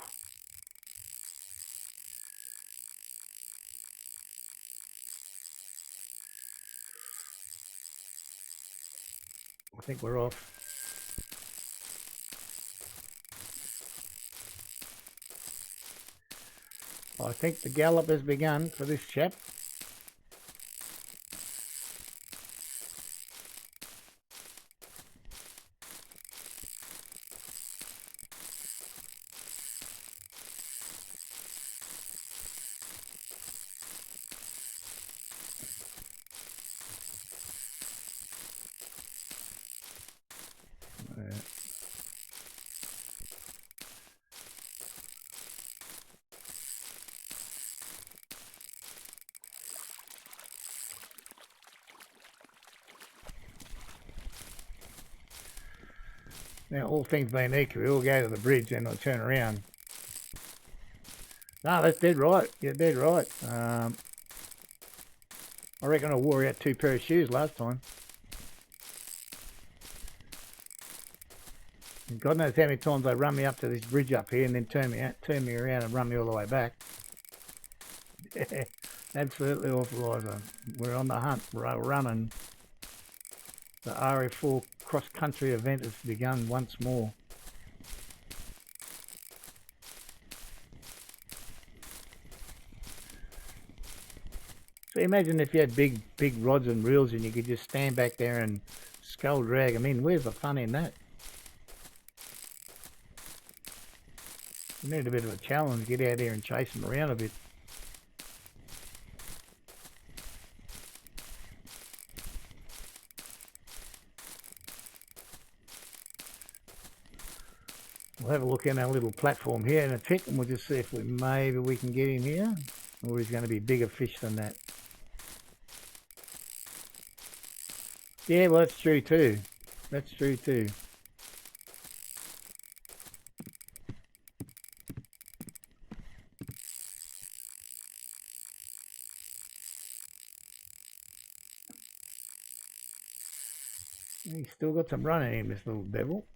I think we're off. I think the gallop has begun for this chap. Now, all things being equal, we'll go to the bridge and I'll turn around. No, that's dead right. You're dead right. I reckon I wore out 2 pairs of shoes last time. And God knows how many times they run me up to this bridge up here and then turn me around and run me all the way back. Yeah, absolutely authoriser. We're on the hunt. We're running. The RF4 cross-country event has begun once more. So imagine if you had big rods and reels and you could just stand back there and scull drag. I mean, where's the fun in that? You need a bit of a challenge. Get out there and chase them around a bit. We'll have a look at our little platform here in a tick and we'll just see if maybe we can get in here, or he's going to be bigger fish than that. Yeah, well, that's true too. That's true too. He's still got some run in him, this little devil.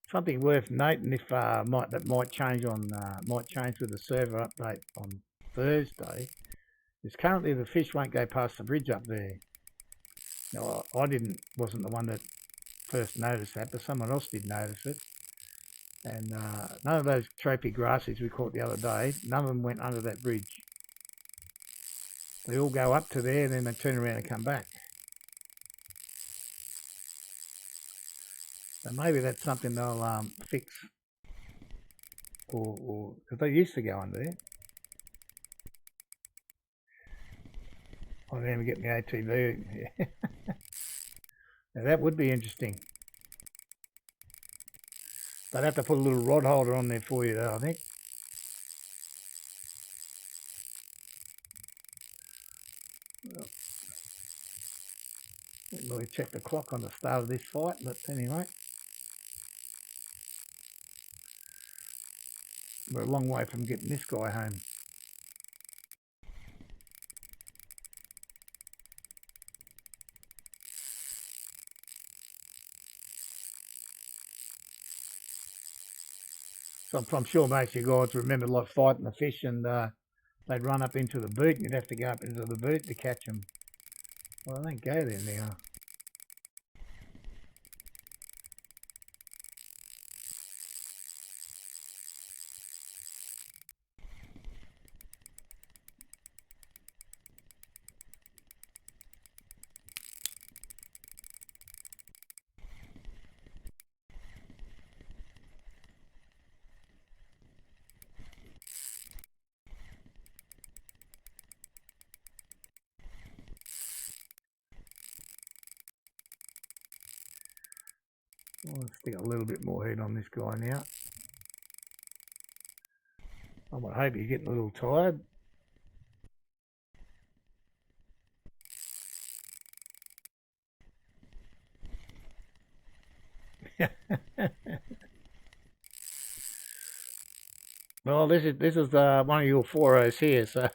Something worth noting, if that might change with the server update on Thursday, is currently the fish won't go past the bridge up there. Now, I wasn't the one that first noticed that, but someone else did notice it. And none of those trophy grassies we caught the other day, none of them went under that bridge. They all go up to there and then they turn around and come back. So maybe that's something they'll fix, or because they used to go under there. I didn't even get my ATV. Now that would be interesting. They'd have to put a little rod holder on there for you though, I think. Well, didn't really check the clock on the start of this fight, but anyway. We're a long way from getting this guy home. So I'm sure most of you guys remember like fighting the fish and they'd run up into the boot and you'd have to go up into the boot to catch them. Well, they don't go there now. I'll stick a little bit more heat on this guy now. I would hope you're getting a little tired. Well, this is one of your 4Os here, so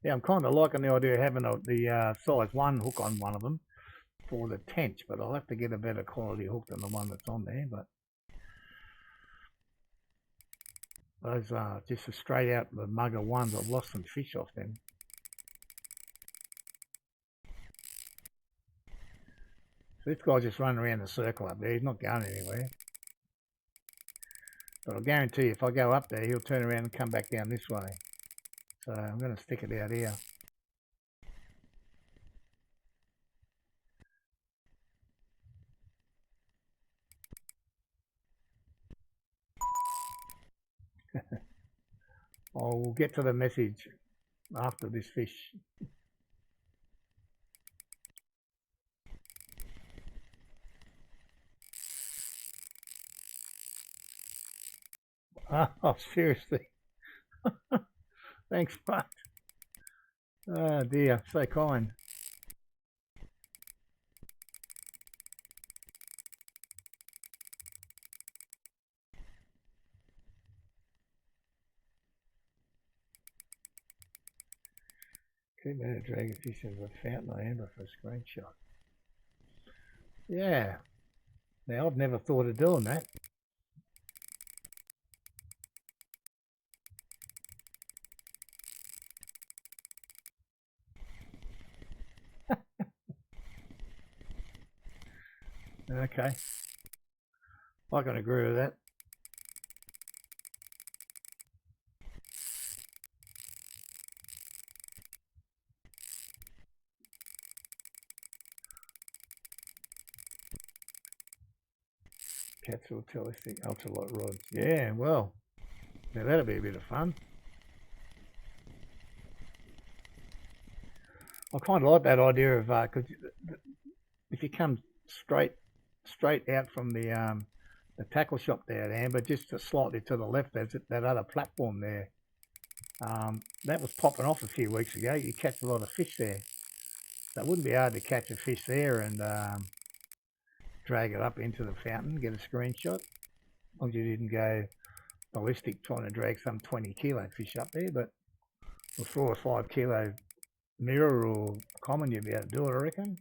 yeah, I'm kind of liking the idea of having the size 1 hook on one of them for the tench, but I'll have to get a better quality hook than the one that's on there. But those are just a straight out the mugger ones. I've lost some fish off them. So this guy's just running around the circle up there. He's not going anywhere. But I'll guarantee you, if I go up there, he'll turn around and come back down this way. So I'm going to stick it out here. I'll get to the message after this fish. Oh, seriously. Thanks, mate. Oh dear, so kind. Keep better dragon fish in the fountain I amber for a screenshot. Yeah. Now I've never thought of doing that. Okay. I can agree with that. Capsule telescope ultralight rods. Yeah, well, now that'll be a bit of fun. I kind of like that idea of because if you come straight out from the tackle shop there, Amber, just slightly to the left, there's that other platform there. That was popping off a few weeks ago. You catch a lot of fish there. So it wouldn't be hard to catch a fish there and drag it up into the fountain, get a screenshot. As long as you didn't go ballistic trying to drag some 20 kilo fish up there, but with 4 or 5 kilo mirror or common, you'd be able to do it, I reckon.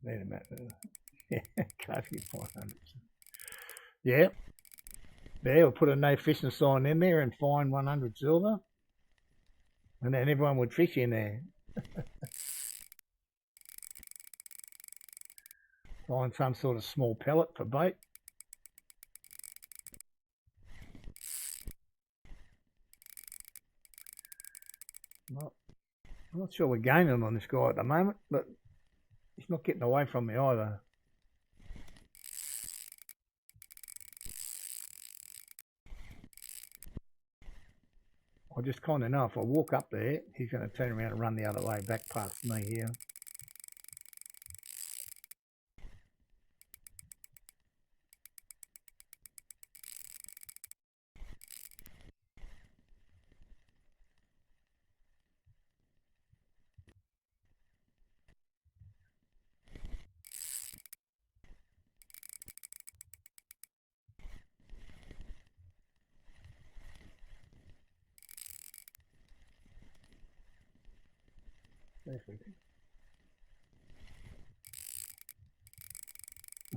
Wait a minute. Yeah, can't get 500. Yeah. There, we'll put a no fishing sign in there and fine 100 silver. And then everyone would fish in there. Find some sort of small pellet for bait. Well, I'm not sure we're gaining on this guy at the moment, but he's not getting away from me either. I just kind of know if I walk up there, he's going to turn around and run the other way, back past me here. Perfect.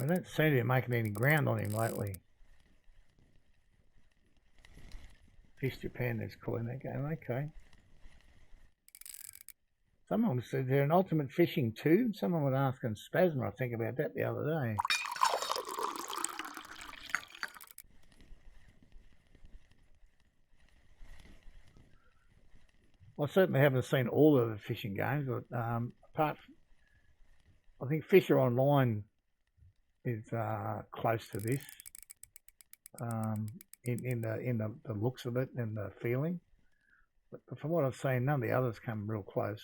I don't seem to be making any ground on him lately. Fish Japan, there's calling that game. Okay. Someone said they're an ultimate fishing tube. Someone was asking Spasma, I think, about that the other day. I certainly haven't seen all of the fishing games, but apart from, I think Fisher Online is close to this in the looks of it and the feeling. But from what I've seen, none of the others come real close.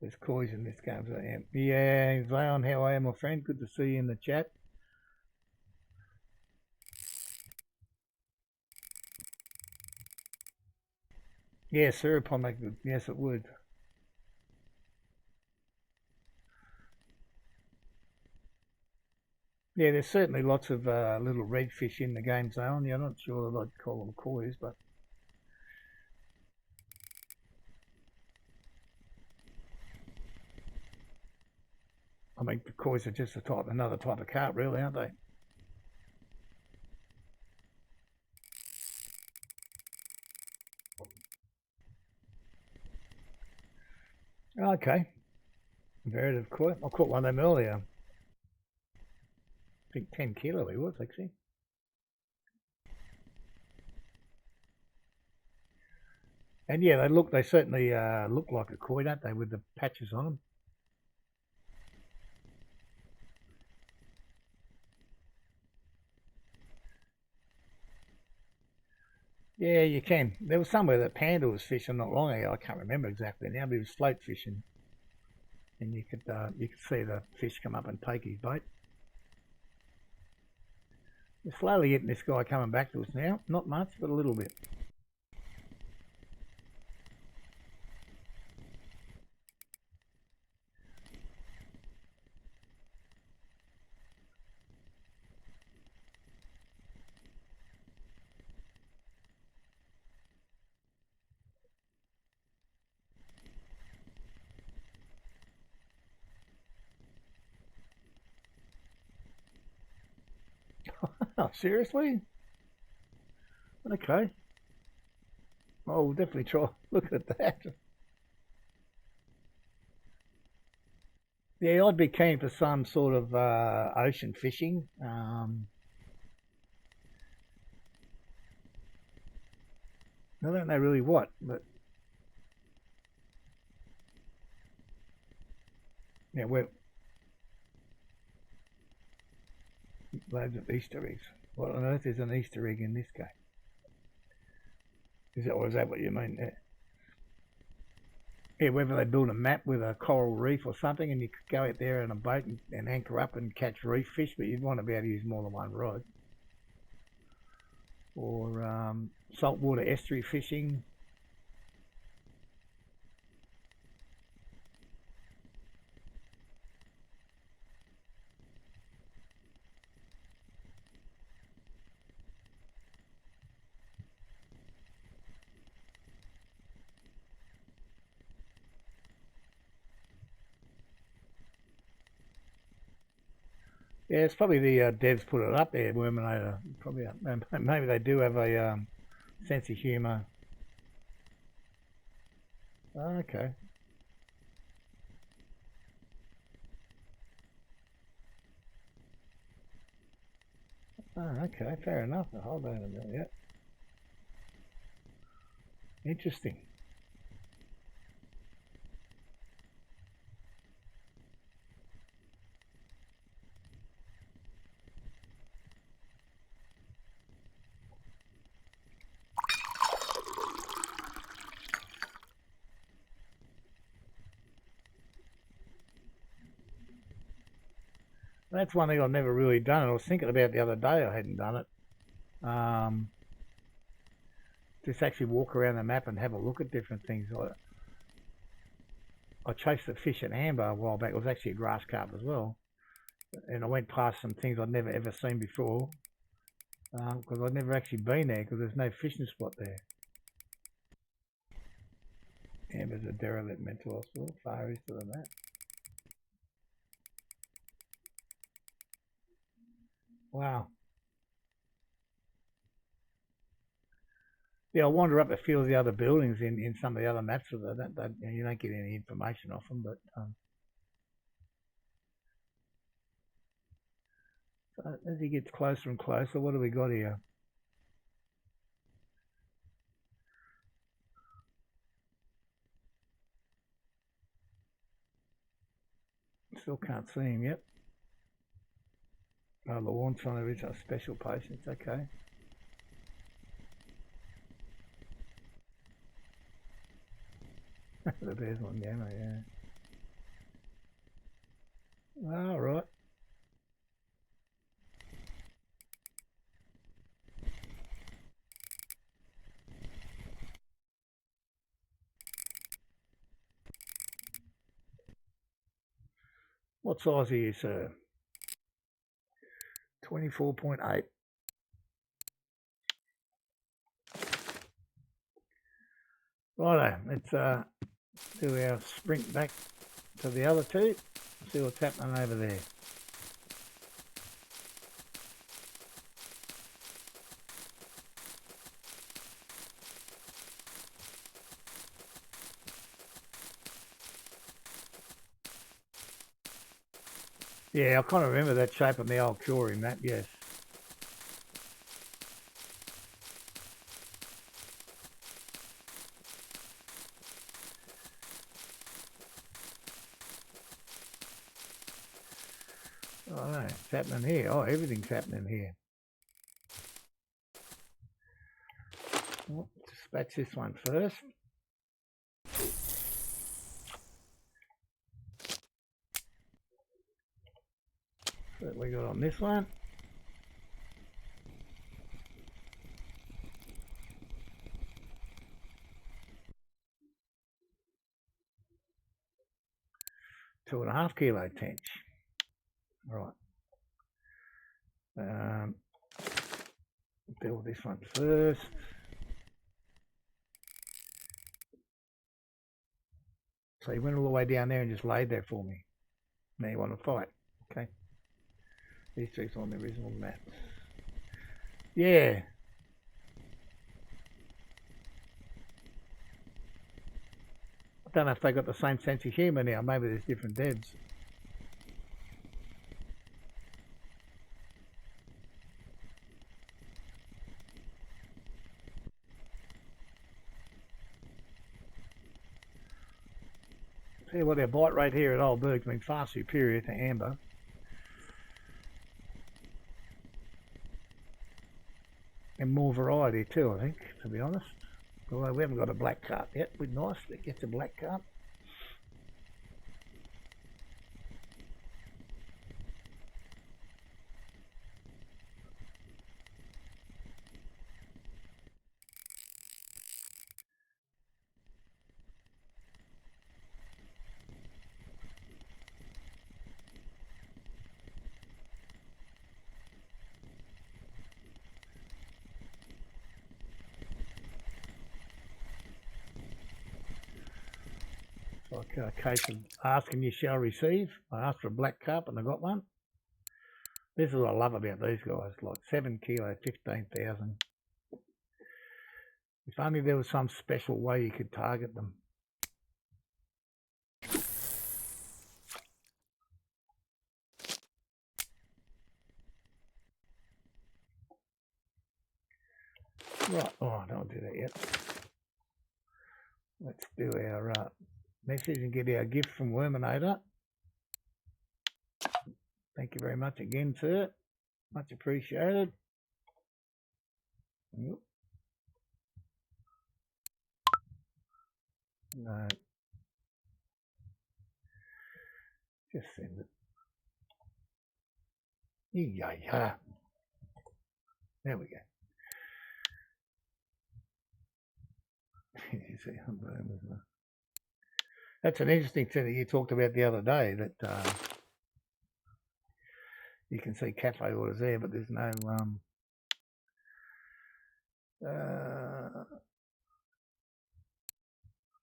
There's koi in this game. So yeah, Zion, how are you, my friend? Good to see you in the chat. Yeah, syrup on that. Yes, it would. Yeah, there's certainly lots of little redfish in the game zone. Yeah, I'm not sure that I'd call them koi's, but I mean the koi's are just another type of carp, really, aren't they? Okay, imperative koi. I caught one of them earlier. I think 10 kilo he was actually. And yeah, they certainly look like a koi, don't they, with the patches on them? Yeah, you can. There was somewhere that Panda was fishing not long ago. I can't remember exactly now, but he was float fishing, and you could see the fish come up and take his bait. We're slowly getting this guy coming back to us now. Not much, but a little bit. Oh, seriously? Okay. Oh, we'll definitely try. Look at that. Yeah, I'd be keen for some sort of ocean fishing. I don't know really what, but yeah, we're loads of Easter eggs. What on earth is an Easter egg in this game? Is that what you mean? Yeah, whether they build a map with a coral reef or something, and you could go out there in a boat and anchor up and catch reef fish, but you'd want to be able to use more than one rod. Or saltwater estuary fishing. Yeah, it's probably the devs put it up there, Worminator. Probably, maybe they do have a sense of humour. Oh, okay. Oh, okay, fair enough. Hold on a minute. Yeah. Interesting. That's one thing I've never really done. I was thinking about the other day. I hadn't done it. Just actually walk around the map and have a look at different things. I chased a fish at Amber a while back. It was actually a grass carp as well. And I went past some things I'd never ever seen before. because I've never actually been there because there's no fishing spot there. Amber's a derelict mental hospital, far east of the map. Wow. Yeah, I wander up a few of the other buildings in some of the other maps of that. You don't get any information off them, but so as he gets closer and closer, what do we got here? Still can't see him yet. Oh, the launch on there is a special patients. Okay. The bear's on gamma, yeah. All right. What size are you, sir? 24.8. Righto, let's do our sprint back to the other two. See what's happening over there. Yeah, I kind of remember that shape on the old Curie map, yes. Oh, no, it's happening here. Oh, everything's happening here. Well, dispatch this one first. So what we got on this one. Two and a half kilo tench. Right. Deal with this one first. So he went all the way down there and just laid there for me. Now you want to fight. Okay. These trees on the original map. Yeah. I don't know if they got the same sense of humour now. Maybe there's different devs. Tell you what, their bite rate here at Old Burg's been far superior to Amber. And more variety too, I think, to be honest. Although we haven't got a black carp yet. We'd nice to get the black carp. Like a case of asking you shall receive. I asked for a black carp and I got one. This is what I love about these guys, like 7 kilo, 15,000. If only there was some special way you could target them. Right, oh, I don't do that yet. Let's do our message and get our gift from Worminator. Thank you very much again, sir. Much appreciated. Yep. No. Just send it. Yeah. There we go. You see, that's an interesting thing that you talked about the other day, that you can see cafe orders there, but there's no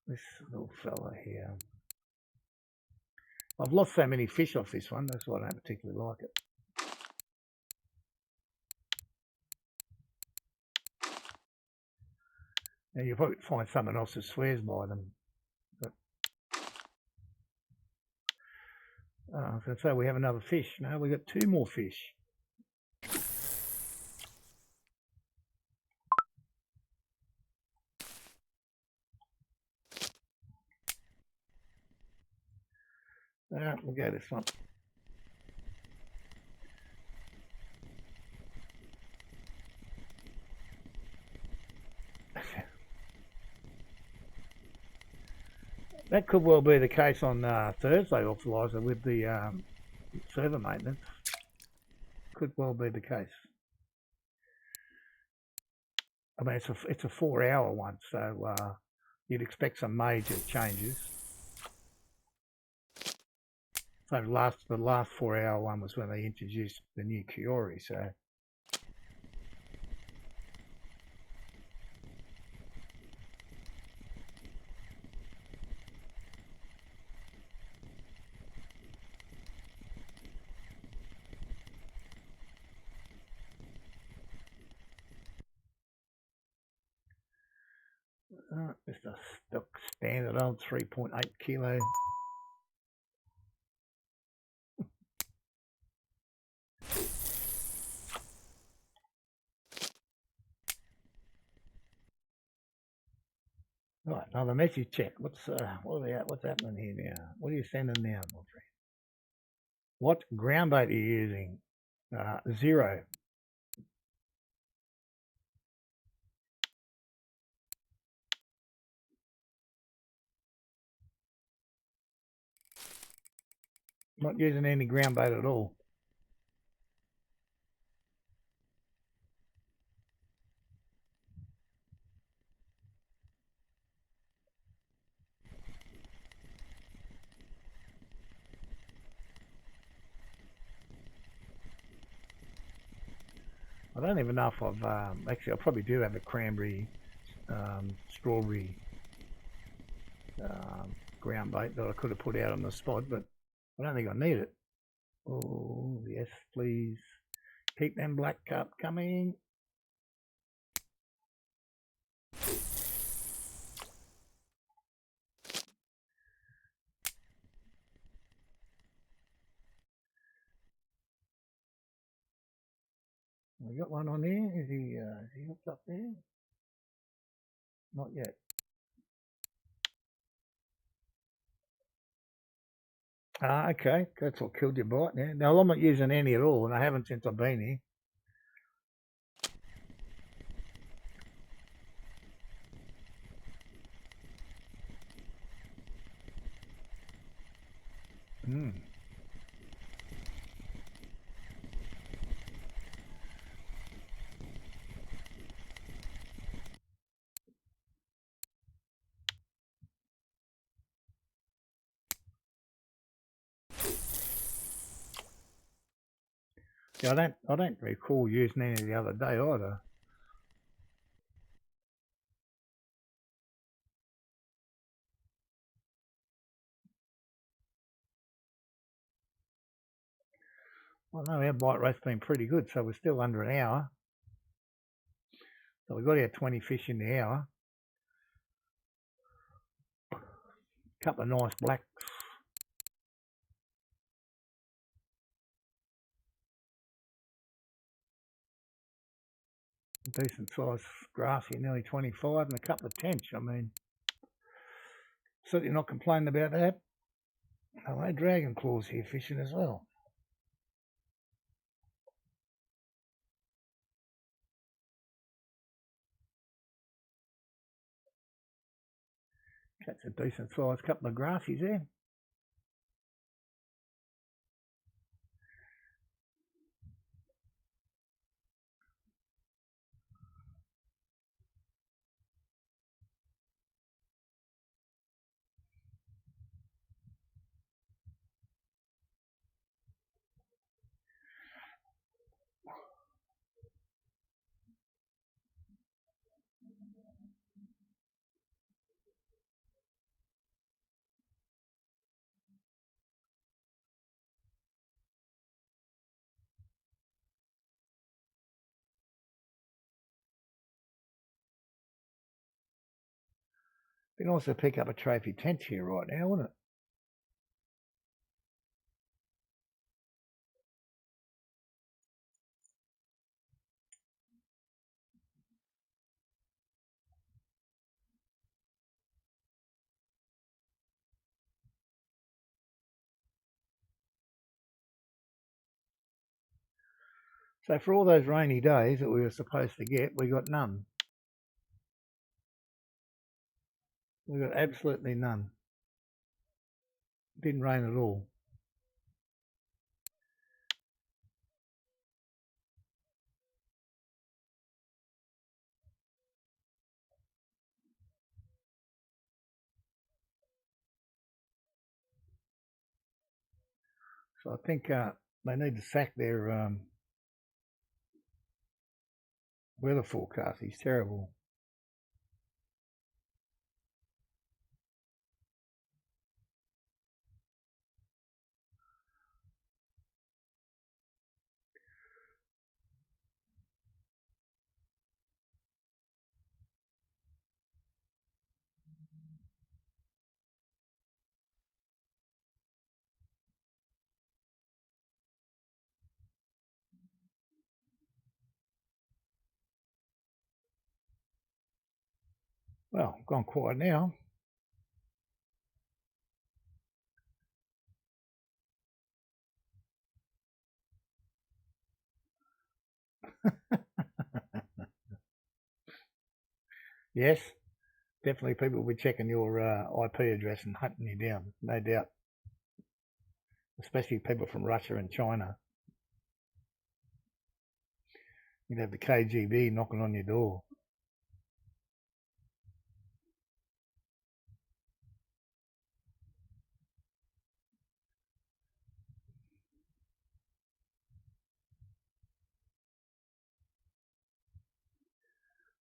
This little fella here. I've lost so many fish off this one, that's why I don't particularly like it. Now you'll probably find someone else that swears by them. But, so we have another fish. No, we've got 2 more fish. We'll go this one. That could well be the case on Thursday, Authorizer, with the server maintenance. Could well be the case. I mean, it's a 4-hour one, so you'd expect some major changes. So the last 4-hour one was when they introduced the new Kiori, so. Just a stock standard old 3.8 kilo. Right, another message check. What's happening here now? What are you sending now, my friend? What ground bait are you using? 0. Not using any ground bait at all. I don't even know if I've actually. I probably do have a cranberry, strawberry ground bait that I could have put out on the spot, but I don't think I need it. Oh yes, please keep them black carp coming. We got one on here. Is he hooked up there? Not yet. Okay, that's what killed your bite now. Now, I'm not using any at all, and I haven't since I've been here. Yeah, I don't recall using any the other day either. Well, no, our bite rate's been pretty good, so we're still under an hour. So we got our 20 fish in the hour. A couple of nice blacks. Decent sized grassy, nearly 25, and a couple of tench. I mean, certainly not complaining about that. Hello, dragon claws here fishing as well. That's a decent sized couple of grassies there. You can also pick up a trophy tent here right now, wouldn't it? So for all those rainy days that we were supposed to get, we got none. We got absolutely none. Didn't rain at all. So I think they need to sack their weather forecast. He's terrible. Well, gone quiet now. Yes, definitely people will be checking your IP address and hunting you down, no doubt. Especially people from Russia and China. You'd have the KGB knocking on your door.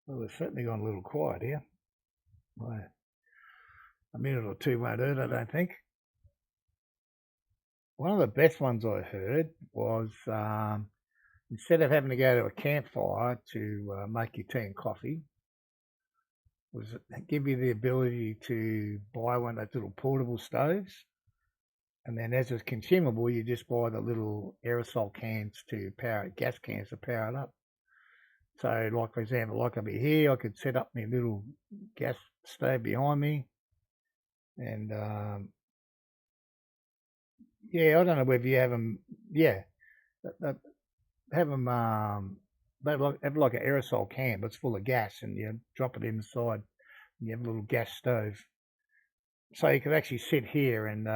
Well, we've certainly gone a little quiet here. Well, a minute or two won't hurt, I don't think. One of the best ones I heard was instead of having to go to a campfire to make your tea and coffee, was give you the ability to buy one of those little portable stoves, and then as it's consumable, you just buy the little aerosol cans to power it, gas cans to power it up. So, like for example, like over here, I could set up my little gas stove behind me, and yeah, I don't know whether you have them. Yeah, have them. They have like an aerosol can, but it's full of gas, and you drop it inside. And you have a little gas stove, so you could actually sit here and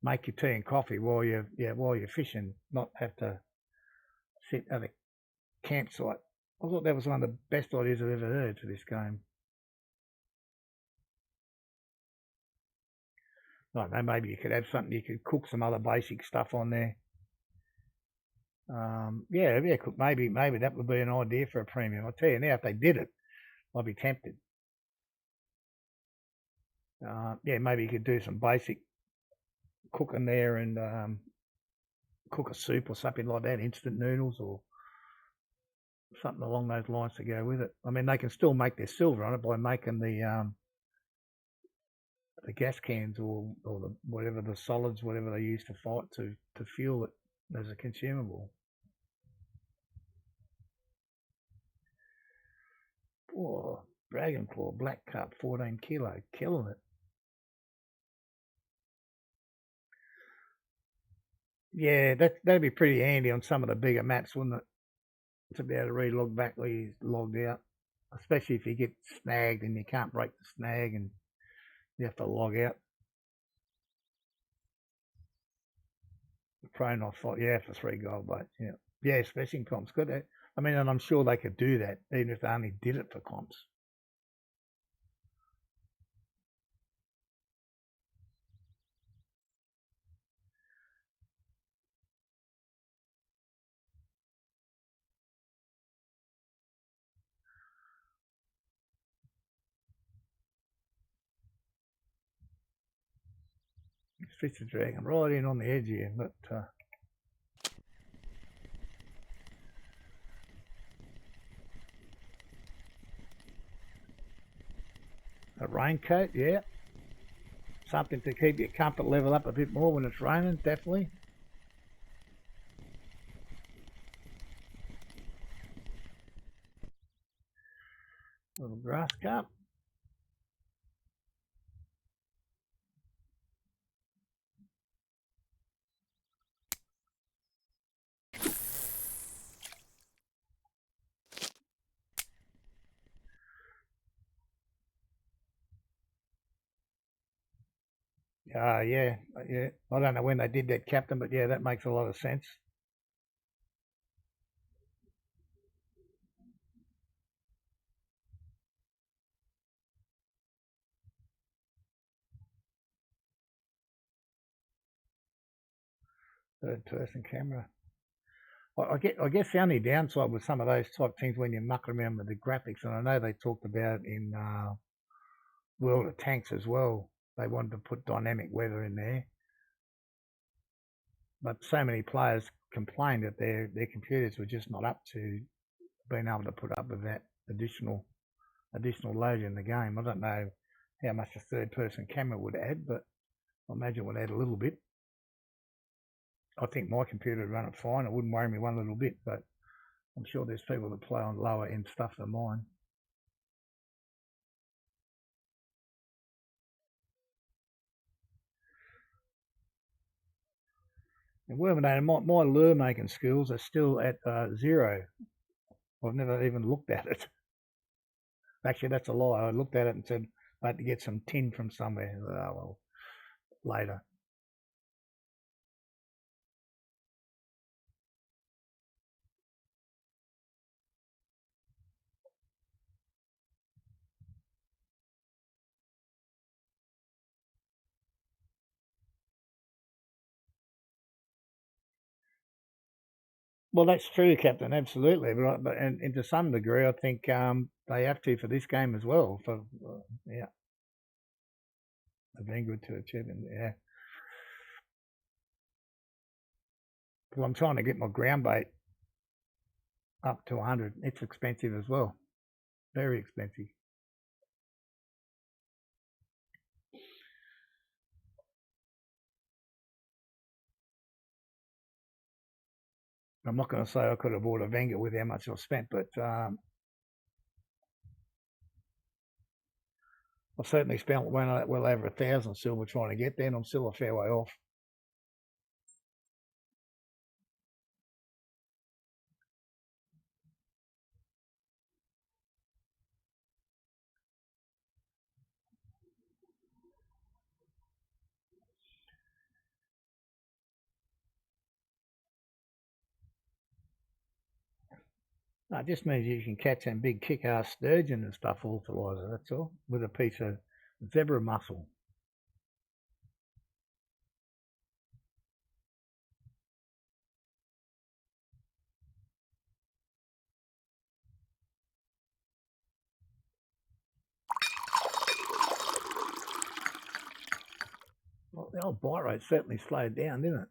make your tea and coffee while you're fishing, not have to sit at a campsite. I thought that was one of the best ideas I've ever heard for this game. I don't know, maybe you could have something, you could cook some other basic stuff on there. Yeah, maybe that would be an idea for a premium. I'll tell you now, if they did it, I'd be tempted. Yeah, maybe you could do some basic cooking there and cook a soup or something like that, instant noodles or something along those lines to go with it. I mean, they can still make their silver on it by making the gas cans or the whatever the solids, whatever they use to fight to fuel it as a consumable. Oh, dragon claw, black carp, 14 kilo, killing it. Yeah, that'd be pretty handy on some of the bigger maps, wouldn't it? To be able to re-log back where he's logged out, especially if you get snagged and you can't break the snag and you have to log out. Pro not fight, yeah, for 3 gold boats, yeah. Yeah, fishing comps, good. I mean, and I'm sure they could do that, even if they only did it for comps. Fish the dragon right in on the edge here, but A raincoat, yeah. Something to keep your comfort level up a bit more when it's raining, definitely. Little grass carp. Yeah. I don't know when they did that, Captain, but yeah, that makes a lot of sense. Third person camera. I guess the only downside with some of those type things when you muck around with the graphics, and I know they talked about in World of Tanks as well, they wanted to put dynamic weather in there, but so many players complained that their computers were just not up to being able to put up with that additional load in the game. I don't know how much a third person camera would add, but I imagine it would add a little bit. I think my computer would run it fine. It wouldn't worry me one little bit, but I'm sure there's people that play on lower end stuff than mine. And my lure making skills are still at 0. I've never even looked at it. Actually, that's a lie. I looked at it and said I had to get some tin from somewhere. Oh, well, later. Well, that's true, Captain. Absolutely, but and to some degree, I think they have to for this game as well. For yeah, they've been good to achieve it. Yeah, because I'm trying to get my ground bait up to 100. It's expensive as well, very expensive. I'm not going to say I could have bought a Venga with how much I spent, but I've certainly spent well over 1,000 silver trying to get there, and I'm still a fair way off. No, it just means you can catch some big kick-ass sturgeon and stuff all to that's all, with a piece of zebra mussel. Well, the old bite rate certainly slowed down, didn't it?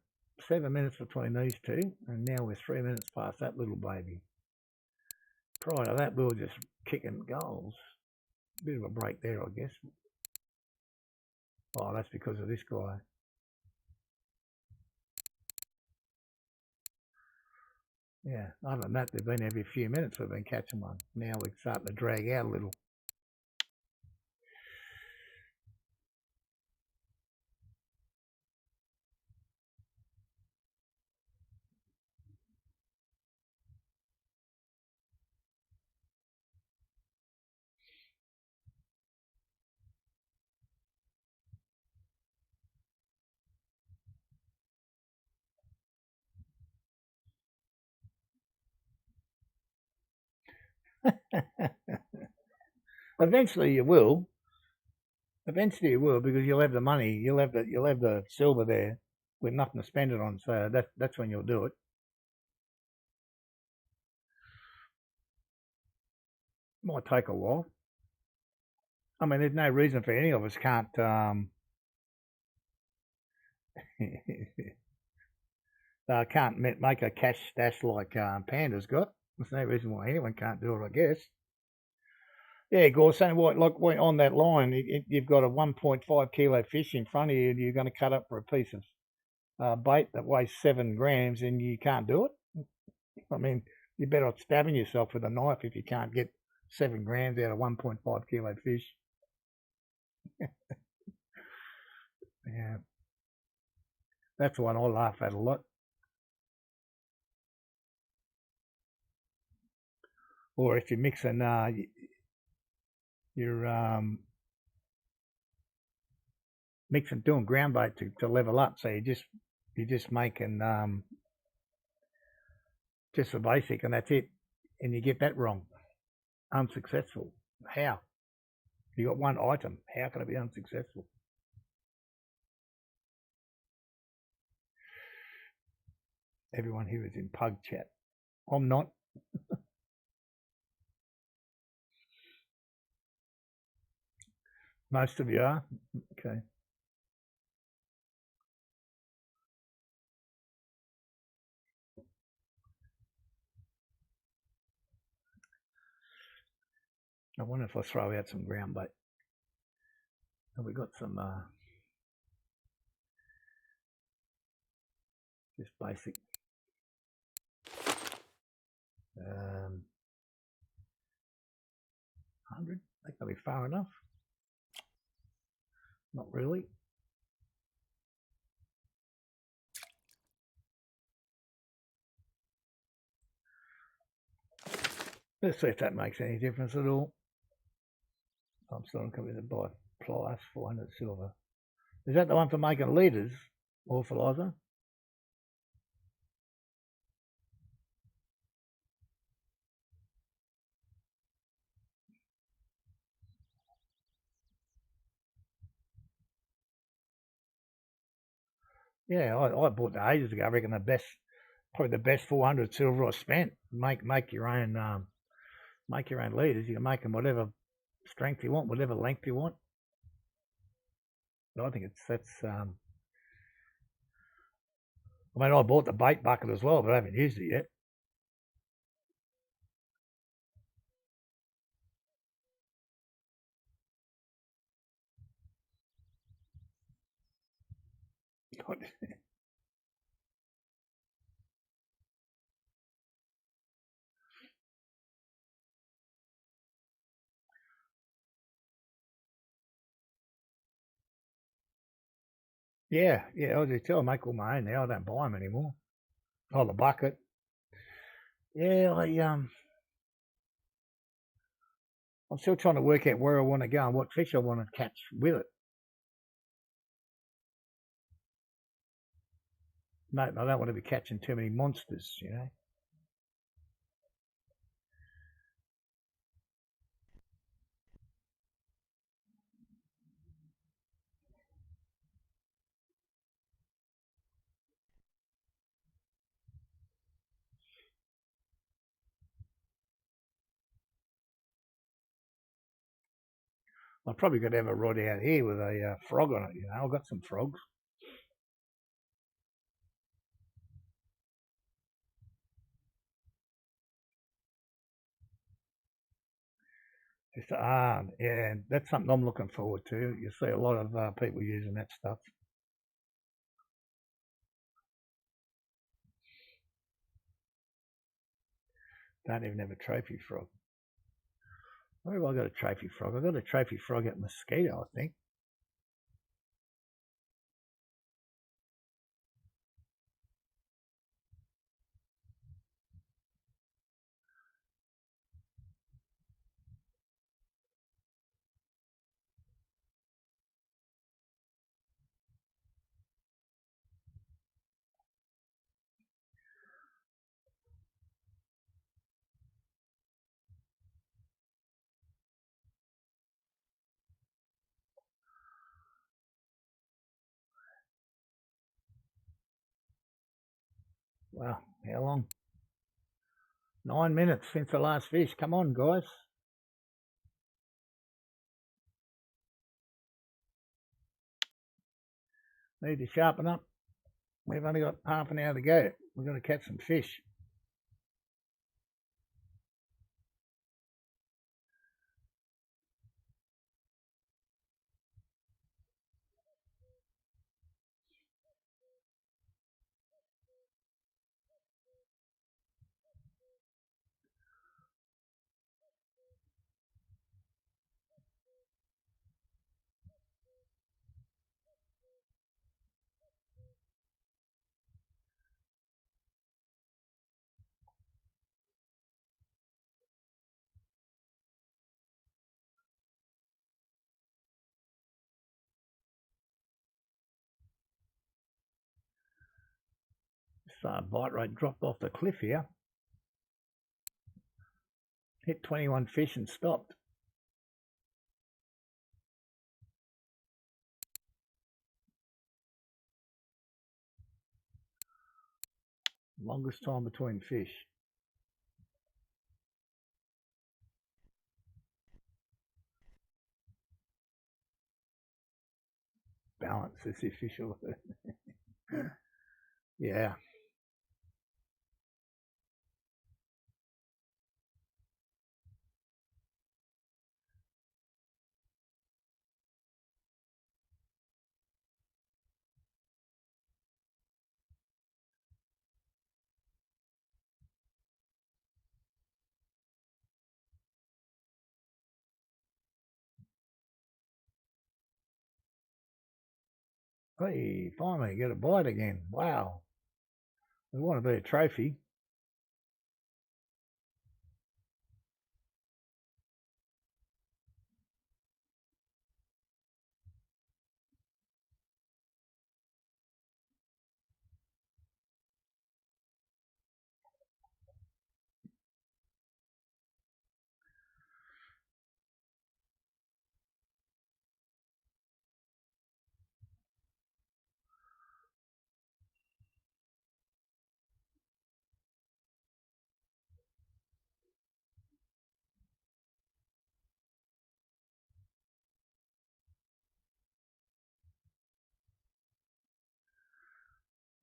7 minutes between these two, and now we're 3 minutes past that little baby. Prior to that, we were just kicking goals. Bit of a break there, I guess. Oh, that's because of this guy. Yeah, other than that, they've been every few minutes we've been catching one. Now we're starting to drag out a little. Eventually you will. Eventually you will, because you'll have the money, you'll have the silver there with nothing to spend it on. So that's when you'll do it. Might take a while. I mean, there's no reason for any of us can't can't make a cash stash like Panda's got. There's no reason why anyone can't do it, I guess. Yeah, Gore, saying what, like on that line, you've got a 1.5 kilo fish in front of you, and you're going to cut up for a piece of bait that weighs 7 grams, and you can't do it. I mean, you're better off stabbing yourself with a knife if you can't get 7 grams out of 1.5 kilo fish. Yeah, that's the one I laugh at a lot. Or if you're mixing, you're mixing, doing ground bait to level up. So you're just making just the basic, and that's it. And you get that wrong, unsuccessful. How? You got one item. How can it be unsuccessful? Everyone here is in pug chat. I'm not. Most of you are. Okay. I wonder if I throw out some ground bait. Have we got some just basic 100? That can be far enough. Not really. Let's see if that makes any difference at all. I'm still coming to buy pliers, 400 silver. Is that the one for making leaders or fertilizer? Yeah, I bought that ages ago. I reckon probably the best 400 silver I spent. Make your own leaders. You can make them whatever strength you want, whatever length you want. But I think that's. I mean, I bought the bait bucket as well, but I haven't used it yet. Yeah, I just tell I make all my own now. I don't buy them anymore. Oh, the bucket. Yeah, I'm still trying to work out where I want to go and what fish I want to catch with it. Mate, I don't want to be catching too many monsters, you know. I've probably got to have a rod out here with a frog on it, you know. I've got some frogs. Yeah, that's something I'm looking forward to. You see a lot of people using that stuff. Don't even have a trophy frog. Where have I got a trophy frog? I've got a trophy frog at Mosquito, I think. Wow, how long? 9 minutes since the last fish. Come on, guys. Need to sharpen up. We've only got half an hour to go. We've got to catch some fish. bite rate dropped off the cliff here. Hit 21 fish and stopped. Longest time between fish. Balance is the official. Yeah. Hey, finally get a bite again. Wow. We want to be a trophy.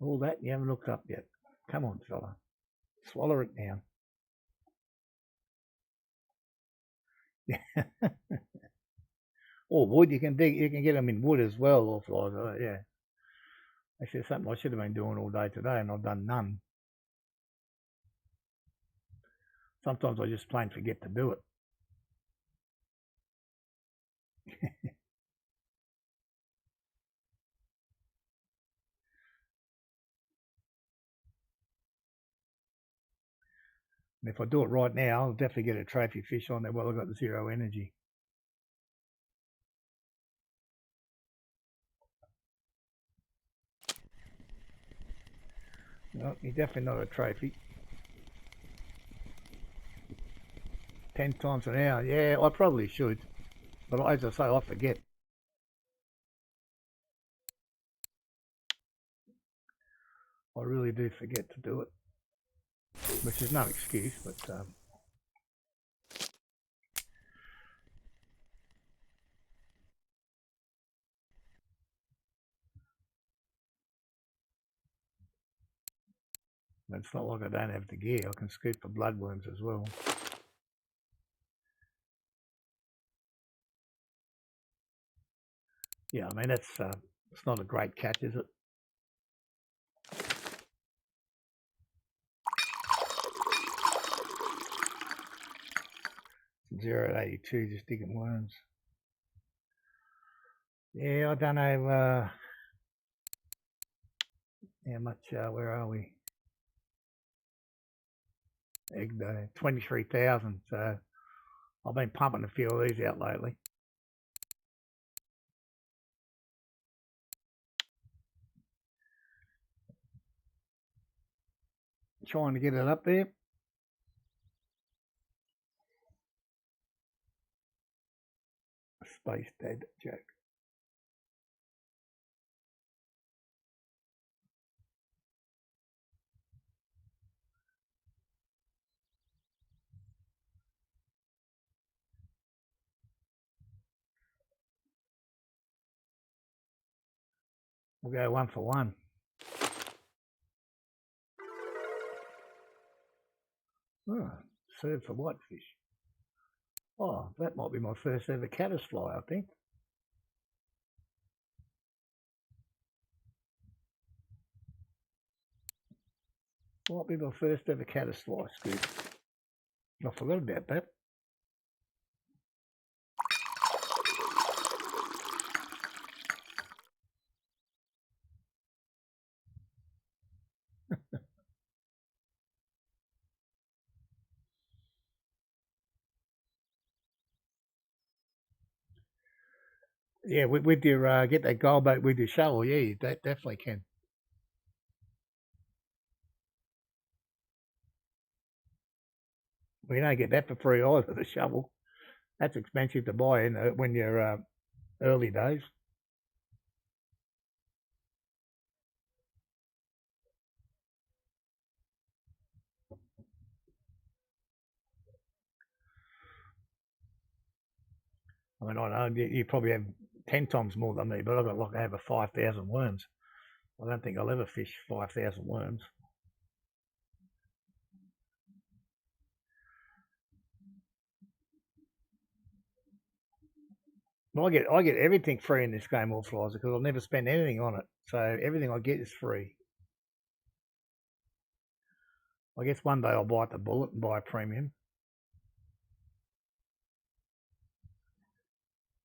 All that you haven't looked up yet. Come on, fella. Swallow it down. Or wood, you can get them in wood as well, or flies. Yeah. Actually, something I should have been doing all day today, and I've done none. Sometimes I just plain forget to do it. And if I do it right now, I'll definitely get a trophy fish on there. Well, I've got the 0 energy. No, you're definitely not a trophy. 10 times an hour. Yeah, I probably should. But as I say, I forget. I really do forget to do it. Which is no excuse, but it's not like I don't have the gear. I can scoop for bloodworms as well. Yeah, I mean, that's it's not a great catch, is it? $0.82, just digging worms. Yeah, I don't know how much, where are we? Egg day, 23,000. So I've been pumping a few of these out lately. Trying to get it up there. Space dead joke. We'll go 1 for 1. Oh, served for whitefish. Oh, that might be my first ever caddisfly, I think. Might be my first ever caddisfly scoop. I forgot about that. Yeah, with your get that gold bait with your shovel, yeah, you definitely can. We don't get that for free either, the shovel. That's expensive to buy in when you're early days. I mean, I know you probably have 10 times more than me, but I've got like over 5,000 worms. I don't think I'll ever fish 5,000 worms. Well, I get everything free in this game, All Flies, because I'll never spend anything on it. So everything I get is free. I guess one day I'll bite the bullet and buy a premium.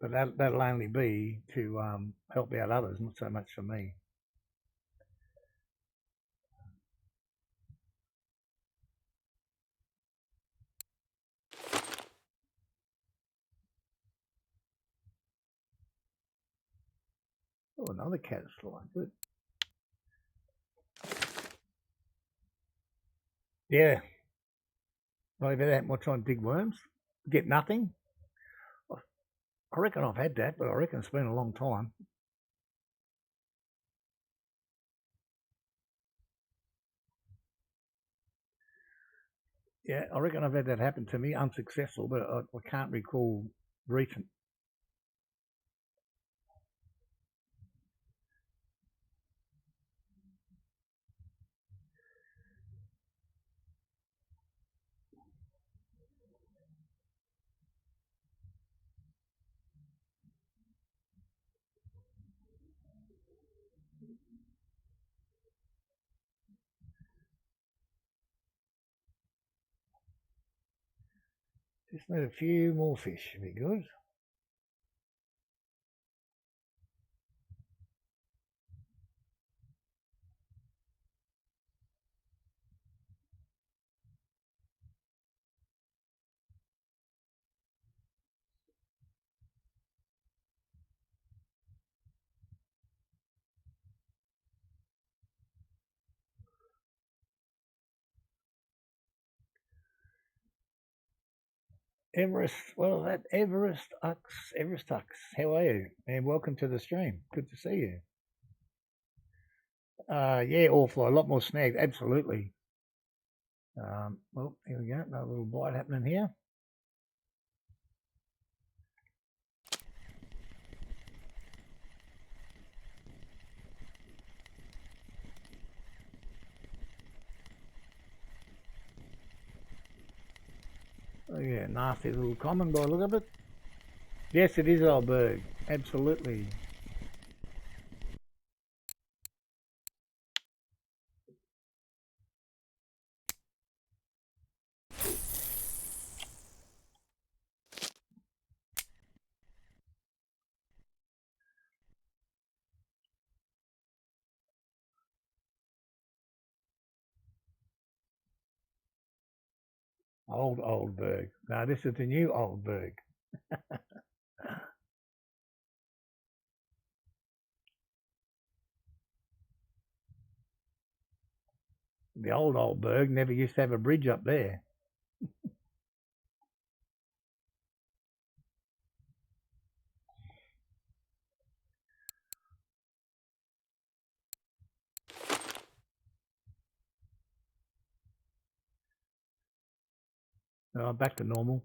But that'll only be to help out others, not so much for me. Oh, another caddisfly. Good. Yeah. Well, about that much on big worms. Get nothing. I reckon I've had that, but I reckon it's been a long time. Yeah, I reckon I've had that happen to me, unsuccessful, but I can't recall recent. Just need a few more fish, should be good. Everest, well, that Everest Ux, how are you? And welcome to the stream. Good to see you. Yeah, all fly, a lot more snags, absolutely. Well, here we go, another little bite happening here. Oh yeah, nasty little common by the look of it. Yes, it is Old Burg, absolutely. Old Burg. No, this is the new Old Burg. The Old Burg never used to have a bridge up there. Back to normal.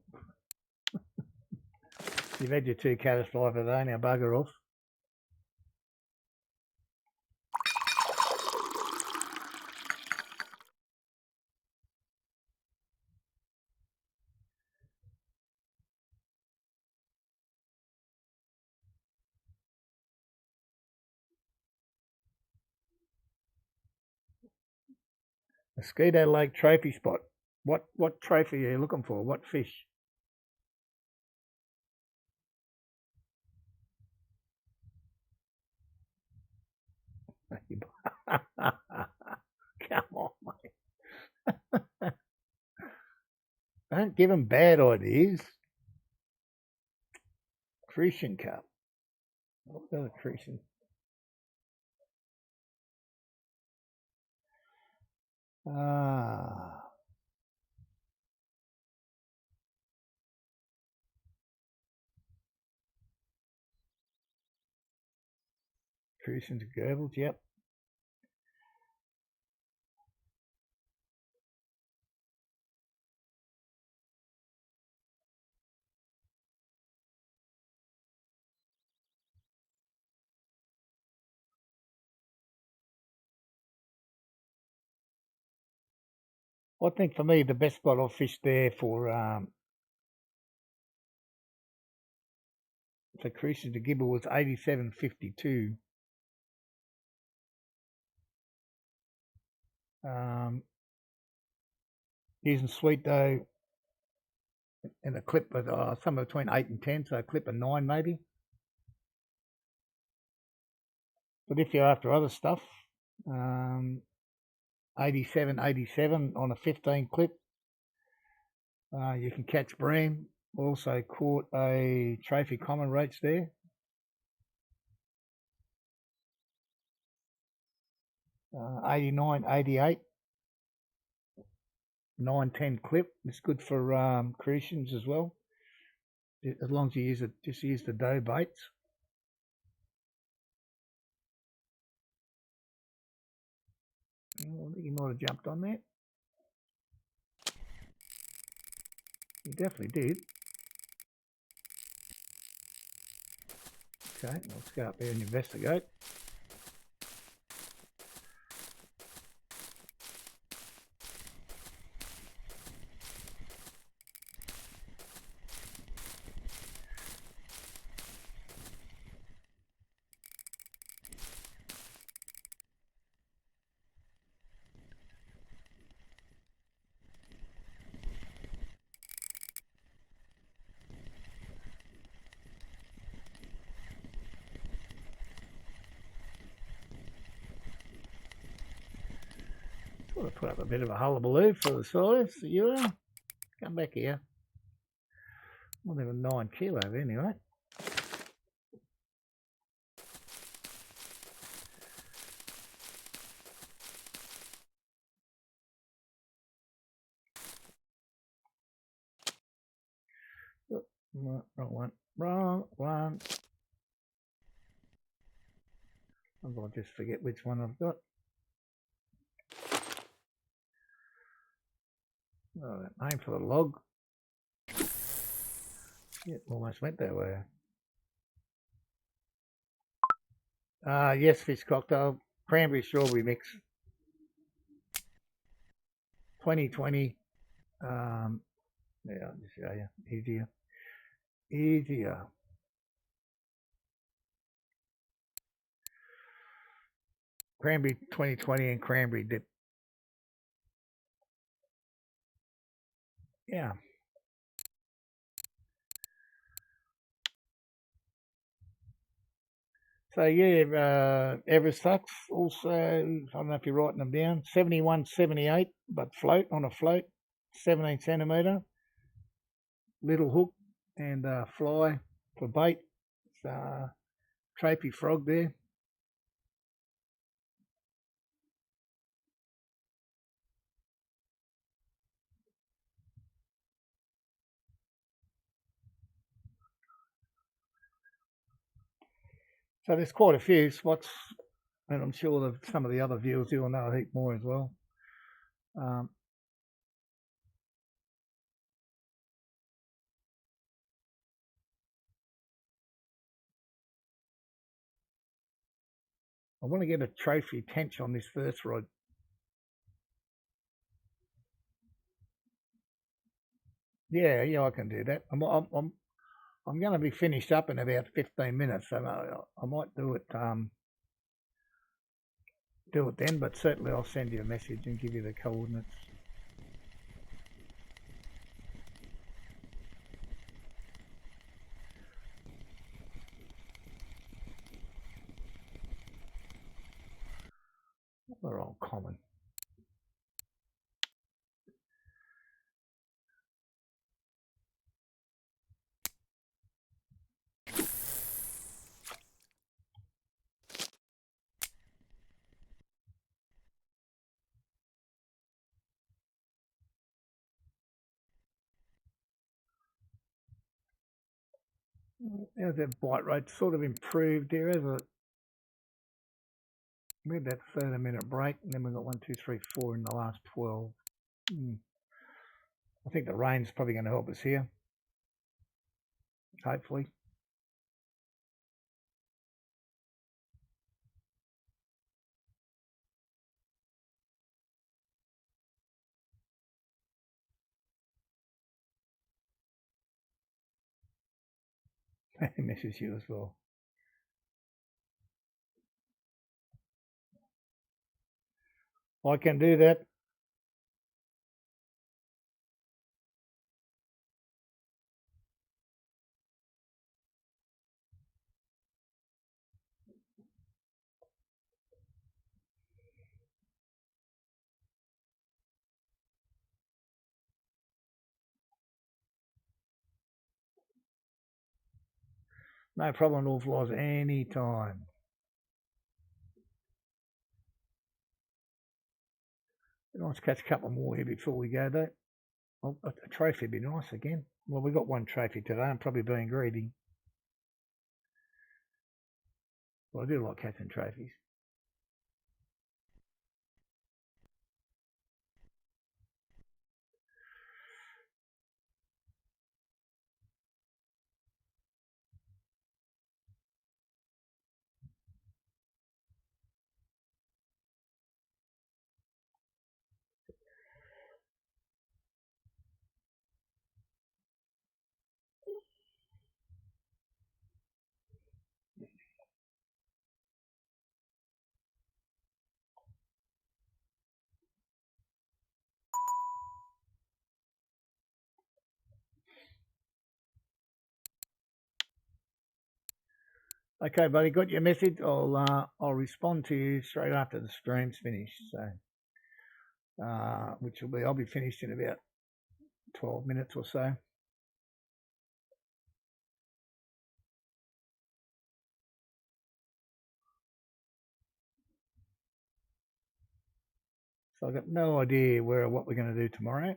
You've had your 2 caddisfly for the day, now bugger off. Mosquito Lake trophy spot. What trophy are you looking for? What fish? Come on, mate. Don't give them bad ideas. Crucian Cup. What was a Crucian? Ah. Crucians, gerbils, yep. I think for me the best spot I've fished there for crucians to gibber was 87.52. Using sweet dough and a clip of somewhere between 8 and 10, so a clip of 9 maybe. But if you're after other stuff, 87 on a 15 clip, you can catch bream. Also caught a trophy common roach there. Uh, 89, 88, 910 clip. It's good for crucians as well, as long as you use it. Just use the dough baits. I think he might have jumped on that. He definitely did. Okay, let's go up there and investigate. Sort of put up a bit of a hullabaloo for the size. You are. Come back here. Not even 9 kilo anyway. Wrong one. Wrong one. I'll just forget which one I've got. All right, aim for the log. Yeah, almost went that way. Yes, fish cocktail, cranberry strawberry mix. 2020. Yeah, I'll just show you. Easier. Cranberry 2020 and cranberry dip. Yeah. So yeah, Everest sucks. Also, I don't know if you're writing them down. 71.78, but float on a float, 17 centimetre, little hook and fly for bait. Trophy frog there. So there's quite a few spots, and I'm sure that some of the other viewers will know a heap more as well. I want to get a trophy tench on this first rod. Yeah, I can do that. I'm going to be finished up in about 15 minutes, so I might do it then. But certainly I'll send you a message and give you the coordinates. They're all common. How's that bite rate sort of improved there, hasn't it? We had that 30-minute break, and then we got 1, 2, 3, 4 in the last 12. I think the rain's probably going to help us here. Hopefully. He misses you as well. I can do that. No problem, all flies any time. Let's catch a couple more here before we go, though. Well, a trophy would be nice again. Well, we got one trophy today. I'm probably being greedy. Well, I do like catching trophies. Okay, buddy, got your message. I'll respond to you straight after the stream's finished. So, which will be I'll be finished in about 12 minutes or so. So I've got no idea what we're going to do tomorrow.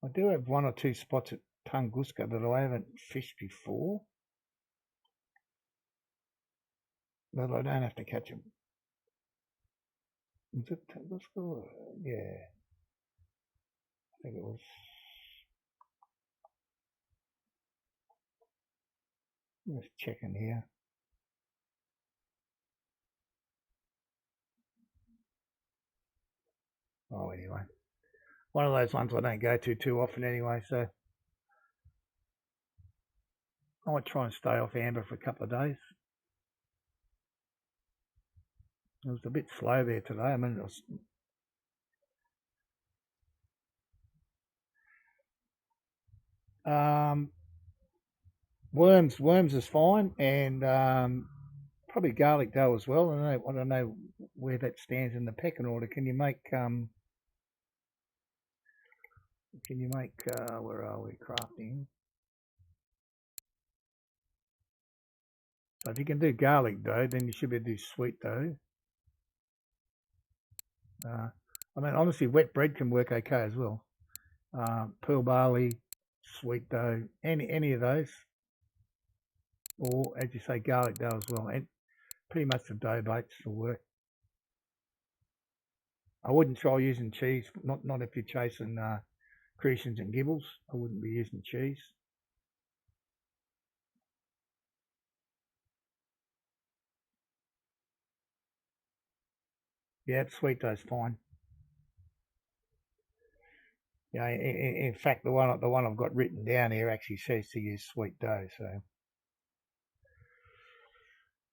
I do have 1 or 2 spots at Tunguska that I haven't fished before. But I don't have to catch them. Was it Tunguska? Yeah. I think it was. Just checking here. Oh, anyway. One of those ones I don't go to too often anyway, so I might try and stay off amber for a couple of days. It was a bit slow there today. I mean, it was worms is fine, and probably garlic dough as well. I don't know where that stands in the pecking order. Can you make where are we crafting? So if you can do garlic dough, then you should be able to do sweet dough. I mean, honestly, wet bread can work okay as well. Pearl barley, sweet dough, any of those, or as you say, garlic dough as well. And pretty much the dough baits will work. I wouldn't try using cheese, not if you're chasing crucians and gibbles. I wouldn't be using cheese. Yeah, sweet dough's fine. Yeah, in fact, the one I've got written down here actually says to use sweet dough. So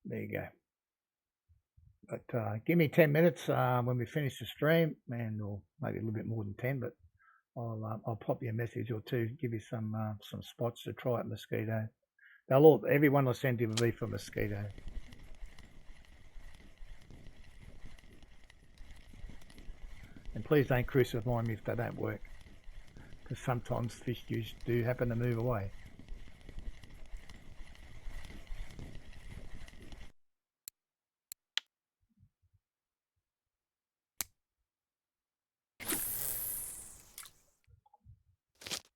there you go. But give me 10 minutes when we finish the stream, or maybe a little bit more than 10. But I'll pop you a message or two, give you some spots to try at mosquito. Everyone will send you will be for mosquito. And please don't crucify me if they don't work, because sometimes fish do happen to move away.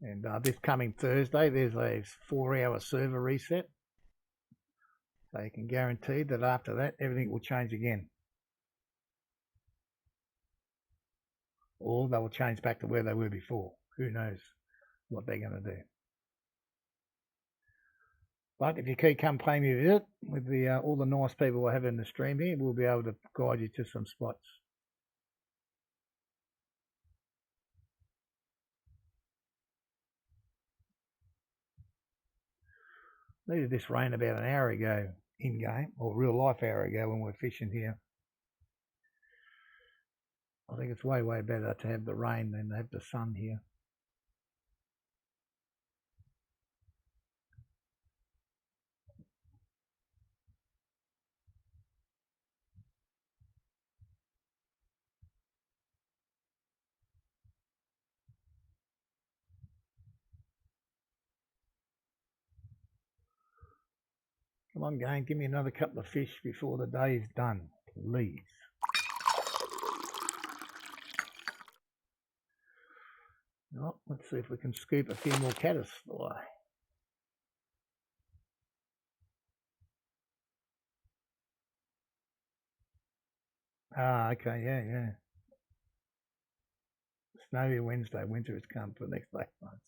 And this coming Thursday, there's a 4-hour server reset. So you can guarantee that after that, everything will change again. Or they will change back to where they were before. Who knows what they're going to do. But if you keep come pay me a visit with all the nice people I have in the stream here, we'll be able to guide you to some spots. Needed this rain about an hour ago in game, or real life hour ago when we're fishing here. I think it's way better to have the rain than to have the sun here. Come on, game, give me another couple of fish before the day is done, please. Oh, let's see if we can scoop a few more caddis away. Ah, okay, yeah. Snowy Wednesday, winter has come for the next 8 months.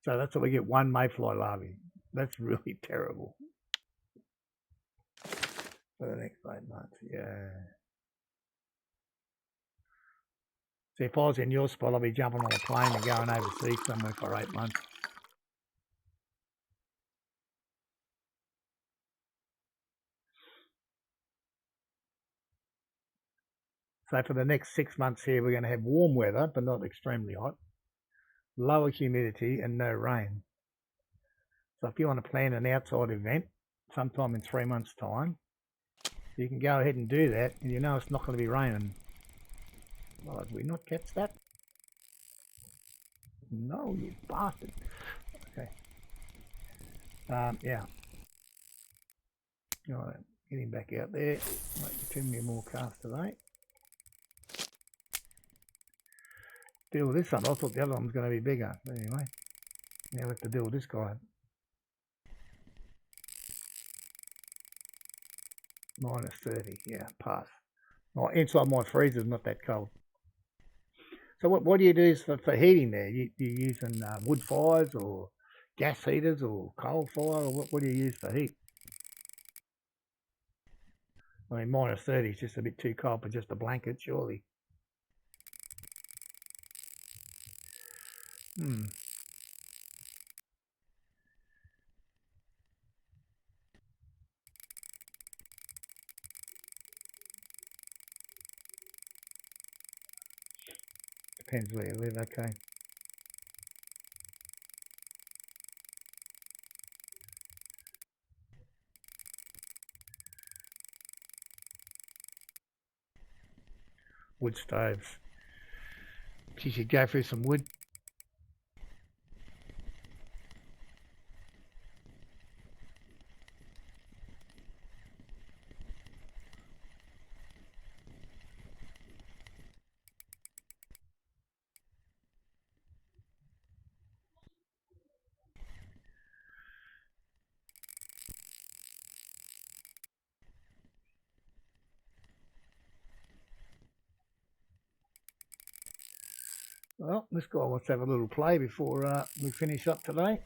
So that's what we get, one mayfly larvae. That's really terrible. For the next 8 months, yeah. See, if I was in your spot, I'd be jumping on a plane and going overseas somewhere for 8 months. So for the next 6 months here, we're going to have warm weather, but not extremely hot, lower humidity and no rain. So if you want to plan an outside event sometime in 3 months' time, you can go ahead and do that, and you know it's not going to be raining. Oh, did we not catch that? No, you bastard. Okay. Yeah. All right, get him back out there. Make 2 more casts today. Deal with this one. I thought the other one was going to be bigger. But anyway, now we have to deal with this guy. -30. Yeah, pass. Oh, inside my freezer is not that cold. So what do you do for heating there? You using wood fires or gas heaters or coal fire, or what do you use for heat? I mean, -30 is just a bit too cold for just a blanket, surely. Depends where you live, okay. Wood stoves. You should go through some wood. Well, this guy wants to have a little play before we finish up today.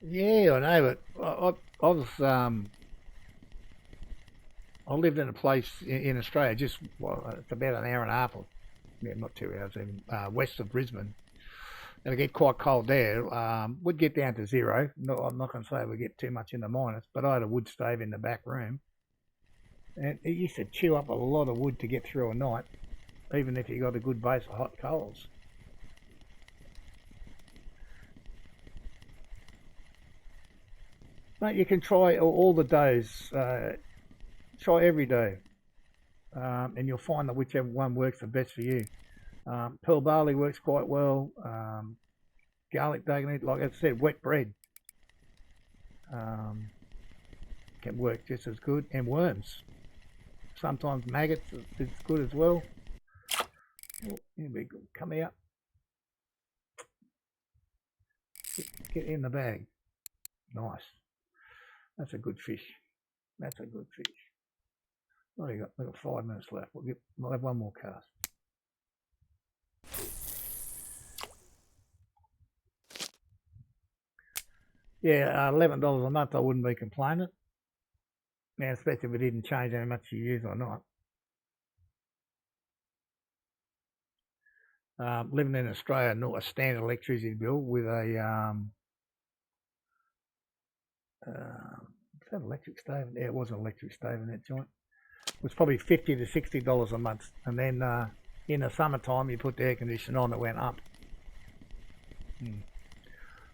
Yeah, I know, but I lived in a place in Australia, just it's about an hour and a half, or yeah, not 2 hours even, west of Brisbane. It'll get quite cold there. Would get down to 0. No, I'm not going to say we get too much in the minus, but I had a wood stove in the back room, and it used to chew up a lot of wood to get through a night, even if you got a good base of hot coals. But you can try all the doughs. Try every dough, and you'll find that whichever one works the best for you. Pearl barley works quite well. Garlic dough, like I said, wet bread can work just as good, and worms. sometimes maggots is good as well. Oh, here we go. Come out. Get in the bag. Nice. That's a good fish. That's a good fish. What do you got? We've got 5 minutes left. We'll have one more cast. Yeah, $11 a month, I wouldn't be complaining. Now, especially if it didn't change how much you use or not. Living in Australia, not a standard electricity bill with a is that electric stove? Yeah, it was an electric stove in that joint. It was probably $50 to $60 a month, and then in the summertime you put the air conditioner on, it went up.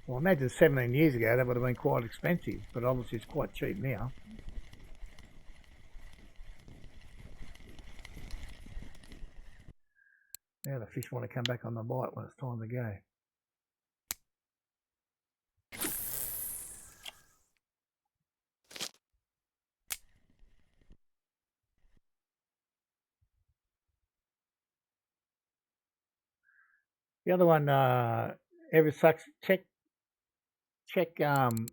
Well, imagine 17 years ago that would have been quite expensive, but obviously it's quite cheap now. Now the fish want to come back on the bite when it's time to go. The other one, every such check the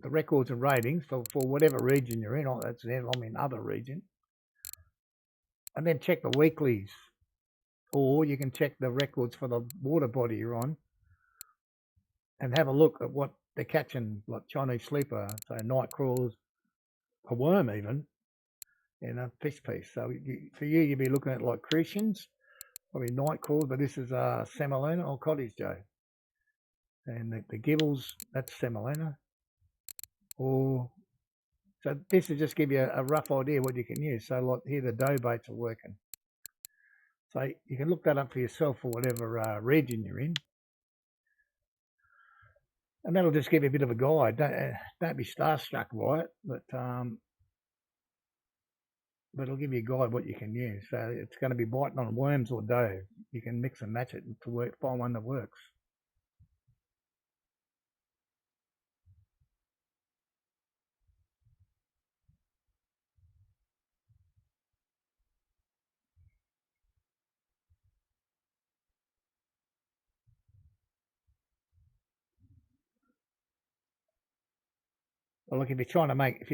records and ratings for whatever region you're in. That's I'm in other region, and then check the weeklies, or you can check the records for the water body you're on, and have a look at what they're catching, like Chinese sleeper, so night crawlers, a worm even, in a fish piece. So for you, you'd be looking at like crucians, probably night crawlers, but this is semolina or cottage joe. And the gibbles, that's semolina. So this will just give you a rough idea what you can use. So like here the dough baits are working. So you can look that up for yourself for whatever region you're in. And that'll just give you a bit of a guide. Don't be starstruck by it, but it'll give you a guide what you can use. So it's going to be biting on worms or dough. You can mix and match it to find one that works. Well, look, if you're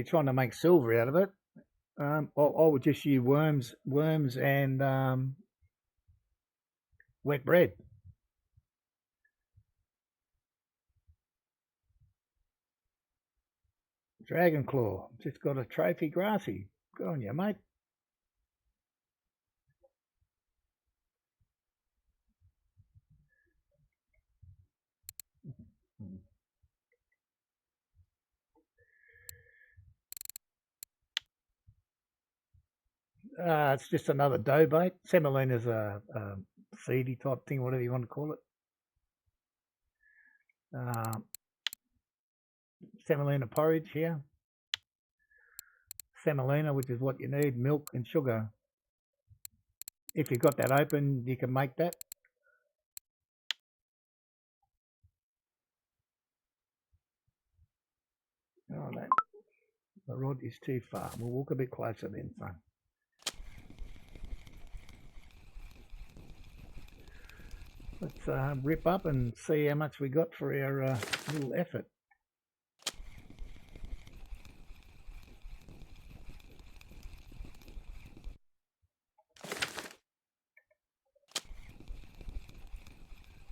trying to make silver out of it, I would just use worms and wet bread. Dragon claw, just got a trophy grassy. Good on you, mate. It's just another dough bait. Semolina's a seedy type thing, whatever you want to call it. Semolina porridge here. Semolina, which is what you need, milk and sugar. If you've got that open, you can make that. Oh, the rod is too far. We'll walk a bit closer then, son. Let's rip up and see how much we got for our little effort.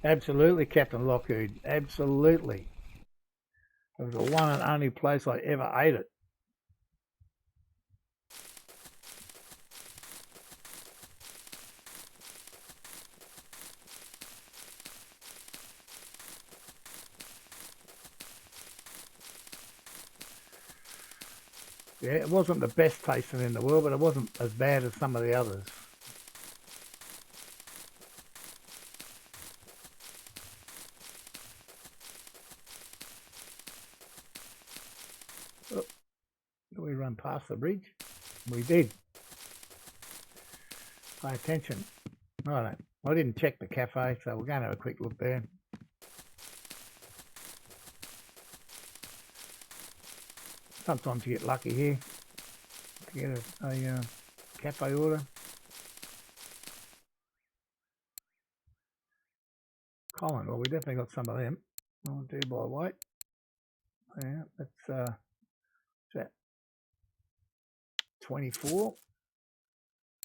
Absolutely, Captain Lockwood. Absolutely. It was the one and only place I ever ate it. Yeah, it wasn't the best tasting in the world, but it wasn't as bad as some of the others. Oh, did we run past the bridge? We did. Pay attention. Right, I didn't check the cafe, so we're going to have a quick look there. Sometimes you get lucky here. to get a cafe order. Colin, well, we definitely got some of them. I'll do by weight. Yeah, that's that 24.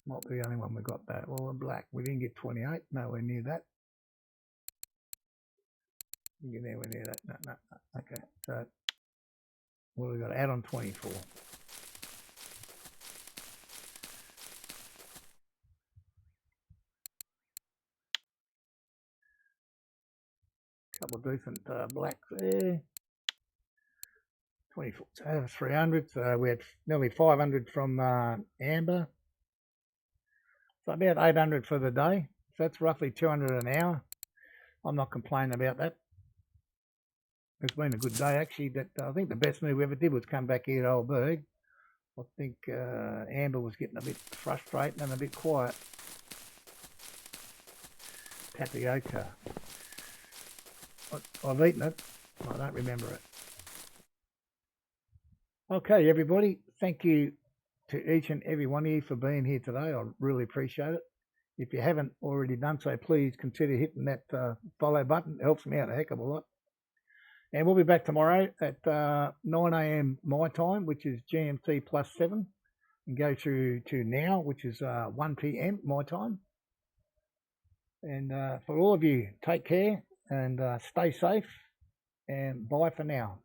Not the only one we got that. Well, black. We didn't get 28. Nowhere near that. You get nowhere near that. No. Okay. So what we got to add on 24. Couple of decent blacks there. 24. So 300. So we had nearly 500 from amber. So about 800 for the day. So that's roughly 200 an hour. I'm not complaining about that. It's been a good day actually. That I think the best move we ever did was come back here to Old Burg. I think amber was getting a bit frustrating and a bit quiet. Tapioca. I've eaten it. I don't remember it. Okay, everybody. Thank you to each and every one of you for being here today. I really appreciate it. If you haven't already done so, please consider hitting that follow button. It helps me out a heck of a lot. And we'll be back tomorrow at 9 a.m. my time, which is GMT +7, and go through to now, which is 1 p.m. my time. And for all of you, take care and stay safe, and bye for now.